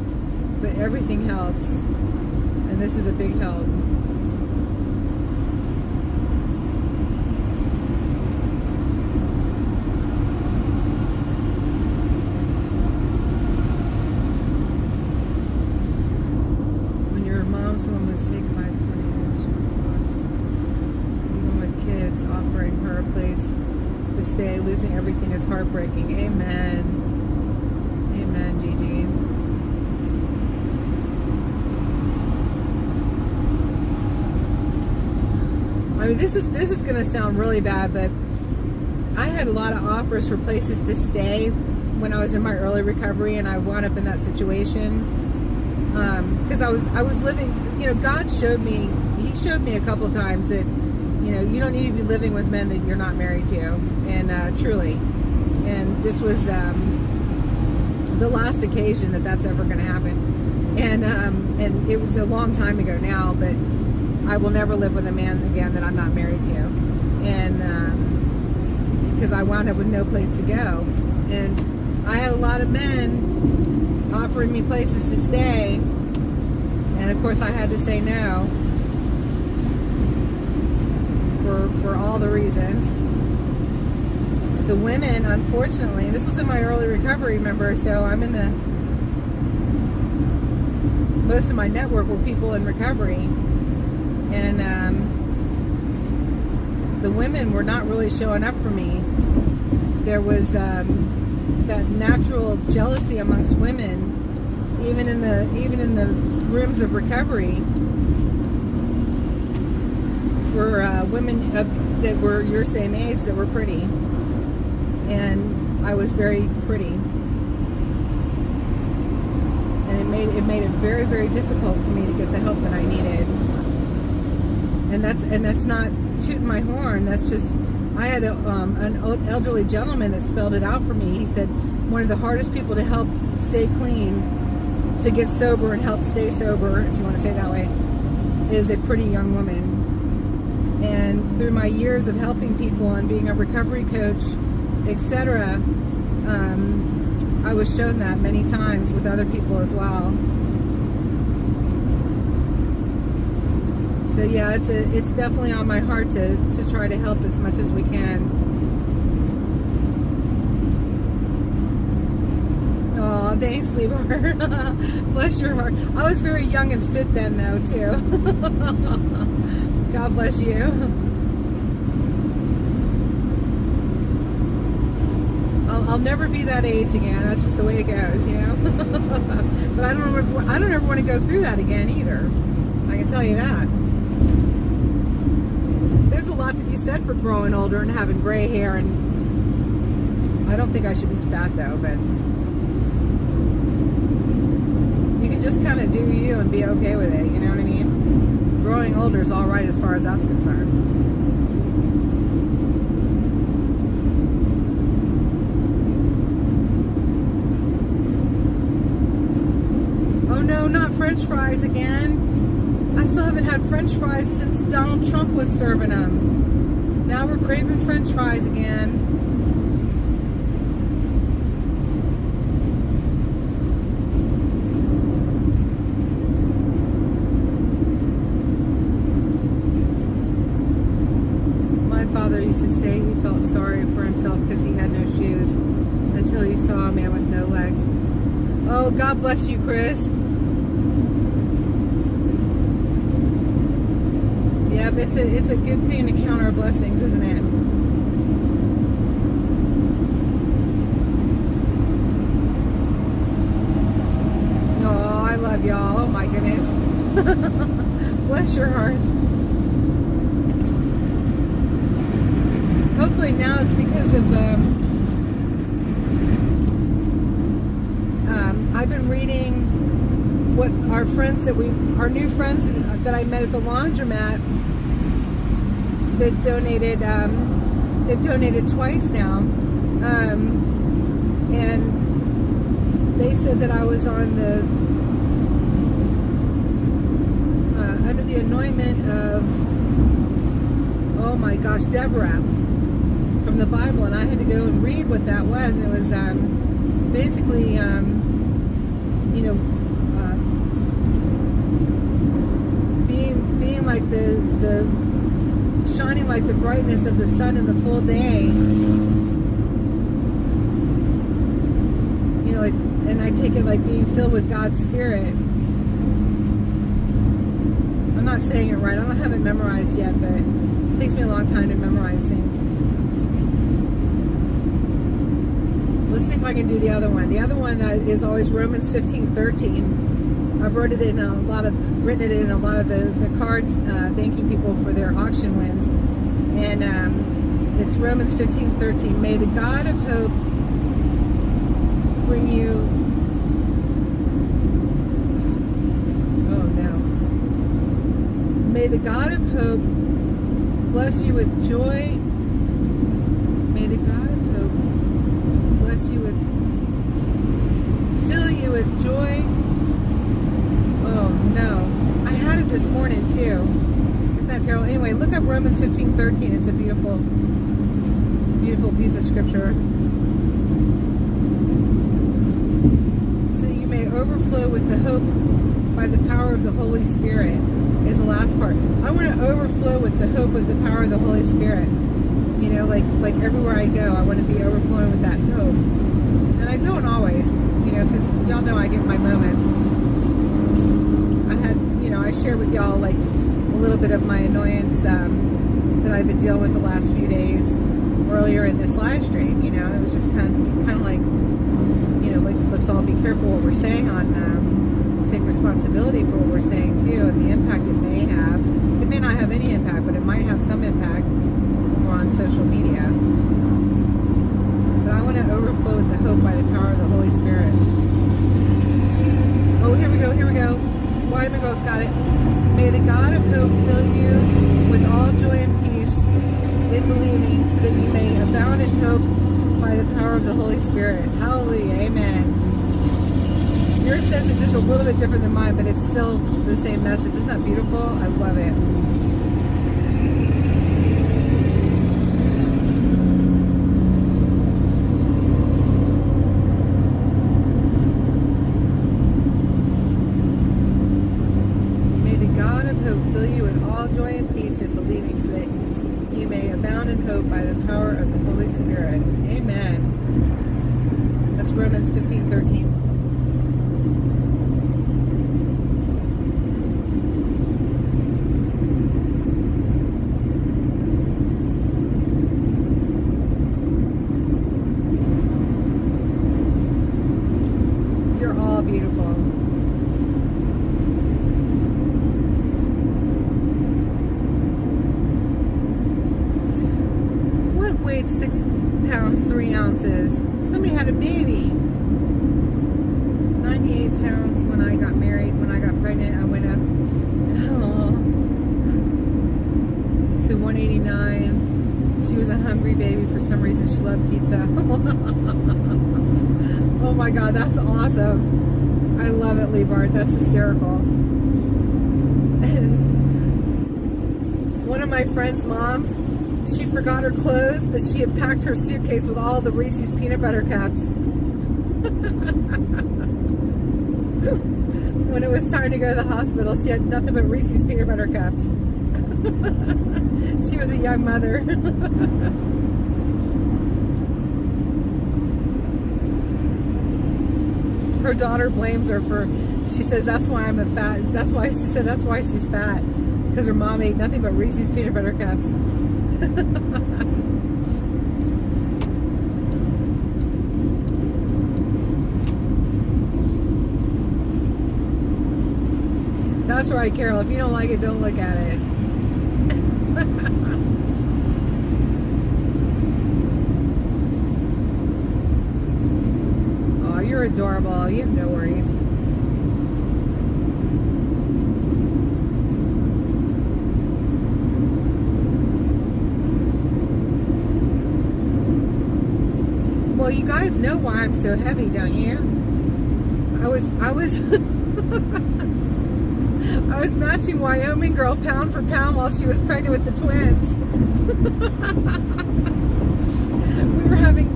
but everything helps. And this is a big help. When your mom's home was taken by a tornado, she was lost. Even with kids, offering her a place to stay, losing everything is heartbreaking. Amen. Amen, Gigi. I mean, this is going to sound really bad, but I had a lot of offers for places to stay when I was in my early recovery, and I wound up in that situation because I was living. You know, God showed me. He showed me a couple times that, you know, you don't need to be living with men that you're not married to, and truly, and this was the last occasion that that's ever going to happen, and it was a long time ago now, but I will never live with a man again that I'm not married to, and because I wound up with no place to go, and I had a lot of men offering me places to stay, and of course I had to say no for all the reasons. The women, unfortunately, and this was in my early recovery, remember, so I'm in the most of my network were people in recovery. And the women were not really showing up for me. There was that natural jealousy amongst women, even in the rooms of recovery, for women that were your same age that were pretty, and I was very pretty, and it made it very, very difficult for me to get the help that I needed. And that's not tooting my horn. That's just, I had an elderly gentleman that spelled it out for me. He said one of the hardest people to help stay clean, to get sober and help stay sober, if you want to say it that way, is a pretty young woman. And through my years of helping people and being a recovery coach, etc., I was shown that many times with other people as well. So yeah, it's definitely on my heart to try to help as much as we can. Oh, thanks, Lieber. Bless your heart. I was very young and fit then, though, too. God bless you. I'll never be that age again. That's just the way it goes, you know. But I don't ever want to go through that again either. I can tell you that. There's a lot to be said for growing older and having gray hair, and I don't think I should be fat though, but you can just kind of do you and be okay with it, you know what I mean? Growing older is all right as far as that's concerned. Oh no, not French fries again. I still haven't had French fries since Donald Trump was serving them. Now we're craving French fries again. My father used to say he felt sorry for himself because he had no shoes until he saw a man with no legs. Oh, God bless you, Chris. Yep, it's a good thing to count our blessings, isn't it? Oh, I love y'all. Oh my goodness. Bless your hearts. Hopefully now it's because of I've been reading what our new friends that I met at the laundromat that donated, they've donated twice now, and they said that I was on the under the anointment of, oh my gosh, Deborah from the Bible, and I had to go and read what that was, and it was basically you know, being like the shining like the brightness of the sun in the full day, you know, like, and I take it like being filled with God's Spirit. I'm not saying it right. I don't have it memorized yet, but it takes me a long time to memorize things. Let's see if I can do the other one. The other one is always Romans 15:13. I've written it in a lot of the cards, thanking people for their auction wins, and it's Romans 15:13. May the God of hope bring you. Oh no. May the God of hope bless you with joy. May the God of hope bless you with, fill you with joy. Oh no, I had it this morning too. Isn't that terrible? Anyway, look up Romans 15:13. It's a beautiful, beautiful piece of scripture. So you may overflow with the hope by the power of the Holy Spirit is the last part. I want to overflow with the hope of the power of the Holy Spirit. You know, like everywhere I go, I want to be overflowing with that hope. And I don't always, you know, because y'all know I get my moments. I shared with y'all like a little bit of my annoyance that I've been dealing with the last few days earlier in this live stream, you know, and it was just kind of like, you know, like, let's all be careful what we're saying take responsibility for what we're saying too, and the impact it may have. It may not have any impact, but it might have some impact when we're on social media. But I want to overflow with the hope by the power of the Holy Spirit. Oh, here we go. Wyoming Girls got it. May the God of hope fill you with all joy and peace in believing, so that you may abound in hope by the power of the Holy Spirit. Hallelujah. Amen. Yours says it just a little bit different than mine, but it's still the same message. Isn't that beautiful? I love it. May the God of hope fill you with all joy and peace in believing, so that you may abound in hope by the power of the Holy Spirit. Amen. That's Romans 15:13. You're all beautiful. What weighed 6 pounds 3 ounces? Somebody had a baby. 98 pounds when I got married. When I got pregnant, I went up to 189. She was a hungry baby. For some reason, she loved pizza. Oh my God, that's awesome. I love it, Liebart. That's hysterical. One of my friend's moms, she forgot her clothes, but she had packed her suitcase with all the Reese's peanut butter cups. When it was time to go to the hospital, she had nothing but Reese's peanut butter cups. She was a young mother. Her daughter blames her for, she says, that's why I'm a fat, that's why, she said, that's why she's fat, because her mom ate nothing but Reese's peanut butter cups. That's right, Carol. If you don't like it, don't look at it. Oh, you're adorable. You have no worries. Well, you guys know why I'm so heavy, don't you? I was I was matching Wyoming Girl pound for pound while she was pregnant with the twins.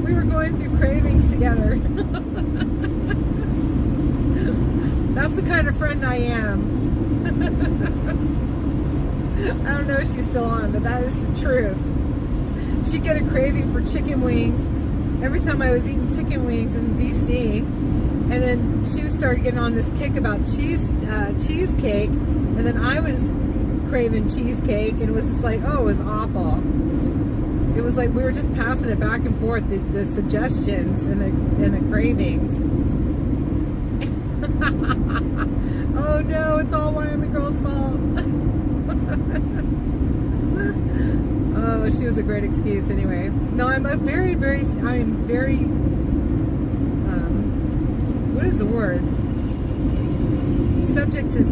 we were going through cravings together. That's the kind of friend I am. I don't know if she's still on, but that is the truth. She'd get a craving for chicken wings every time I was eating chicken wings in DC. And then she started getting on this kick about cheesecake, and then I was craving cheesecake, and it was just like, oh, it was awful. It was like we were just passing it back and forth, the suggestions and the cravings. Oh no, it's all Wyoming Girl's fault. Oh, she was a great excuse anyway. No, I'm very, what is the word? Subject to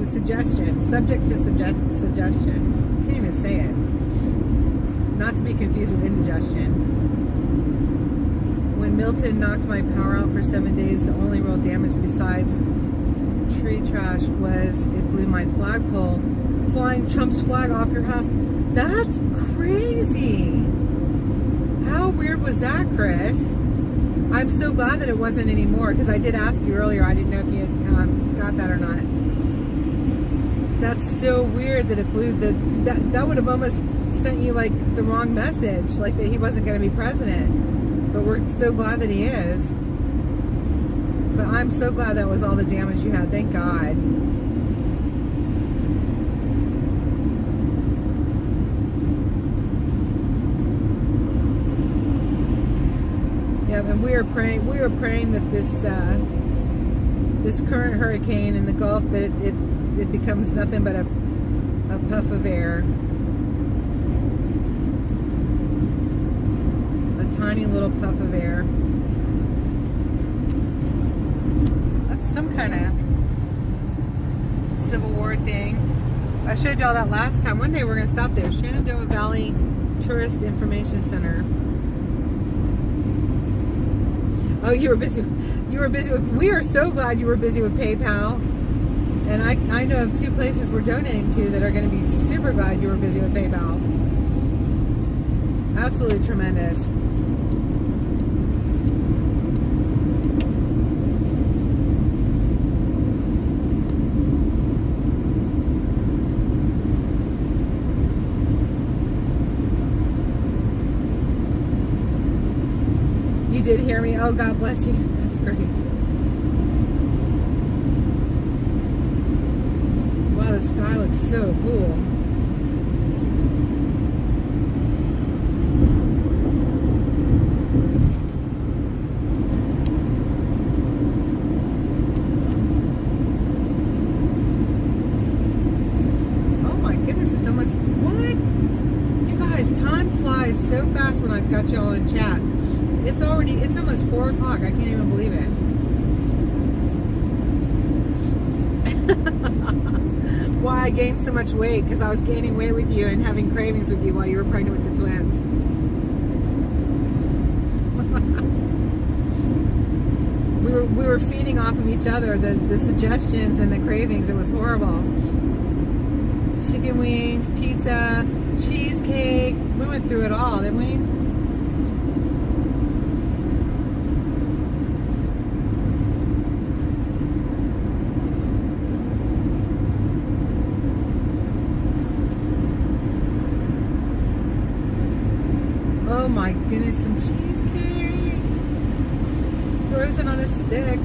suggestion. Subject to suggestion. Can't even say it. Not to be confused with indigestion. When Milton knocked my power out for 7 days, the only real damage besides tree trash was it blew my flagpole, flying Trump's flag off your house. That's crazy. How weird was that, Chris? I'm so glad that it wasn't anymore, because I did ask you earlier. I didn't know if you had got that or not. That's so weird that it blew that would have almost sent you like the wrong message, like that he wasn't going to be president. But we're so glad that he is. But I'm so glad that was all the damage you had. Thank God. Yeah, and we were praying that this current hurricane in the Gulf, that it becomes nothing but a puff of air. A tiny little puff of air. That's some kind of Civil War thing. I showed y'all that last time. One day we're going to stop there. Shenandoah Valley Tourist Information Center. Oh, you were busy. You were busy with. We are so glad you were busy with PayPal. And I know of 2 places we're donating to that are going to be super glad you were busy with PayPal. Absolutely tremendous. You did hear me? Oh, God bless you. That's great. Wow, the sky looks so cool. Oh my goodness, it's almost, what? You guys, time flies so fast when I've got y'all in chat. It's almost 4 o'clock. I can't even believe it. Why I gained so much weight, because I was gaining weight with you and having cravings with you while you were pregnant with the twins. we were feeding off of each other, the suggestions and the cravings. It was horrible. Chicken wings, pizza, cheesecake. We went through it all, didn't we? Oh my goodness, some cheesecake. Frozen on a stick.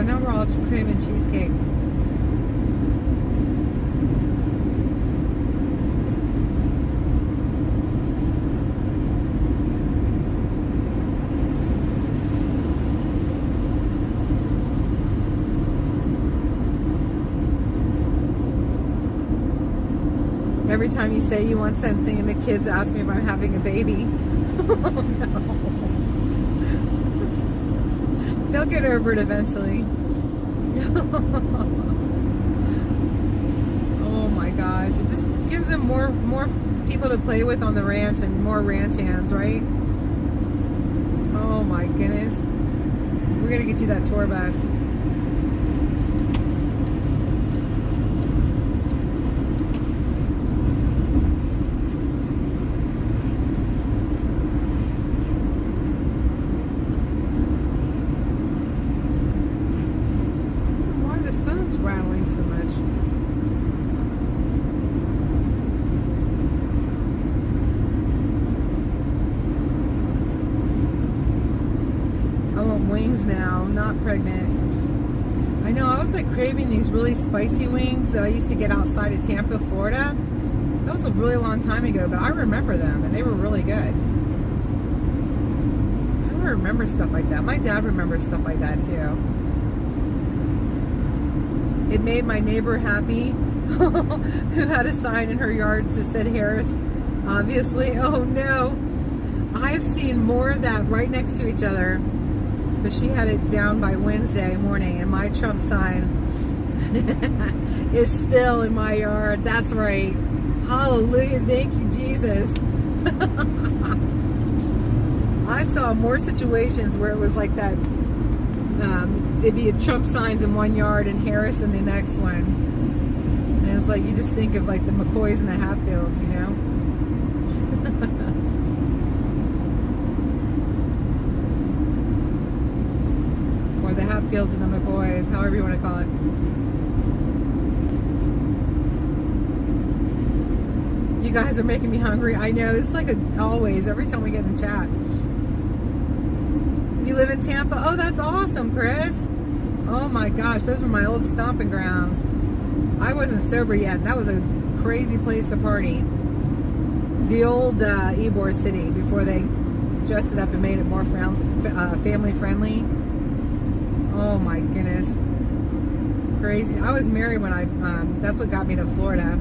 Now we're all craving cheesecake. Every time you say you want something and the kids ask me if I'm having a baby. Oh no. They'll get over it eventually. Oh my gosh. It just gives them more people to play with on the ranch and more ranch hands, right? Oh my goodness. We're gonna get you that tour bus. Rattling so much. I want wings now, not pregnant. I know, I was like craving these really spicy wings that I used to get outside of Tampa, Florida. That was a really long time ago, but I remember them and they were really good. I don't remember stuff like that. My dad remembers stuff like that too. It made my neighbor happy who had a sign in her yard that said Harris, obviously. Oh no, I've seen more of that right next to each other, but she had it down by Wednesday morning, and my Trump sign is still in my yard. That's right. Hallelujah. Thank you, Jesus. I saw more situations where it was like that. It'd be a Trump signs in one yard and Harris in the next one. And it's like, you just think of like the McCoys and the Hatfields, you know? Or the Hatfields and the McCoys, however you want to call it. You guys are making me hungry. I know, it's like always, every time we get in chat. You live in Tampa? Oh, that's awesome, Chris. Oh my gosh, those were my old stomping grounds. I wasn't sober yet. That was a crazy place to party. The old Ybor City before they dressed it up and made it more family friendly. Oh my goodness. Crazy. I was married when that's what got me to Florida.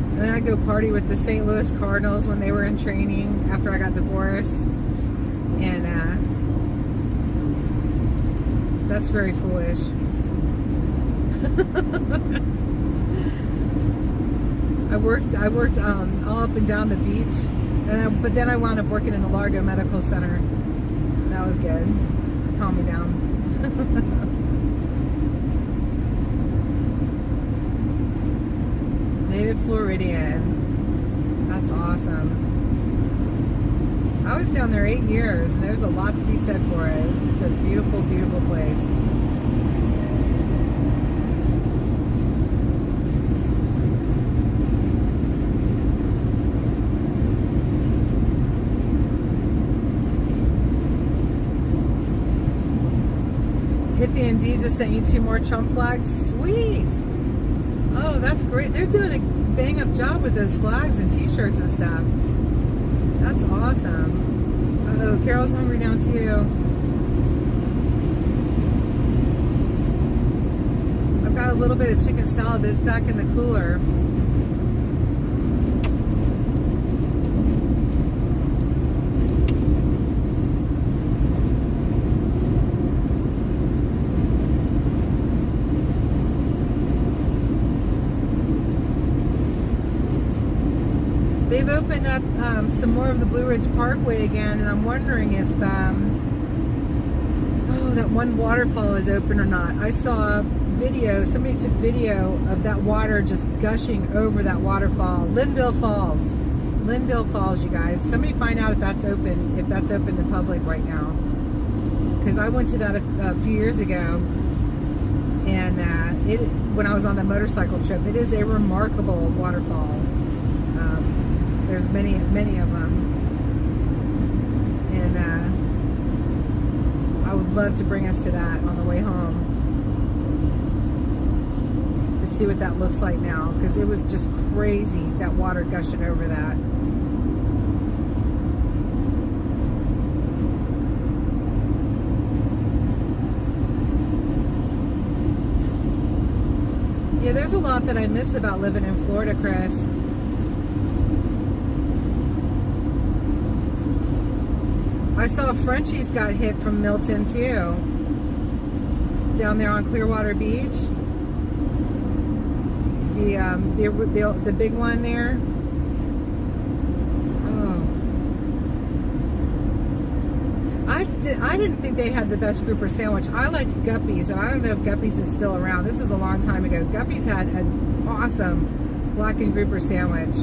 And then I'd go party with the St. Louis Cardinals when they were in training after I got divorced. And that's very foolish. I worked all up and down the beach, but then I wound up working in the Largo Medical Center. That was good. Calm me down. Native Floridian. That's awesome. I was down there 8 years, and there's a lot to be said for it. It's a beautiful, beautiful place. Hippie and D just sent you 2 more Trump flags. Sweet! Oh, that's great. They're doing a bang-up job with those flags and t-shirts and stuff. That's awesome. Uh-oh, Carol's hungry now too. I've got a little bit of chicken salad, but it's back in the cooler. They've opened up some more of the Blue Ridge Parkway again, and I'm wondering if that one waterfall is open or not. I saw video, somebody took video of that water just gushing over that waterfall. Linville Falls, you guys. Somebody find out if that's open to public right now. Because I went to that a few years ago, and when I was on the motorcycle trip, it is a remarkable waterfall. There's many of them, and I would love to bring us to that on the way home to see what that looks like now, because it was just crazy, that water gushing over that. Yeah, there's a lot that I miss about living in Florida, Chris. I saw Frenchie's got hit from Milton too, down there on Clearwater Beach. The big one there. Oh, I didn't think they had the best grouper sandwich. I liked Guppy's, and I don't know if Guppy's is still around. This is a long time ago. Guppy's had an awesome blackened grouper sandwich.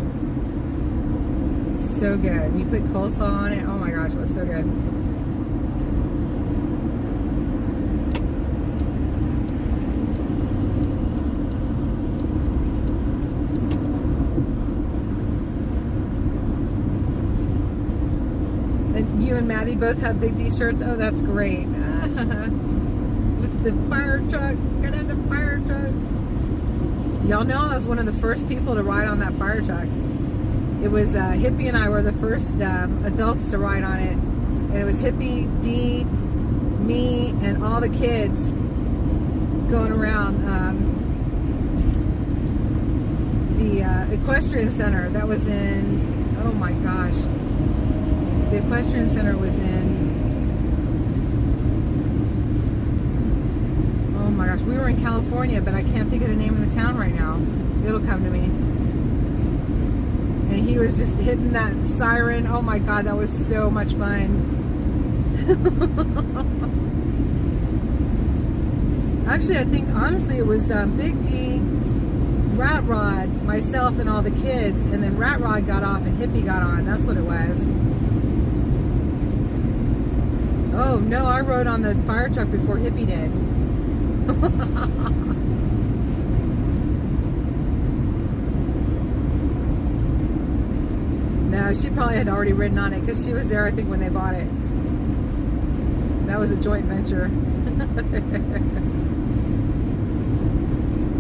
So good. You put coleslaw on it. Oh my gosh, it was so good. And you and Maddie both have Big D shirts. Oh, that's great. With the fire truck. Get in the fire truck. Y'all know I was one of the first people to ride on that fire truck. It was Hippie and I were the first adults to ride on it, and it was Hippie, D, me, and all the kids going around the equestrian center. That was in, oh my gosh, the equestrian center was in, oh my gosh, we were in California, but I can't think of the name of the town right now. It'll come to me. And he was just hitting that siren. Oh my God, that was so much fun. Actually, I think honestly it was Big D, Rat Rod, myself, and all the kids, and then Rat Rod got off and Hippie got on. That's what it was. Oh no, I rode on the fire truck before Hippie did. No, she probably had already ridden on it because she was there, I think, when they bought it. That was a joint venture.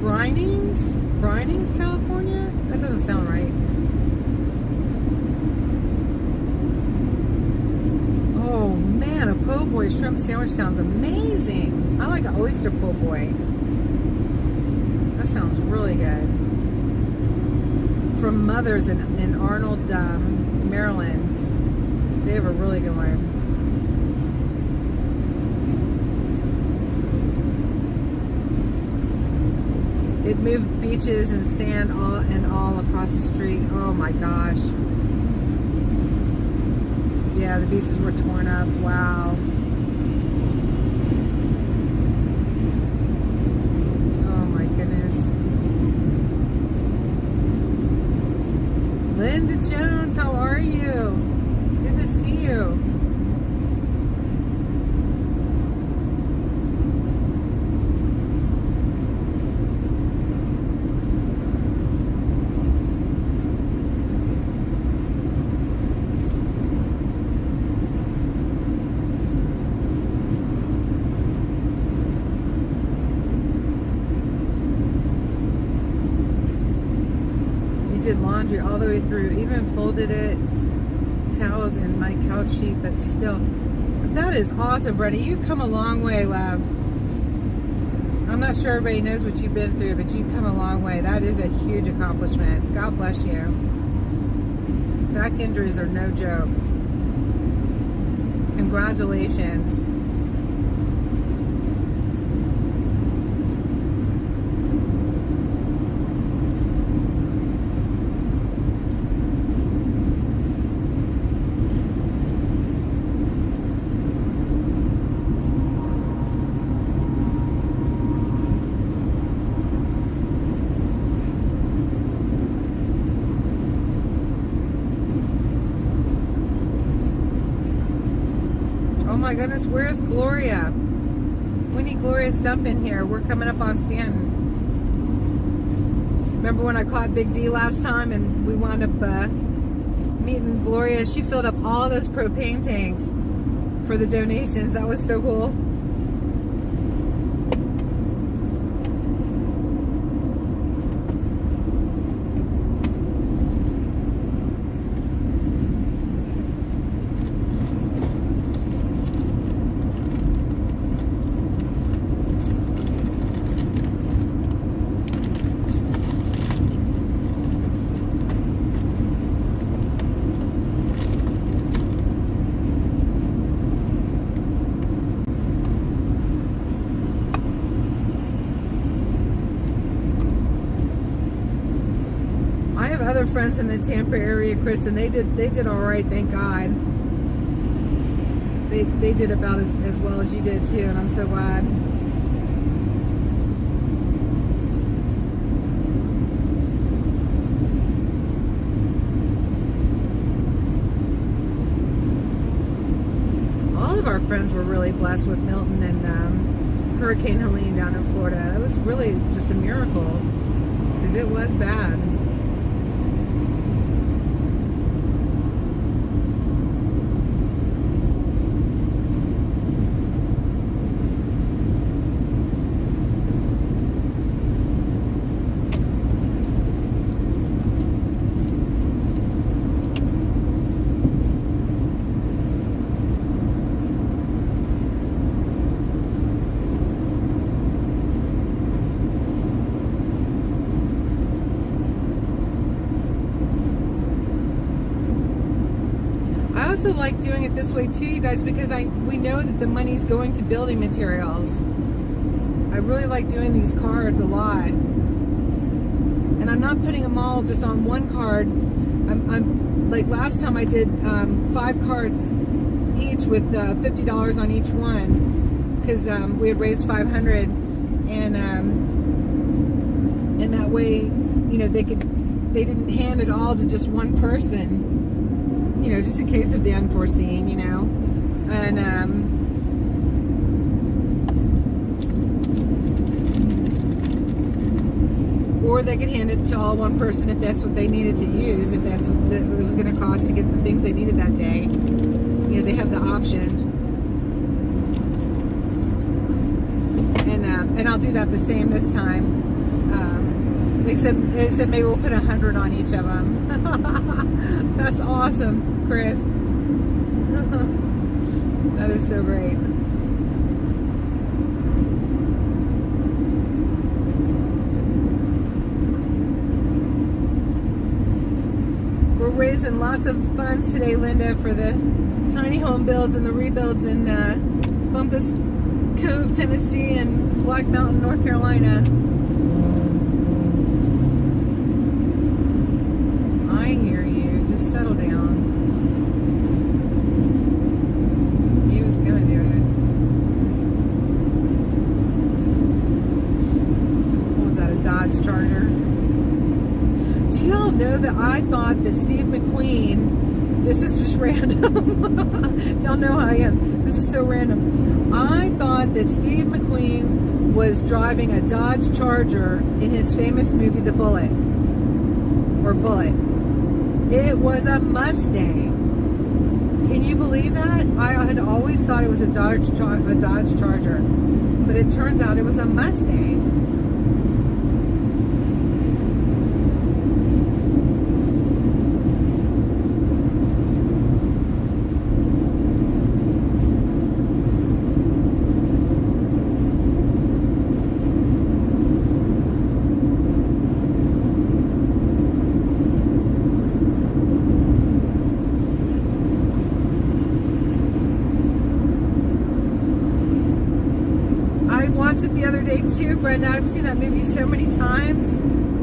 Brinings, California? That doesn't sound right. Oh man, a po' boy shrimp sandwich sounds amazing. I like an oyster po' boy. That sounds really good. From Mother's in Arnold, Maryland. They have a really good one. It moved beaches and sand all across the street. Oh my gosh. Yeah, the beaches were torn up. Wow. Oh my goodness. Linda Jones, how are you? Good to see you. Did laundry all the way through, even folded it, towels and my couch sheet, but still, that is awesome, Brenda. You've come a long way, love. I'm not sure everybody knows what you've been through, but you've come a long way. That is a huge accomplishment. God bless you. Back injuries are no joke. Congratulations. Oh my goodness, where's Gloria? We need Gloria Stump in here. We're coming up on Stanton. Remember when I caught Big D last time and we wound up meeting Gloria? She filled up all those propane tanks for the donations. That was so cool. Other friends in the Tampa area, Chris, and they did all right, thank God. They did about as well as you did too, and I'm so glad. All of our friends were really blessed with Milton and Hurricane Helene down in Florida. That was really just a miracle because it was bad. I also like doing it this way too, you guys, because we know that the money's going to building materials. I really like doing these cards a lot, and I'm not putting them all just on one card. I'm like last time I did 5 cards each with $50 on each one because we had raised $500, and that way, you know, they didn't hand it all to just one person. You know, just in case of the unforeseen, you know. And or they could hand it to all one person if that's what they needed to use, if that's what it was going to cost to get the things they needed that day. You know, they have the option. And I'll do that the same this time. Except maybe we'll put 100 on each of them. That's awesome, Chris. That is so great. We're raising lots of funds today, Linda, for the tiny home builds and the rebuilds in Bumpus Cove, Tennessee, and Black Mountain, North Carolina. I hear you. Just settle down. He was gonna do it. What was that, a Dodge Charger? Do y'all know that I thought that Steve McQueen, this is just random. Y'all know how I am. This is so random. I thought that Steve McQueen was driving a Dodge Charger in his famous movie, The Bullet. Or Bullet. It was a Mustang. Can you believe that? I had always thought it was a Dodge Charger. But it turns out it was a Mustang. The other day too, Brenda. I've seen that movie so many times.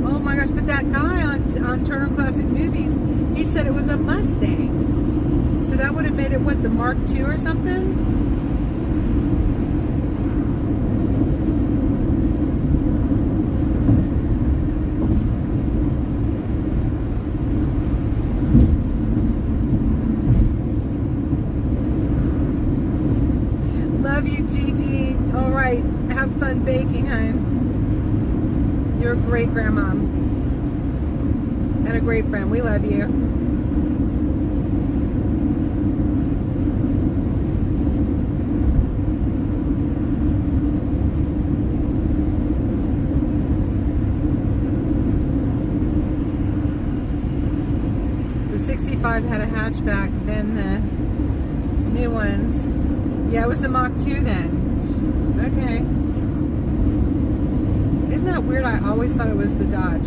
Oh my gosh! But that guy on Turner Classic Movies, he said it was a Mustang. So that would have made it what, the Mark II or something? Love you, Gigi. All right. Have fun baking, hon. You're a great grandmom. And a great friend. We love you. The 65 had a hatchback, then the new ones. Yeah, it was the Mach 2 then. Okay. Isn't that weird? I always thought it was the Dodge.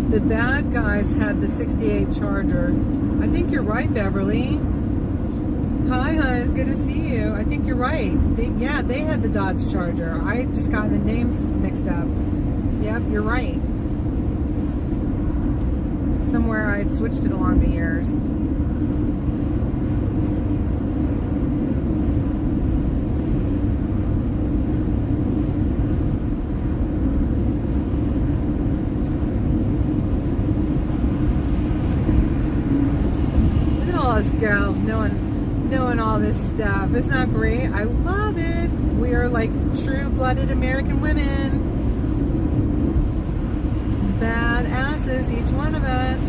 The bad guys had the 68 Charger. I think you're right, Beverly. Hi, hon. It's good to see you. I think you're right. They had the Dodge Charger. I just got the names mixed up. Yep, you're right. Somewhere I'd switched it along the years. Us girls knowing all this stuff. Isn't that great? I love it. We are like true-blooded American women. Badasses, each one of us.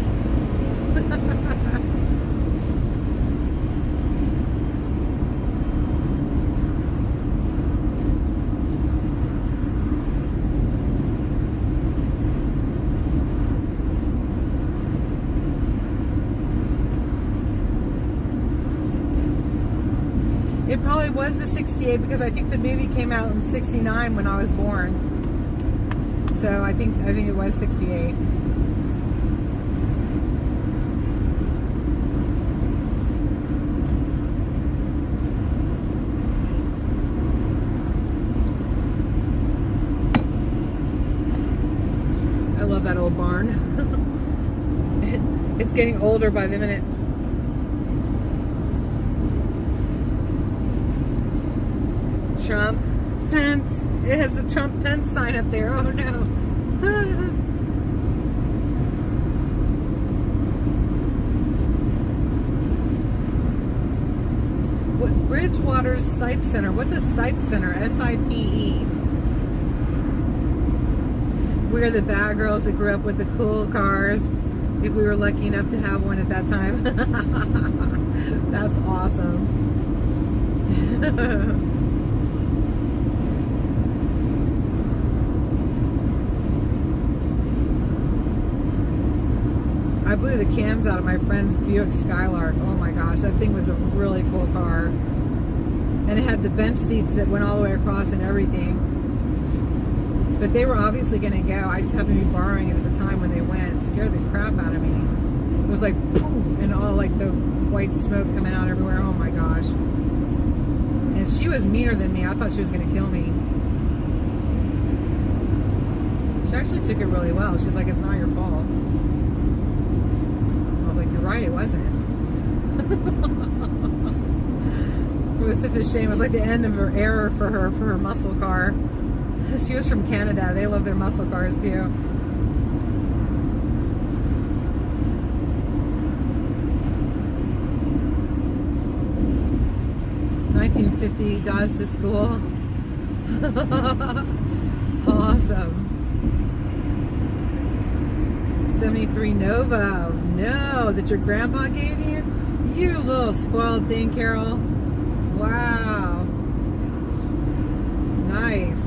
It probably was the 68 because I think the movie came out in 69 when I was born. So I think it was 68. I love that old barn. It's getting older by the minute. Trump. Pence. It has the Trump Pence sign up there. Oh no. What Bridgewater's Sipe Center? What's a Sipe Center? S-I-P-E. We're the bad girls that grew up with the cool cars. If we were lucky enough to have one at that time. That's awesome. I blew the cams out of my friend's Buick Skylark. Oh my gosh, that thing was a really cool car. And it had the bench seats that went all the way across and everything. But they were obviously going to go. I just happened to be borrowing it at the time when they went. It scared the crap out of me. It was like, boom, and all like the white smoke coming out everywhere. Oh my gosh. And she was meaner than me. I thought she was going to kill me. She actually took it really well. She's like, it's not your fault. I was like, you're right, it wasn't. It was such a shame. It was like the end of her era for her muscle car. She was from Canada. They love their muscle cars too. $1950 Dodge to school. Awesome. 73 Nova. No, that your grandpa gave you? You little spoiled thing, Carol. Wow. Nice.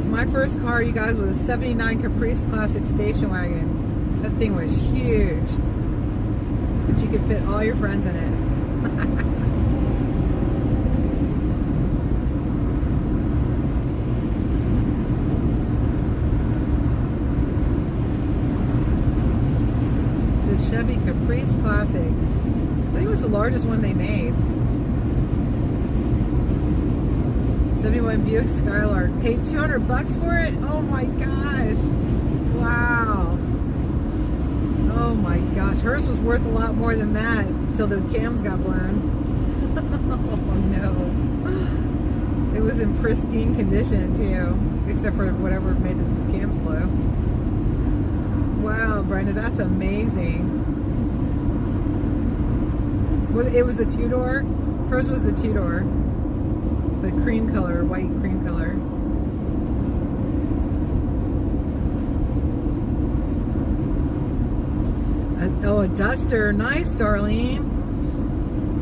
My first car, you guys, was a 79 Caprice Classic station wagon. That thing was huge. But you could fit all your friends in it. The Chevy Caprice Classic. I think it was the largest one they made. 71 Buick Skylark. Paid $200 for it? Oh my gosh. Wow. Oh my gosh. Hers was worth a lot more than that until the cams got blown. Oh no. It was in pristine condition too. Except for whatever made the cams blow. Wow, Brenda, that's amazing. It was the two-door? Hers was the two-door. The cream color, white cream color. Oh, a Duster. Nice, Darlene.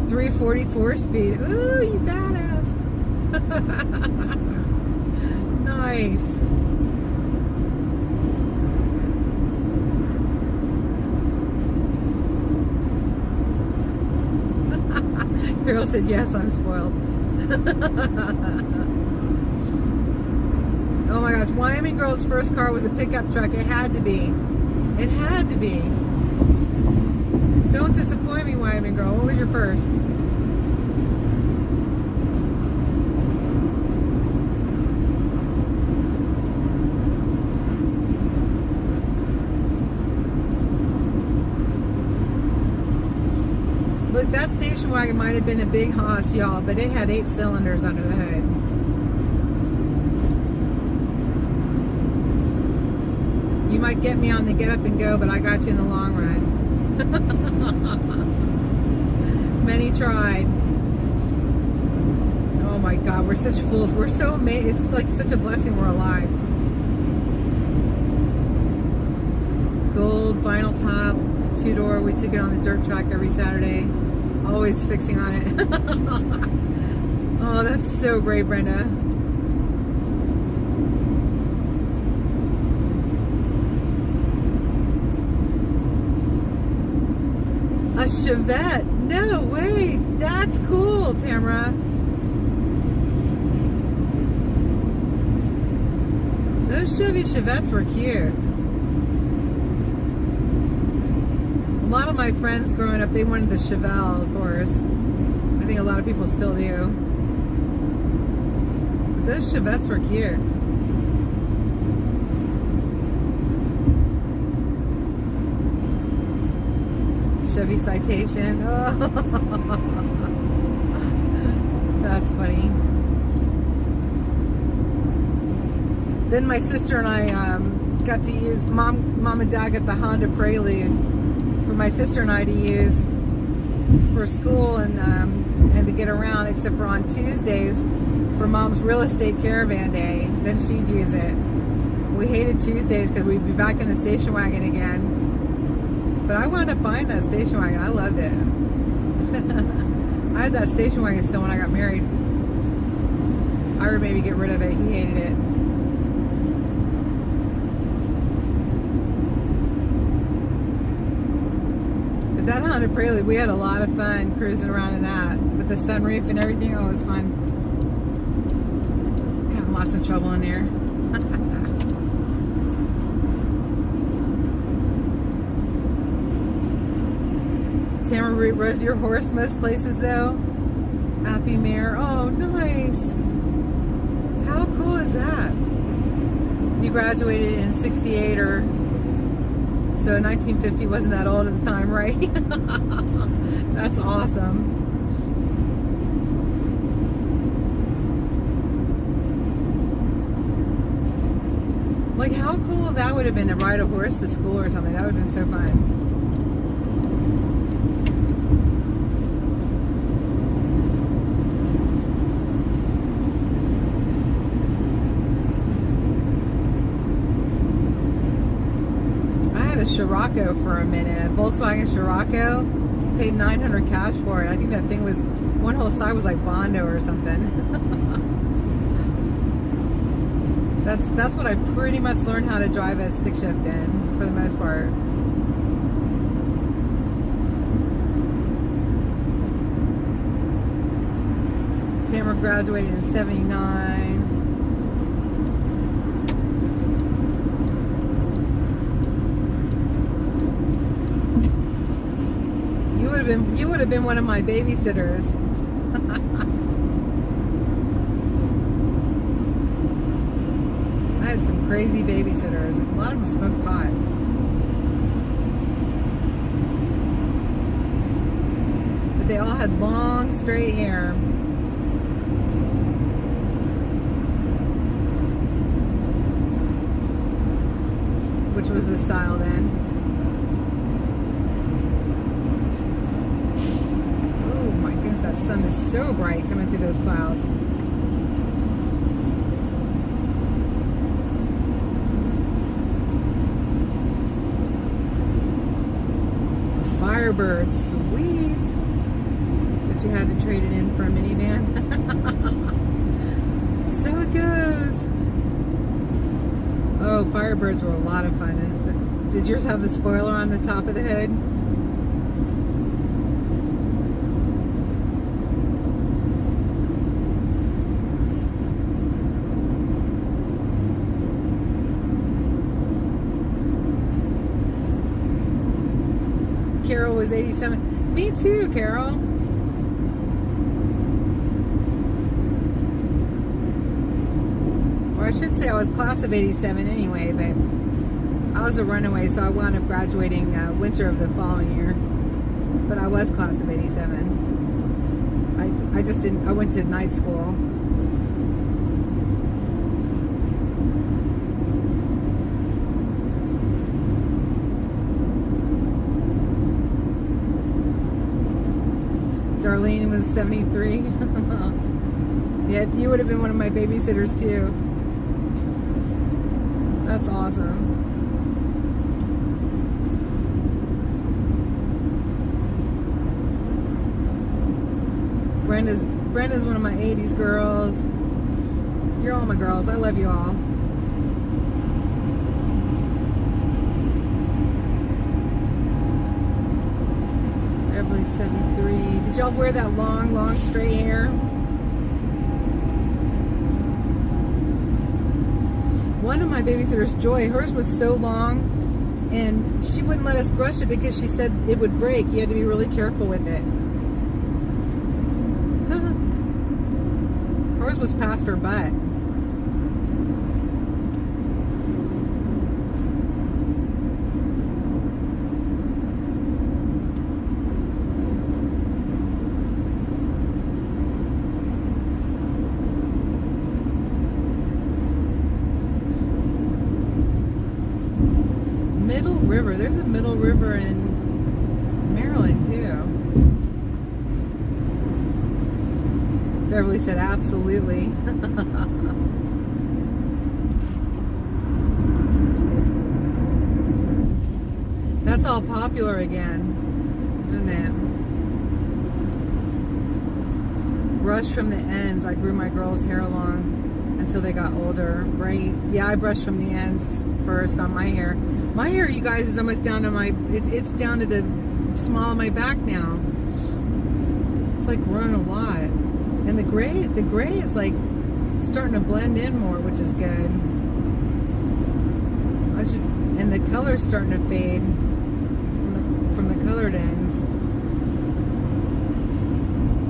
344 speed. Ooh, you badass. Nice. Carol said, yes, I'm spoiled. Oh my gosh, Wyoming Girl's first car was a pickup truck. It had to be. It had to be. Don't disappoint me, Wyoming Girl. What was your first? Look, that station wagon might have been a big hoss, y'all, but it had 8 cylinders under the hood. You might get me on the get up and go, but I got you in the long run. Many tried. Oh my God, we're such fools. We're so amazed. It's like such a blessing we're alive. Gold vinyl top, 2-door. We took it on the dirt track every Saturday. Always fixing on it. Oh, that's so great, Brenda. A Chevette. No way. That's cool, Tamara. Those Chevy Chevettes were cute. A lot of my friends growing up, they wanted the Chevelle, of course. I think a lot of people still do. Those Chevettes were cute. Chevy Citation. Oh. That's funny. Then my sister and I got to use, mom and dad got the Honda Prelude for my sister and I to use for school and to get around, except for on Tuesdays for mom's real estate caravan day. Then she'd use it. We hated Tuesdays because we'd be back in the station wagon again. But I wound up buying that station wagon. I loved it. I had that station wagon still when I got married. I would maybe get rid of it. He hated it. But that Honda Prelude, we had a lot of fun cruising around in that. With the sunroof and everything. Oh, it was fun. Got lots of trouble in there. Tamara rode your horse most places though. Happy Mare. Oh, nice. How cool is that? You graduated in 68 or so 1950 wasn't that old at the time, right? That's awesome. Like how cool that would have been to ride a horse to school or something. That would have been so fun. Scirocco for a minute, a Volkswagen Scirocco, paid $900 cash for it. I think that thing was, one whole side was like Bondo or something. That's what I pretty much learned how to drive a stick shift in, for the most part. Tamara graduated in 79. You would have been one of my babysitters. I had some crazy babysitters. A lot of them smoked pot. But they all had long, straight hair. Which was the style then. That sun is so bright coming through those clouds. A Firebird, sweet. But you had to trade it in for a minivan. So it goes. Oh, Firebirds were a lot of fun. Did yours have the spoiler on the top of the hood? Carol was 87. Me too, Carol. Or I should say I was class of 87 anyway, but I was a runaway, so I wound up graduating winter of the following year. But I was class of 87. I just didn't, I went to night school. Darlene was 73. Yeah, you would have been one of my babysitters too. That's awesome. Brenda's one of my 80s girls. You're all my girls. I love you all. Beverly 73. Did y'all wear that long, straight hair? One of my babysitters, Joy, hers was so long, and she wouldn't let us brush it because she said it would break. You had to be really careful with it. Hers was past her butt. river. There's a middle river in Maryland too. Beverly said absolutely. That's all popular again, isn't it? Brush from the ends. I grew my girls' hair long until they got older, right? Yeah, I brushed from the ends first on my hair. My hair, you guys, is almost down to my, it's down to the small of my back now. It's like growing a lot. And the gray is like starting to blend in more, which is good. And the color's starting to fade from the colored ends.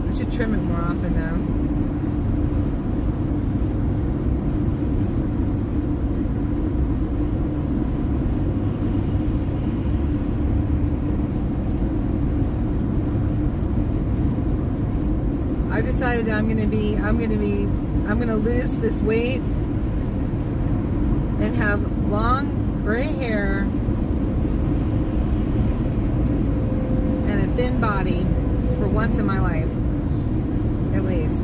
I should trim it more often though. I've decided that I'm gonna lose this weight and have long gray hair and a thin body for once in my life, at least.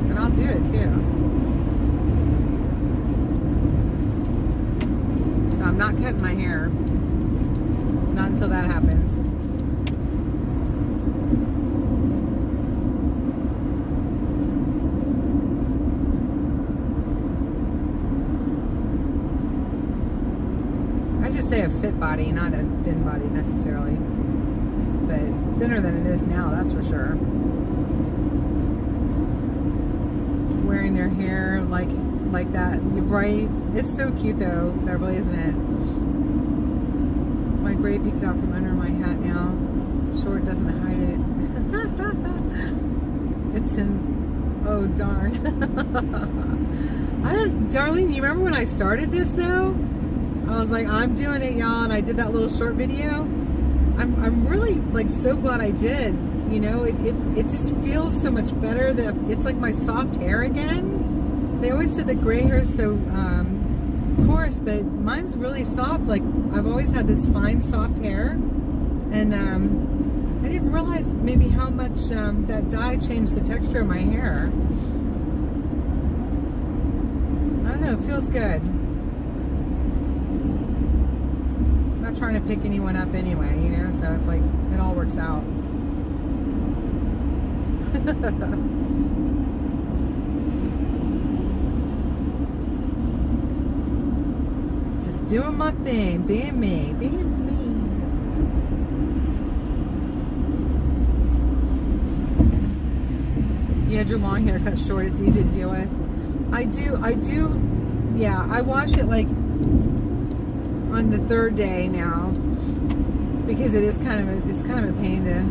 And I'll do it too. So I'm not cutting my hair. Not until that happens. I just say a fit body, not a thin body necessarily. But thinner than it is now, that's for sure. Wearing their hair like that, right? It's so cute though, Beverly, isn't it? My gray peeks out from under my hat now. Short doesn't hide it. It's in, oh darn. Darlene, you remember when I started this though? I was like, I'm doing it, y'all, and I did that little short video. I'm really like so glad I did. You know, it just feels so much better. That it's like my soft hair again. They always said that gray hair is so coarse, but mine's really soft. Like I've always had this fine soft hair, and I didn't realize maybe how much that dye changed the texture of my hair. I don't know, it feels good. Not trying to pick anyone up anyway, you know, so it's like it all works out. Just doing my thing, being me, being me. You had your long hair cut short, it's easy to deal with. I do, yeah, I wash it like on the third day now because it's kind of a pain to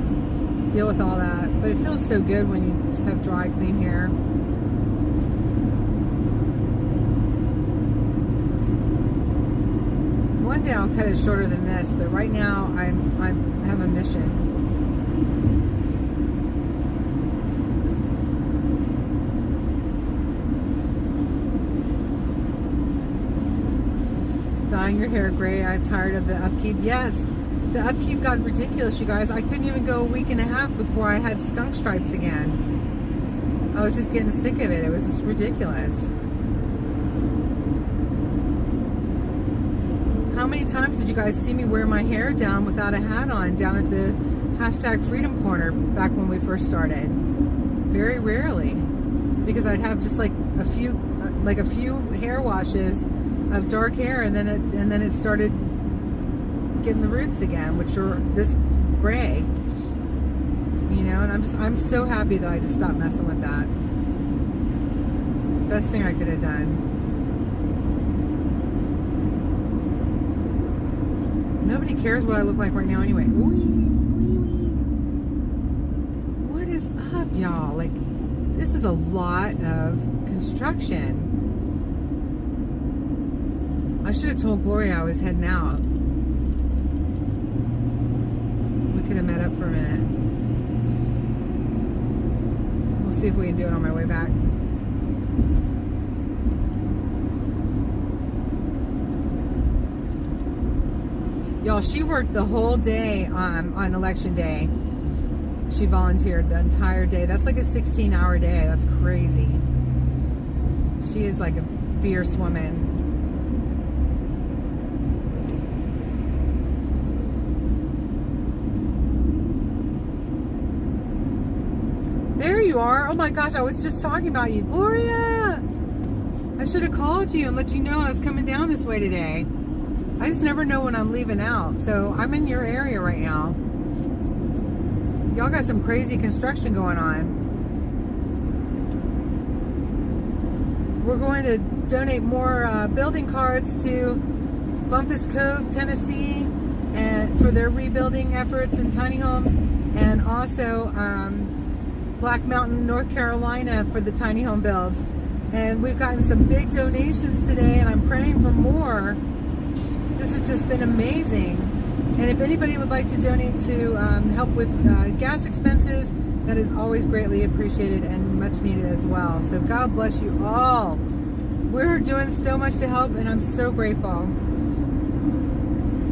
deal with all that, but it feels so good when you just have dry, clean hair. One day I'll cut it shorter than this, but right now I have a mission. Dyeing your hair gray. I'm tired of the upkeep. Yes, the upkeep got ridiculous, you guys. I couldn't even go a week and a half before I had skunk stripes again. I was just getting sick of it. It was just ridiculous. How many times did you guys see me wear my hair down without a hat on down at the #Freedom Corner back when we first started? Very rarely, because I'd have just like a few hair washes of dark hair, and then it started getting the roots again, which are this gray, you know. And I'm so happy that I just stopped messing with that. Best thing I could have done. Nobody cares what I look like right now anyway. What is up, y'all? Like, this is a lot of construction. I should have told Gloria I was heading out. We could have met up for a minute. We'll see if we can do it on my way back. Y'all, she worked the whole day on election day. She volunteered the entire day. That's like a 16-hour day. That's crazy. She is like a fierce woman. There you are. Oh my gosh, I was just talking about you. Gloria! I should have called you and let you know I was coming down this way today. I just never know when I'm leaving out. So I'm in your area right now. Y'all got some crazy construction going on. We're going to donate more building cards to Bumpus Cove, Tennessee, and for their rebuilding efforts in tiny homes, and also Black Mountain, North Carolina for the tiny home builds. And we've gotten some big donations today, and I'm praying for more. This has just been amazing. And if anybody would like to donate to help with gas expenses, that is always greatly appreciated and much needed as well. So God bless you all. We're doing so much to help, and I'm so grateful.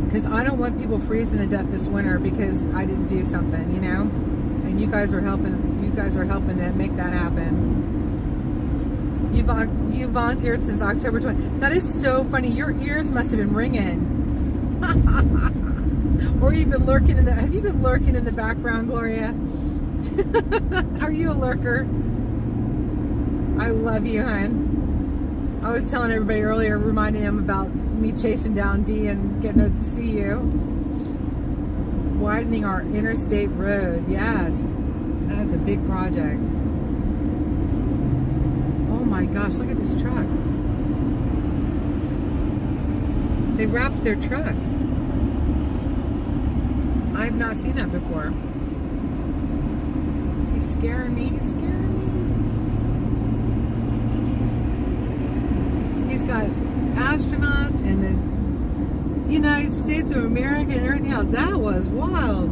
Because I don't want people freezing to death this winter because I didn't do something, you know? And you guys are helping. You guys are helping to make that happen. You volunteered since October 20th. That is so funny. Your ears must have been ringing. Or you've been lurking in the. Have you been lurking in the background, Gloria? Are you a lurker? I love you, hon. I was telling everybody earlier, reminding them about me chasing down Dee and getting to see you. Widening our interstate road. Yes, that is a big project. Oh my gosh, look at this truck. They wrapped their truck. I've not seen that before. He's scaring me. He's scaring me. He's got astronauts and the United States of America and everything else. That was wild.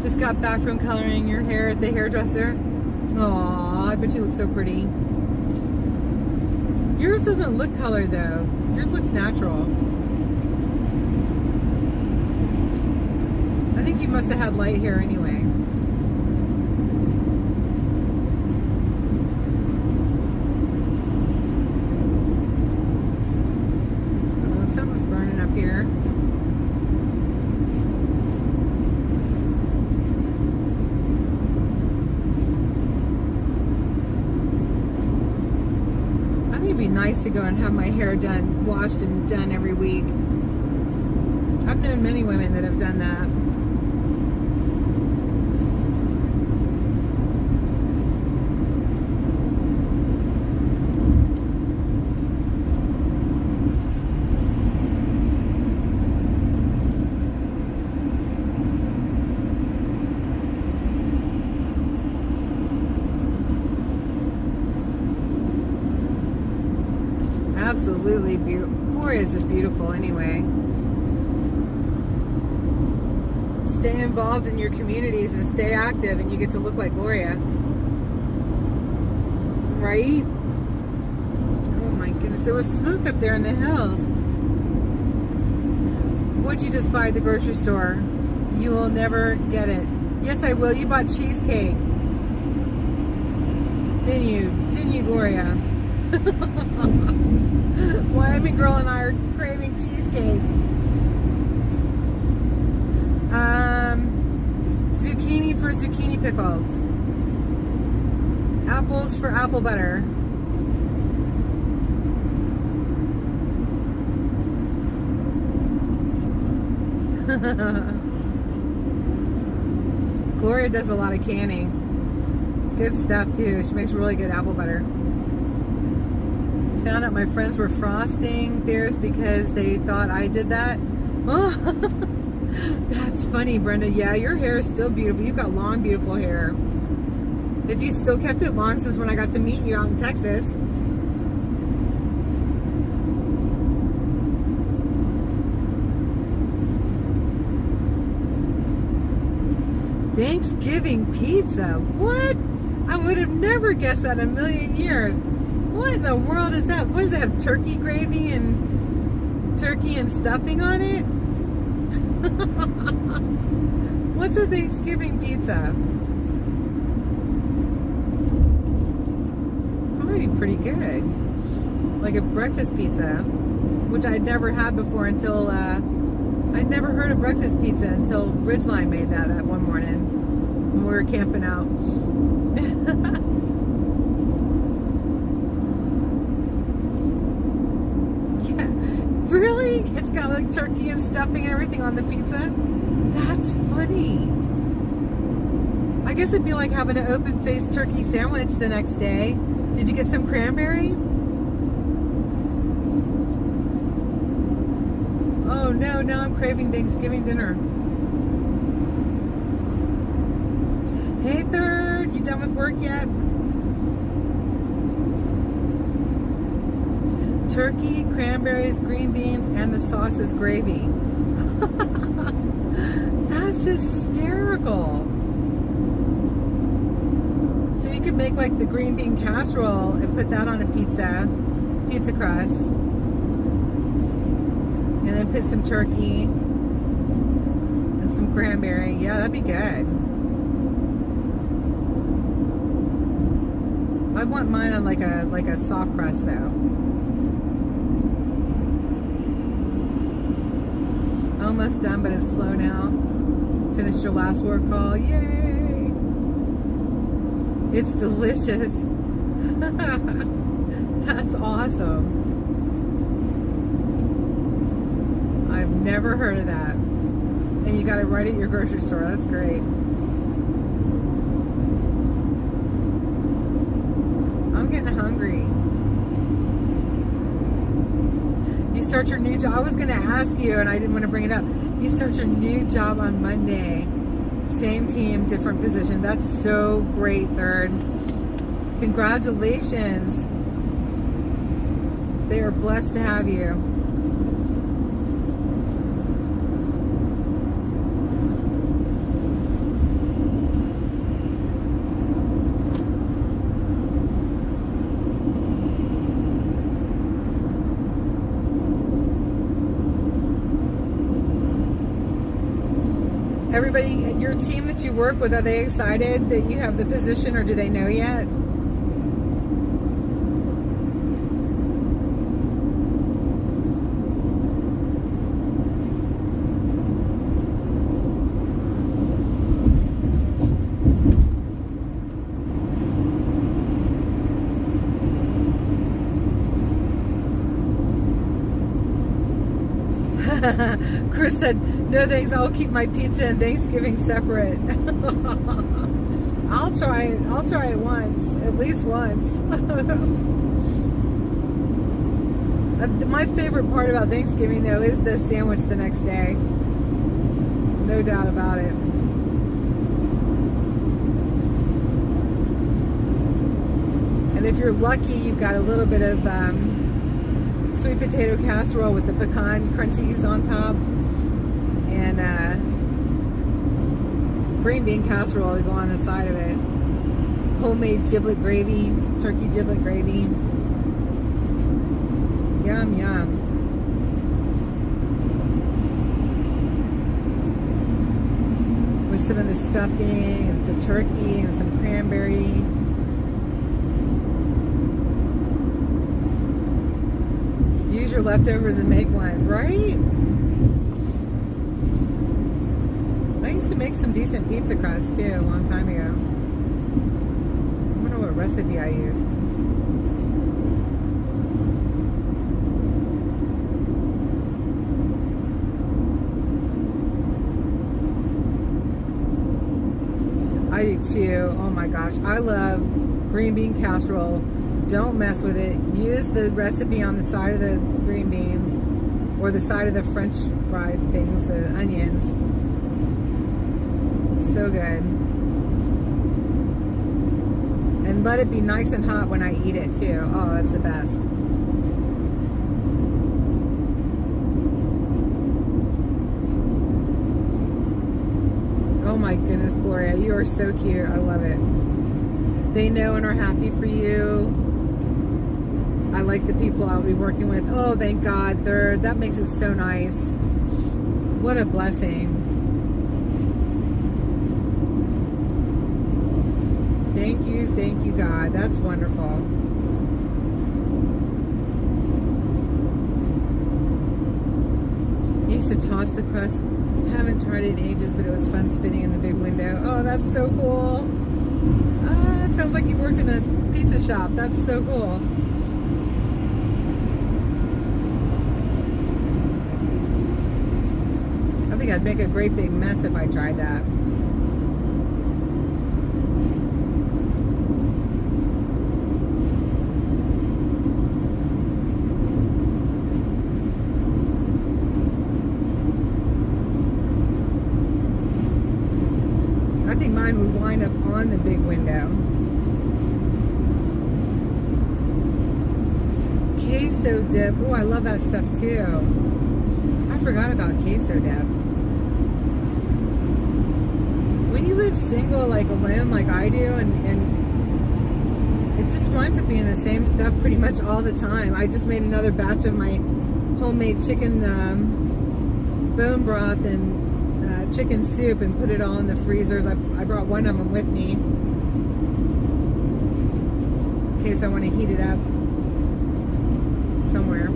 Just got back from coloring your hair at the hairdresser. Aww, I bet you look so pretty. Yours doesn't look colored though. Yours looks natural. I think you must have had light hair anyway. Oh, something's burning up here. I think it'd be nice to go and have my hair done, washed and done every week. I've known many women that have done that. Absolutely beautiful. Gloria's just beautiful anyway. Stay involved in your communities and stay active, and you get to look like Gloria. Right? Oh my goodness, there was smoke up there in the hills. What'd you just buy at the grocery store? You will never get it. Yes, I will. You bought cheesecake. Didn't you? Didn't you, Gloria? Wyoming girl and I are craving cheesecake. Zucchini for zucchini pickles. Apples for apple butter. Gloria does a lot of canning. Good stuff too. She makes really good apple butter. Found out my friends were frosting theirs because they thought I did that. Oh, that's funny, Brenda. Yeah, your hair is still beautiful. You've got long, beautiful hair. If you still kept it long since when I got to meet you out in Texas. Thanksgiving pizza. What? I would have never guessed that in a million years. What in the world is that? What does it have? Turkey gravy and stuffing on it? What's a Thanksgiving pizza? Probably pretty good. Like a breakfast pizza, which I'd never had before until I'd never heard of breakfast pizza until Ridgeline made that one morning when we were camping out. Yeah, really? It's got like turkey and stuffing and everything on the pizza? That's funny. I guess it'd be like having an open-faced turkey sandwich the next day. Did you get some cranberry? Oh no, now I'm craving Thanksgiving dinner. Hey Third, you done with work yet? Turkey, cranberries, green beans, and the sauce is gravy. That's hysterical. So you could make like the green bean casserole and put that on a pizza crust. And then put some turkey and some cranberry. Yeah, that'd be good. I want mine on like a soft crust though. Almost done, but it's slow now. Finished your last work call. Yay! It's delicious. That's awesome. I've never heard of that. And you got it right at your grocery store. That's great. I'm getting hungry. You start your new job. I was going to ask you, and I didn't want to bring it up. You start your new job on Monday. Same team, different position. That's so great, Third. Congratulations. They are blessed to have you. Everybody, your team that you work with, are they excited that you have the position, or do they know yet? Chris said, no thanks, I'll keep my pizza and Thanksgiving separate. I'll try it once, at least once. My favorite part about Thanksgiving though is the sandwich the next day. No doubt about it. And if you're lucky, you've got a little bit of sweet potato casserole with the pecan crunchies on top, and green bean casserole to go on the side of it. Homemade giblet gravy, turkey giblet gravy. Yum, yum. With some of the stuffing and the turkey and some cranberry. Use your leftovers and make one, right? I used to make some decent pizza crust too a long time ago. I wonder what recipe I used. I do too. Oh my gosh, I love green bean casserole. Don't mess with it. Use the recipe on the side of the green beans or the side of the French fried things, the onions. It's so good. And let it be nice and hot when I eat it too. Oh, that's the best. Oh my goodness, Gloria, you are so cute. I love it. They know and are happy for you. I like the people I'll be working with. Oh, thank God. That makes it so nice. What a blessing. Thank you, God. That's wonderful. I used to toss the crust. Haven't tried it in ages, but it was fun spinning in the big window. Oh, that's so cool. It sounds like you worked in a pizza shop. That's so cool. I think I'd make a great big mess if I tried that. I think mine would wind up on the big window. Queso dip. Oh, I love that stuff too. I forgot about queso dip. When you live single, like alone, like I do, and it just winds up being the same stuff pretty much all the time. I just made another batch of my homemade chicken bone broth and chicken soup and put it all in the freezers. I brought one of them with me in case I want to heat it up somewhere.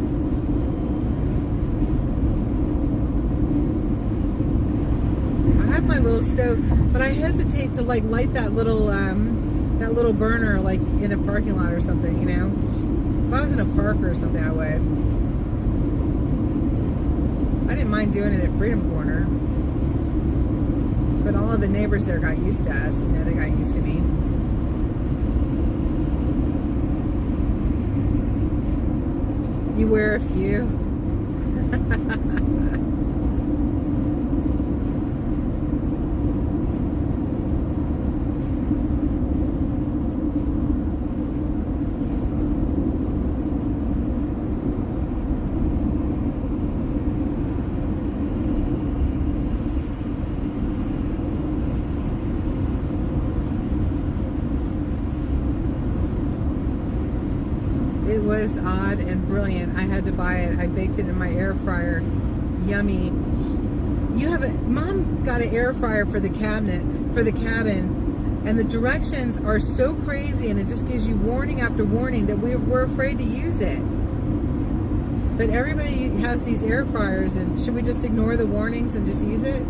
I have my little stove, but I hesitate to like light that little burner like in a parking lot or something, you know. If I was in a park or something, I would. I didn't mind doing it at Freedom Corner. But all of the neighbors there got used to us. You know, they got used to me. You wear a few. It was odd and brilliant. I had to buy it. I baked it in my air fryer. Yummy. Mom got an air fryer for the cabin, and the directions are so crazy, and it just gives you warning after warning that we're afraid to use it. But everybody has these air fryers, and should we just ignore the warnings and just use it?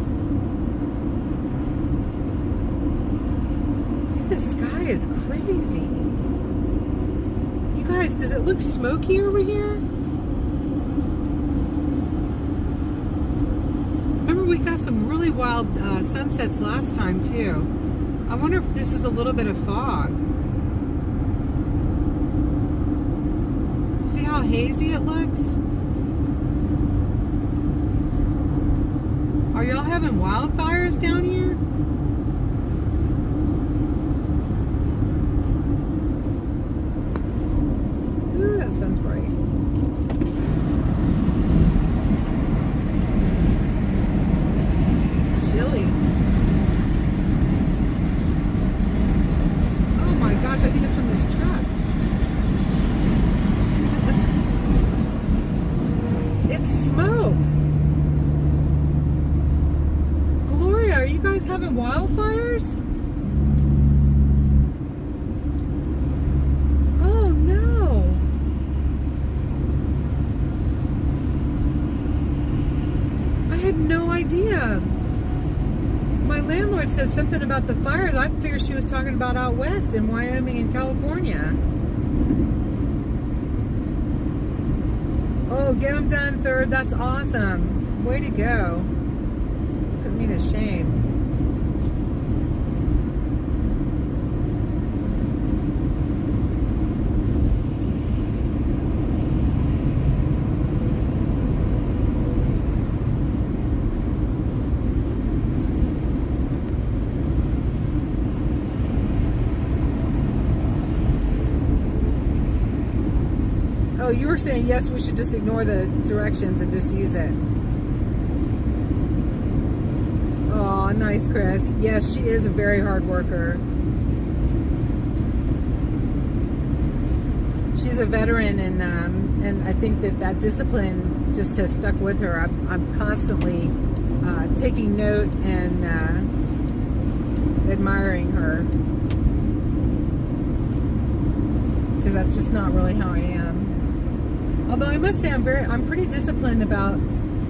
The sky is crazy. You guys, does it look smoky over here? Remember, we got some really wild sunsets last time too. I wonder if this is a little bit of fog. See how hazy it looks? Are y'all having wildfires down here? Ooh, that sun's bright. Chilly. Oh my gosh, I think it's from this truck. It's smoke. Gloria, are you guys having wildfires? Oh no. I had no idea. My landlord said something about the fires. I figured she was talking about out west in Wyoming and California. Oh, get them done, third. That's awesome. Way to go. Put me to shame. Oh, you were saying, yes, we should just ignore the directions and just use it. Oh, nice, Chris. Yes, she is a very hard worker. she's a veteran, and I think that discipline just has stuck with her. I'm constantly taking note and admiring her, because that's just not really how I am. Although I must say I'm pretty disciplined about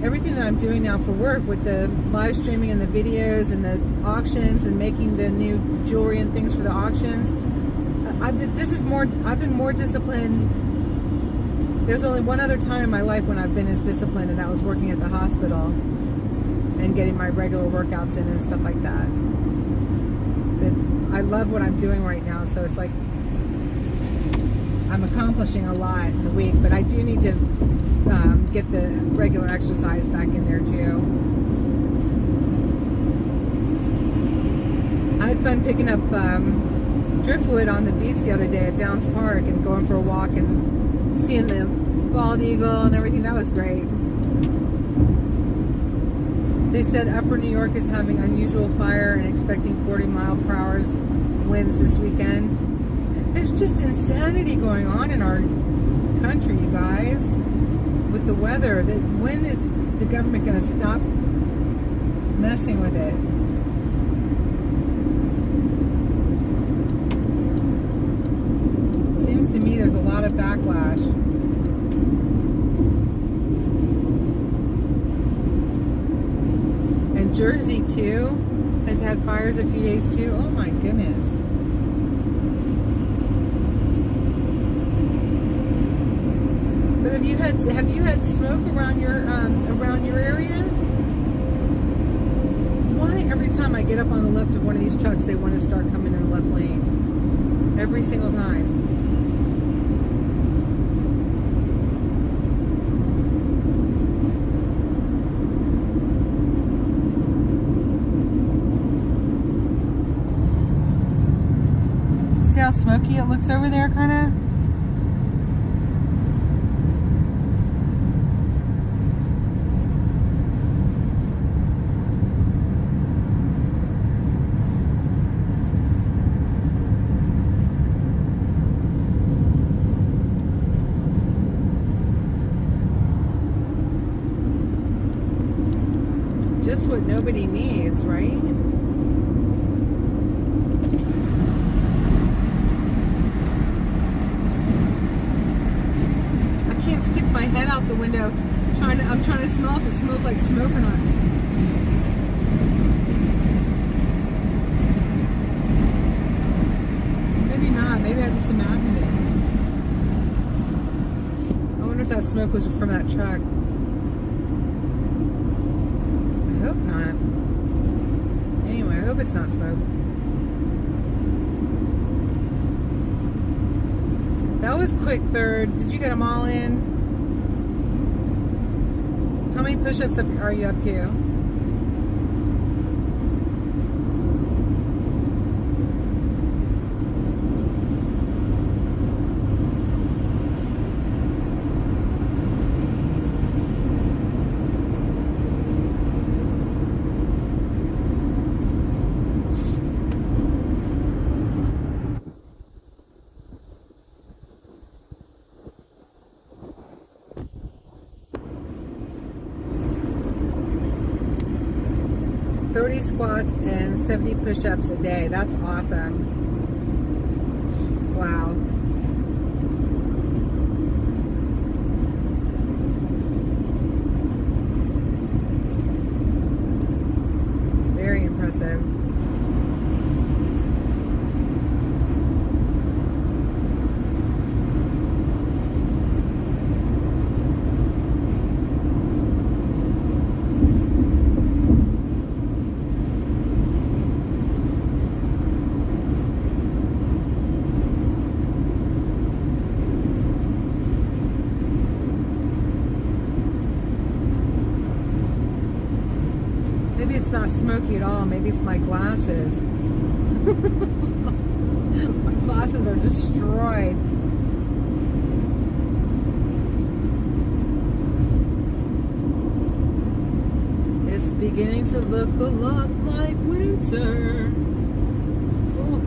everything that I'm doing now for work, with the live streaming and the videos and the auctions and making the new jewelry and things for the auctions. I've been more disciplined. There's only one other time in my life when I've been as disciplined, and that was working at the hospital and getting my regular workouts in and stuff like that. But I love what I'm doing right now, so it's like I'm accomplishing a lot in the week, but I do need to get the regular exercise back in there too. I had fun picking up driftwood on the beach the other day at Downs Park and going for a walk and seeing the bald eagle and everything. That was great. They said Upper New York is having unusual fire and expecting 40-mile-per-hour winds this weekend. There's just insanity going on in our country, you guys, with the weather. When is the government going to stop messing with it? Seems to me there's a lot of backlash. And Jersey, too, has had fires a few days, too. Oh, my goodness. But have you had smoke around your area? Why every time I get up on the left of one of these trucks, they want to start coming in the left lane? Every single time. See how smoky it looks over there, kind of? Just what nobody needs, right? I can't stick my head out the window. I'm trying to smell if it smells like smoke or not. Maybe not. Maybe I just imagined it. I wonder if that smoke was from that truck. I hope not. Anyway, I hope it's not smoke. That was quick, third. Did you get them all in? How many push-ups are you up to? Squats and 70 push-ups a day. That's awesome. Wow. Very impressive. Maybe it's not smoky at all. Maybe it's my glasses. My glasses are destroyed. It's beginning to look a lot like winter. Ooh.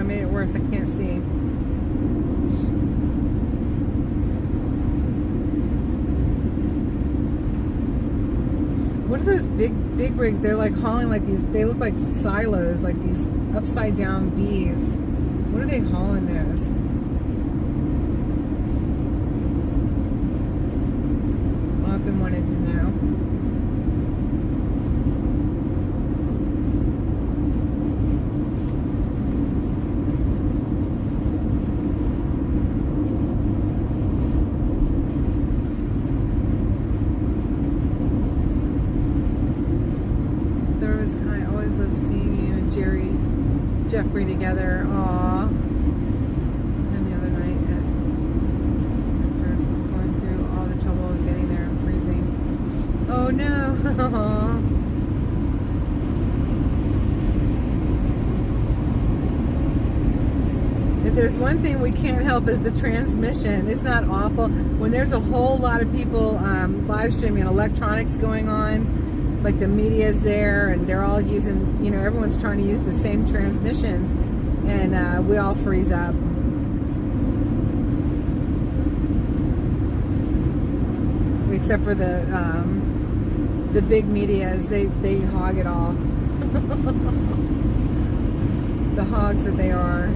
I made it worse. I can't see. What are those big rigs? They're like hauling like these, they look like silos, like these upside down V's. What are they hauling those? I often wanted to know. Jeffrey together, aw. And the other night, after going through all the trouble of getting there and freezing. Oh no! If there's one thing we can't help is the transmission. It's not awful. When there's a whole lot of people live streaming and electronics going on, like the media's there and they're all using, you know, everyone's trying to use the same transmissions, and we all freeze up. Except for the big medias, they hog it all. The hogs that they are.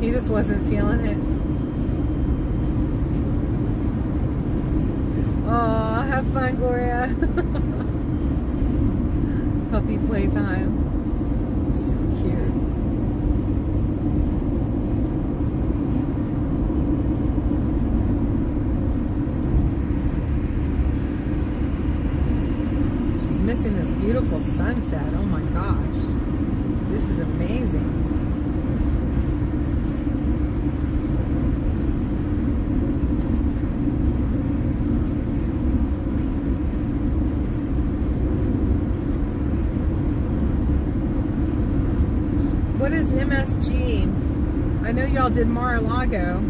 He just wasn't feeling it. Oh, have fun, Gloria. Puppy playtime. So cute. She's missing this beautiful sunset. Oh my gosh. This is amazing. What is MSG? I know y'all did Mar-a-Lago.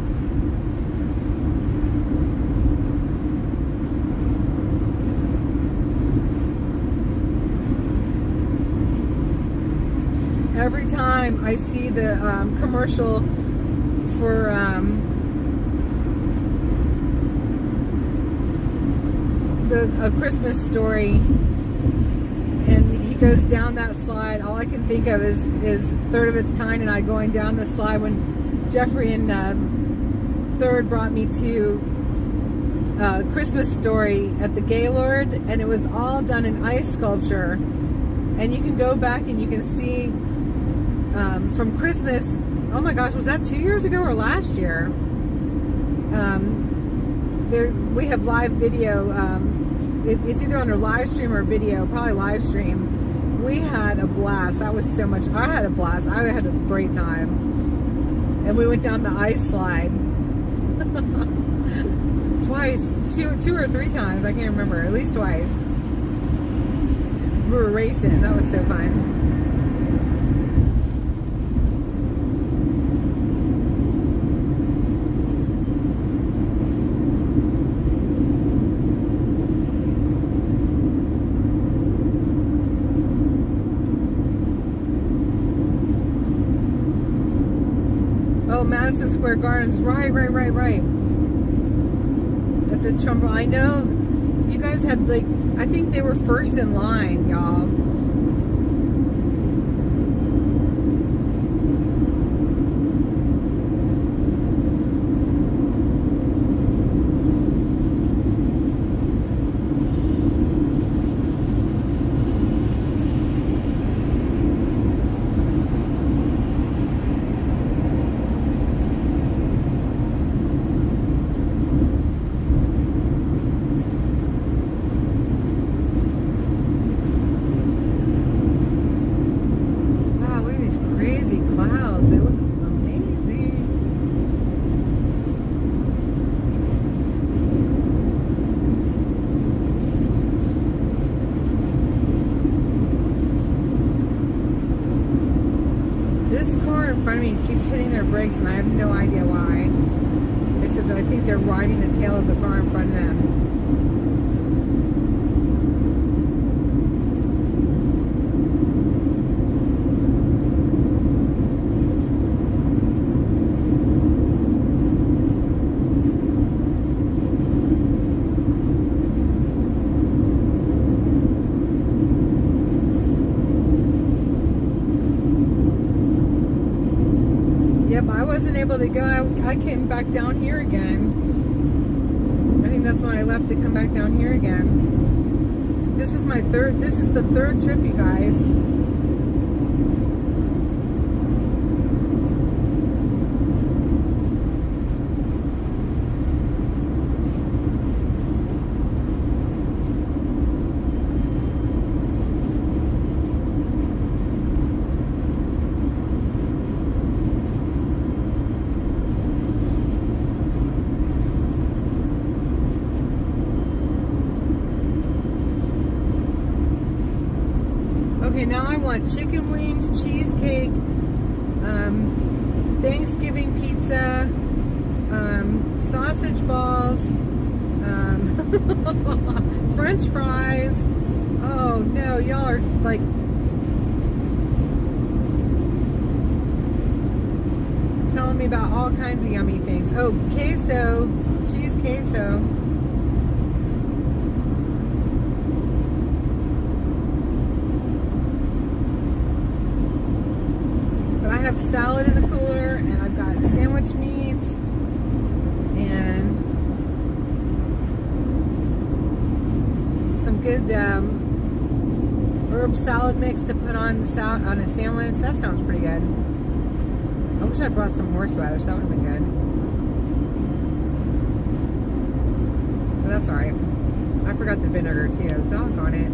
Every time I see the commercial for A Christmas Story, and he goes down that slide, all I can think of is Third of Its Kind and I going down the slide when Jeffrey and Third brought me to Christmas Story at the Gaylord, and it was all done in ice sculpture, and you can go back and you can see from Christmas, oh my gosh, was that 2 years ago or last year? We have live video. It's either under live stream or video, probably live stream. We had a blast. That was so much. I had a blast. I had a great time. And we went down the ice slide twice, two or three times. I can't remember. At least twice. We were racing. That was so fun. Oh, Madison Square Gardens, right. At the Trump, I know you guys had, like, I think they were first in line, y'all. Brakes, and I have no idea why, except that I think they're riding the tail of the car in front of them. wasn't able to go, I came back down here again. I think that's when I left to come back down here again. This is the third trip, you guys. Okay, now I want chicken wings, cheesecake, Thanksgiving pizza, sausage balls, French fries. Oh no, y'all are like telling me about all kinds of yummy things. Oh, queso, cheese queso. I have salad in the cooler, and I've got sandwich meats and some good herb salad mix to put on a sandwich. That sounds pretty good. I wish I brought some horseradish. That would have been good. But that's alright. I forgot the vinegar too. Doggone it.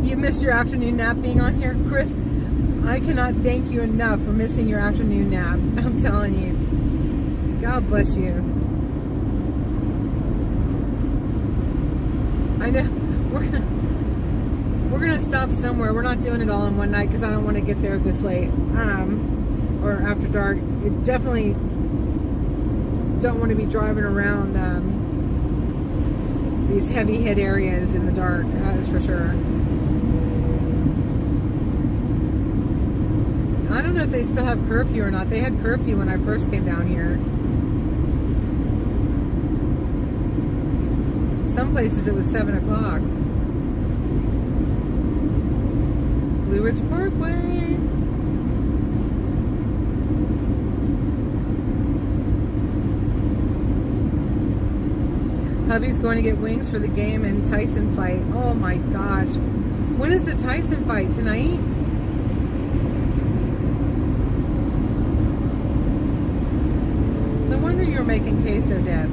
You missed your afternoon nap being on here, Chris. I cannot thank you enough for missing your afternoon nap. I'm telling you. God bless you. I know we're gonna stop somewhere. We're not doing it all in one night because I don't want to get there this late or after dark. You definitely don't want to be driving around these heavy hit areas in the dark. That is for sure. I don't know if they still have curfew or not. They had curfew when I first came down here. Some places it was 7 o'clock. Blue Ridge Parkway. Hubby's going to get wings for the game and Tyson fight. Oh my gosh. When is the Tyson fight? Tonight? No wonder you're making queso, Deb.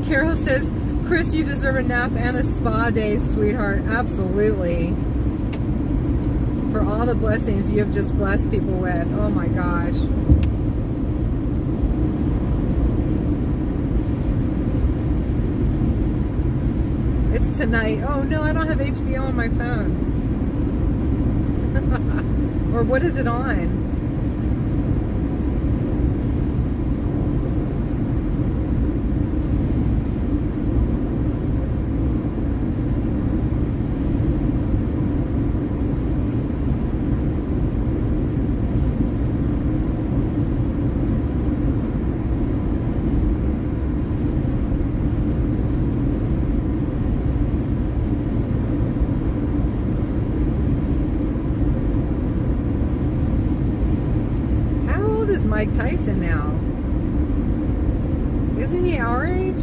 Carol says, Chris, you deserve a nap and a spa day, sweetheart. Absolutely. For all the blessings you have just blessed people with. Oh my gosh. It's tonight. Oh no, I don't have HBO on my phone. Or what is it on? Mike Tyson now. Isn't he our age?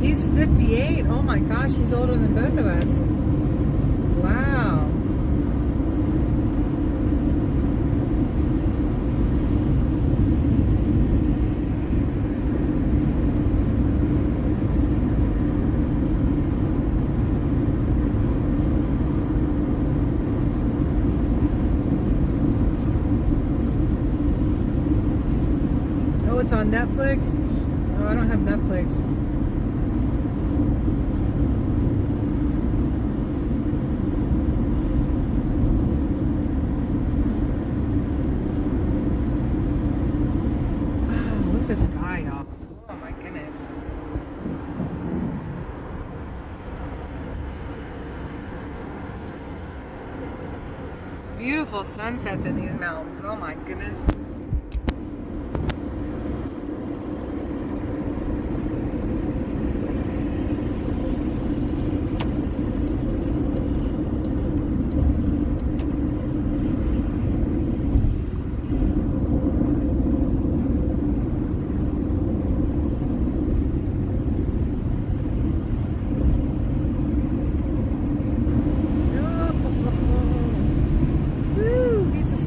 He's 58. Oh my gosh, he's older than both of us. Wow. Netflix? Oh, I don't have Netflix. Wow, look at the sky, y'all. Oh my goodness. Beautiful sunsets in these mountains. Oh my goodness.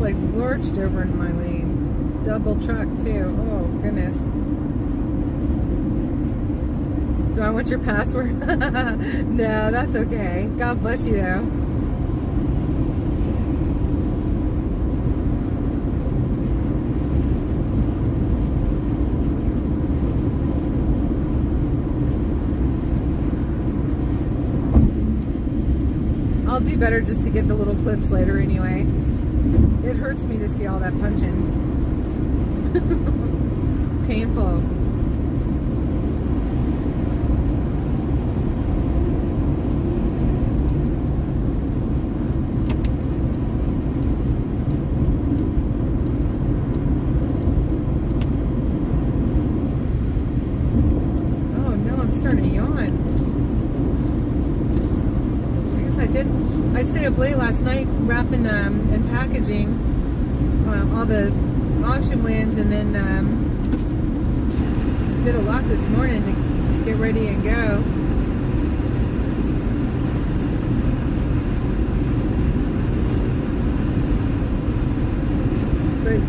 Like lurched over in my lane. Double truck too. Oh goodness. Do I want your password? No, that's okay. God bless you though. I'll do better just to get the little clips later anyway. It hurts me to see all that punching. It's painful. Oh no, I'm starting to yawn. I guess I did. I stayed up late last night wrapping and packaging all the auction wins, and then did a lot this morning to just get ready and go. But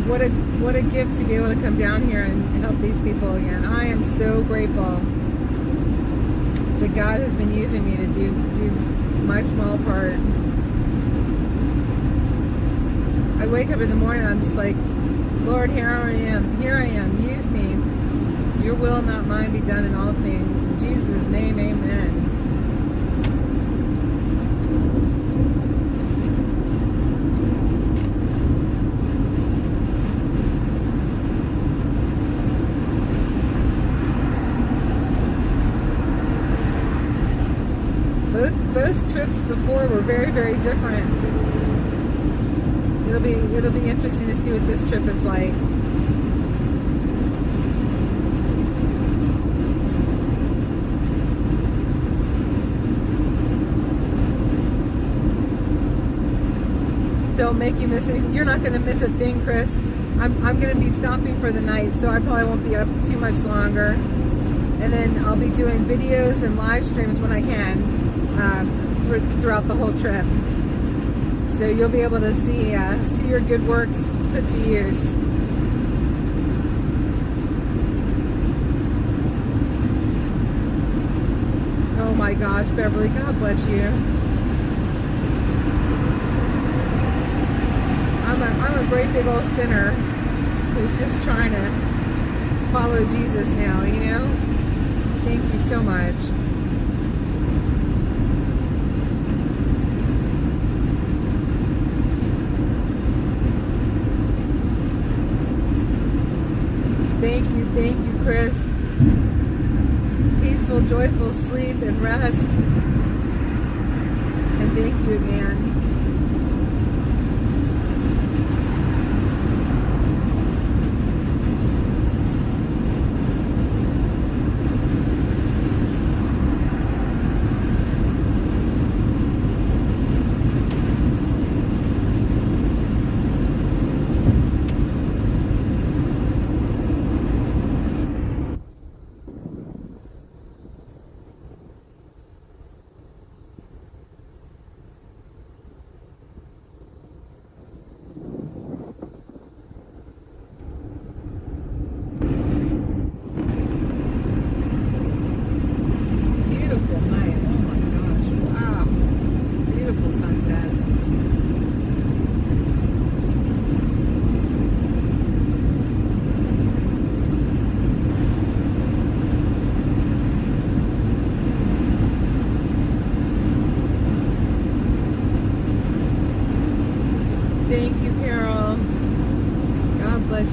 what a gift to be able to come down here and help these people again. I am so grateful that God has been using me to do my small part. I wake up in the morning, I'm just like, Lord, here I am, use me. Your will, not mine, be done in all things. In Jesus' name, amen. Both trips before were very, very different. It'll be interesting to see what this trip is like. Don't make you miss anything. You're not going to miss a thing, Chris. I'm going to be stopping for the night, so I probably won't be up too much longer. And then I'll be doing videos and live streams when I can throughout the whole trip. So you'll be able to see your good works put to use. Oh my gosh, Beverly, God bless you. I'm a great big old sinner who's just trying to follow Jesus now, you know? Thank you so much. Thank you, Chris. Peaceful, joyful sleep and rest. And thank you again.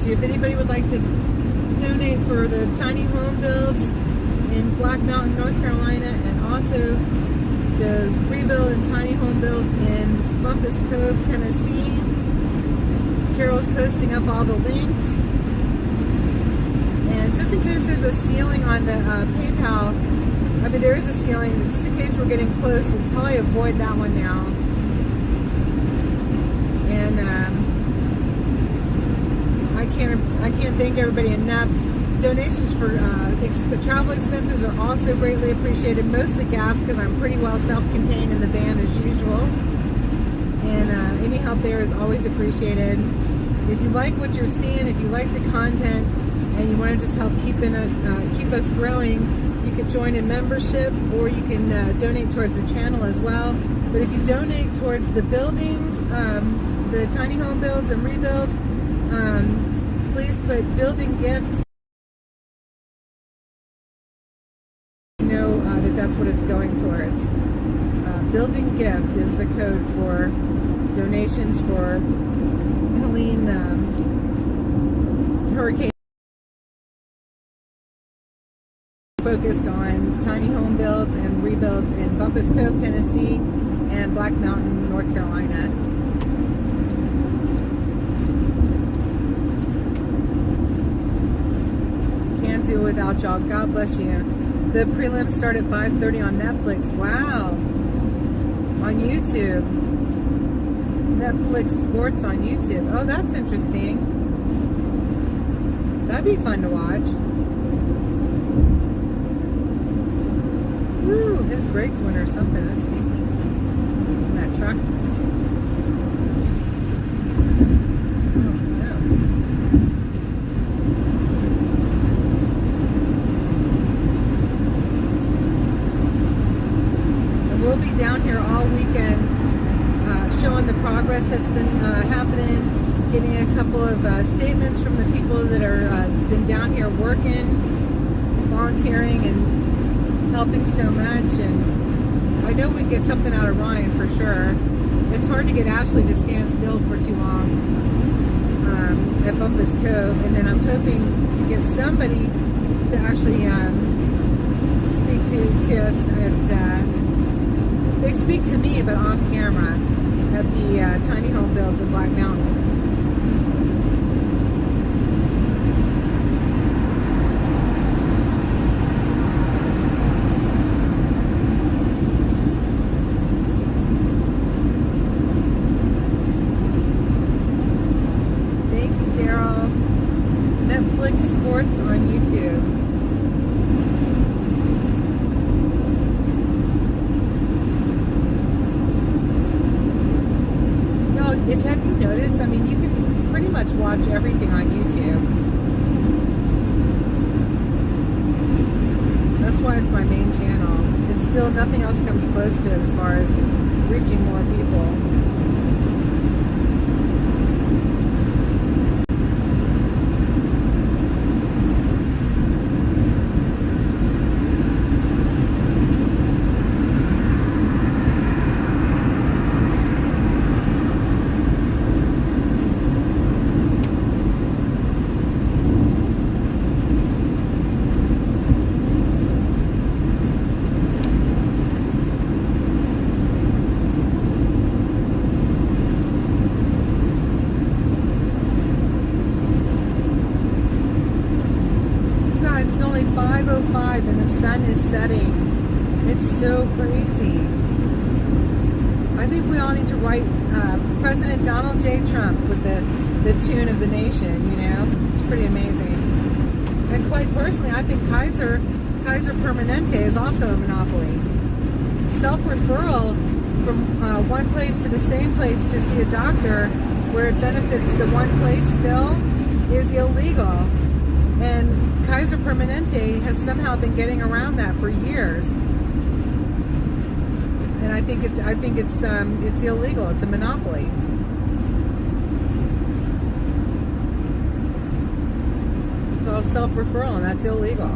bless you. If anybody would like to donate for the tiny home builds in Black Mountain, North Carolina, and also the rebuild and tiny home builds in Bumpus Cove, Tennessee, Carol's posting up all the links. And just in case there's a ceiling on the PayPal, I mean, there is a ceiling. Just in case we're getting close, we'll probably avoid that one now. And I can't thank everybody enough. Donations for travel expenses are also greatly appreciated. Mostly gas, because I'm pretty well self-contained in the van as usual. And any help there is always appreciated. If you like what you're seeing, if you like the content, and you want to just help keep us growing, you could join a membership, or you can donate towards the channel as well. But if you donate towards the buildings, the tiny home builds and rebuilds, please put building gift. You know that's what it's going towards. Building gift is the code for donations for Helene hurricane. Focused on tiny home builds and rebuilds in Bumpus Cove, Tennessee, and Black Mountain, North Carolina. Can't do it without y'all. God bless you. The prelims start at 5:30 on Netflix. Wow. On YouTube. Netflix Sports on YouTube. Oh, that's interesting. That'd be fun to watch. Woo, his brakes went or something. That's stinky. In that truck. Oh, no. And we'll be down here all weekend showing the progress that's been happening, getting a couple of statements from the people that are been down here working, volunteering, and helping so much. And I know we can get something out of Ryan for sure. It's hard to get Ashley to stand still for too long at Bumpus Cove, and then I'm hoping to get somebody to actually speak to us at they speak to me but off camera at the tiny home builds in Black Mountain. Netflix Sports on YouTube. Y'all, have you noticed? I mean, you can pretty much watch everything on YouTube. That's why it's my main channel. It's still, nothing else comes close to it as far as reaching more people. And the sun is setting. It's so crazy. I think we all need to write President Donald J. Trump with the tune of the nation, you know? It's pretty amazing. And quite personally, I think Kaiser Permanente is also a monopoly. Self-referral from one place to the same place to see a doctor where it benefits the one place still is illegal. And Kaiser Permanente has somehow been getting around that for years, and I think it's illegal. It's a monopoly. It's all self-referral, and that's illegal.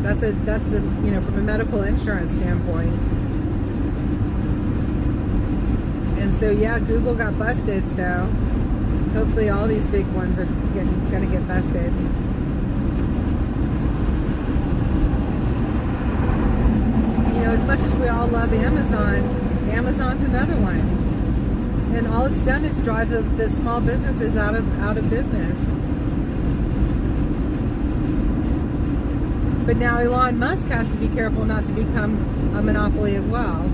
That's the from a medical insurance standpoint. And so yeah, Google got busted. So Hopefully all these big ones are gonna get busted. You know, as much as we all love Amazon, Amazon's another one. And all it's done is drive the small businesses out of business. But now Elon Musk has to be careful not to become a monopoly as well.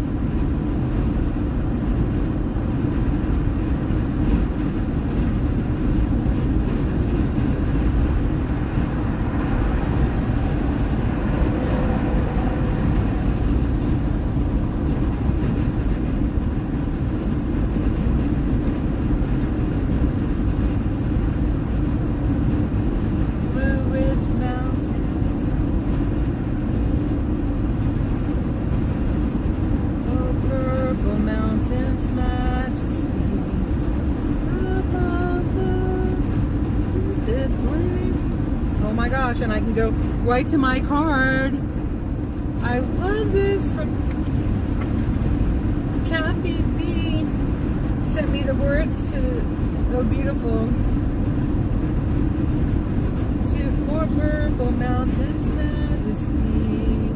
And I can go right to my card. I love this. From Kathy B sent me the words to Oh Beautiful. For purple mountains majesty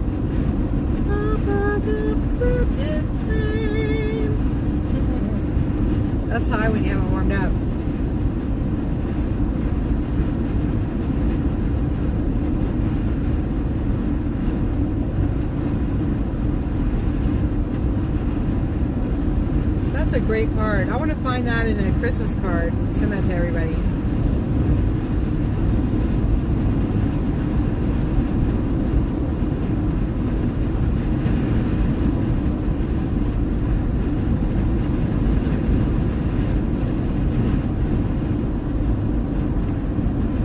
above the fruited plain. That's high when you haven't warmed up. That's a great card. I want to find that in a Christmas card. Send that to everybody.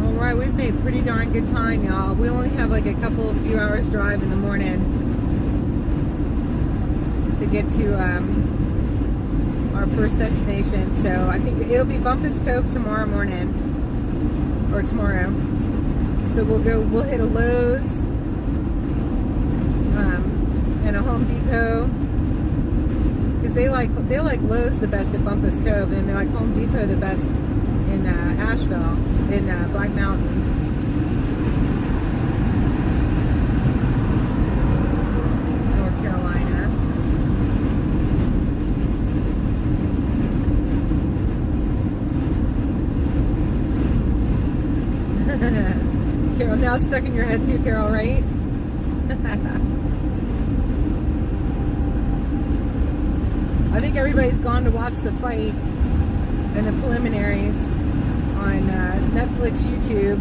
Alright, we've made pretty darn good time, y'all. We only have like a few hours drive in the morning to get to our first destination. So I think it'll be Bumpus Cove tomorrow morning, or tomorrow. So we'll hit a Lowe's and a Home Depot, because they like Lowe's the best at Bumpus Cove, and they like Home Depot the best in Asheville, in Black Mountain. Carol, now it's stuck in your head too, Carol, right? I think everybody's gone to watch the fight and the preliminaries on Netflix, YouTube.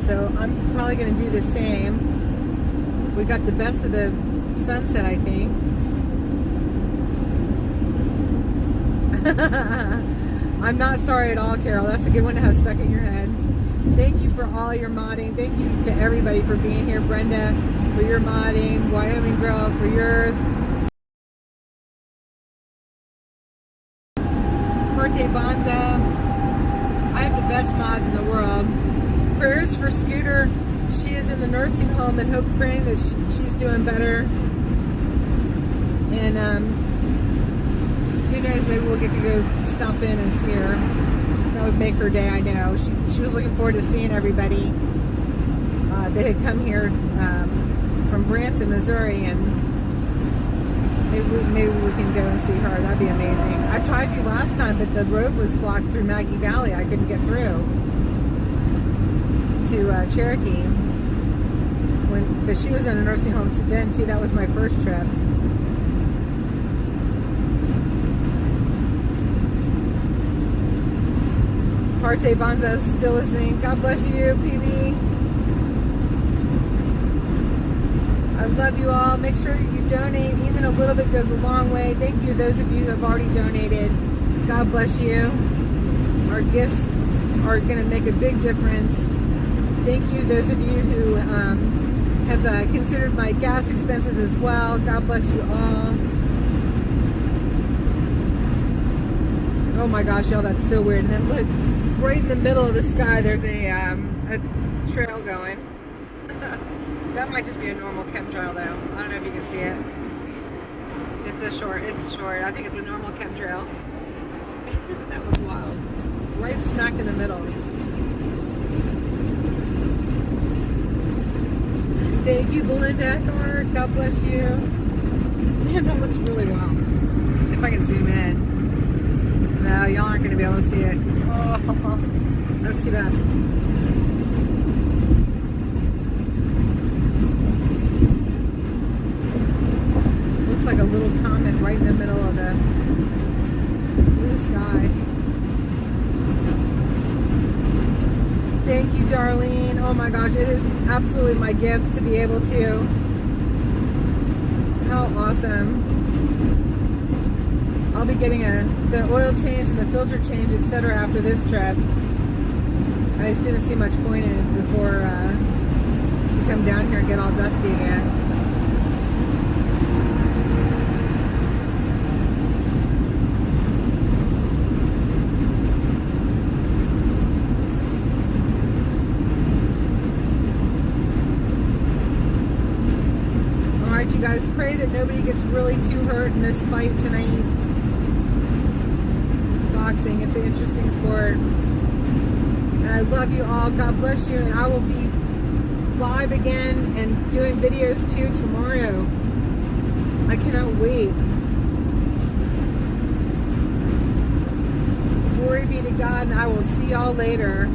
So I'm probably going to do the same. We got the best of the sunset, I think. I'm not sorry at all, Carol. That's a good one to have stuck in your head. Thank you for all your modding. Thank you to everybody for being here. Brenda, for your modding. Wyoming Girl, for yours. Parte Bonza. I have the best mods in the world. Prayers for Scooter. She is in the nursing home, and praying that she's doing better. And who knows, maybe we'll get to go stop in and see her. That would make her day, I know. She was looking forward to seeing everybody that had come here from Branson, Missouri, and maybe we can go and see her. That'd be amazing. I tried to last time, but the road was blocked through Maggie Valley. I couldn't get through to Cherokee. But she was in a nursing home then too. That was my first trip. Parte Bonza still listening. God bless you, PB. I love you all. Make sure you donate. Even a little bit goes a long way. Thank you to those of you who have already donated. God bless you. Our gifts are going to make a big difference. Thank you to those of you who have considered my gas expenses as well. God bless you all. Oh my gosh, y'all, that's so weird. And then look, right in the middle of the sky, there's a trail going. That might just be a normal chemtrail, though. I don't know if you can see it. It's short. I think it's a normal chemtrail. That was wild. right smack in the middle. Thank you, Belinda Hart. God bless you. Man, that looks really well. Let's see if I can zoom in. No, y'all aren't going to be able to see it. Oh, that's too bad. Looks like a little comet right in the middle of the blue sky. Thank you, Darlene. Oh my gosh, it is absolutely my gift to be able to. How awesome. I'll be getting the oil change and the filter change, etc. after this trip. I just didn't see much point in it before to come down here and get all dusty again. You guys, pray that nobody gets really too hurt in this fight tonight. Boxing, it's an interesting sport. And I love you all. God bless you. And I will be live again and doing videos too tomorrow. I cannot wait. Glory be to God, and I will see y'all later.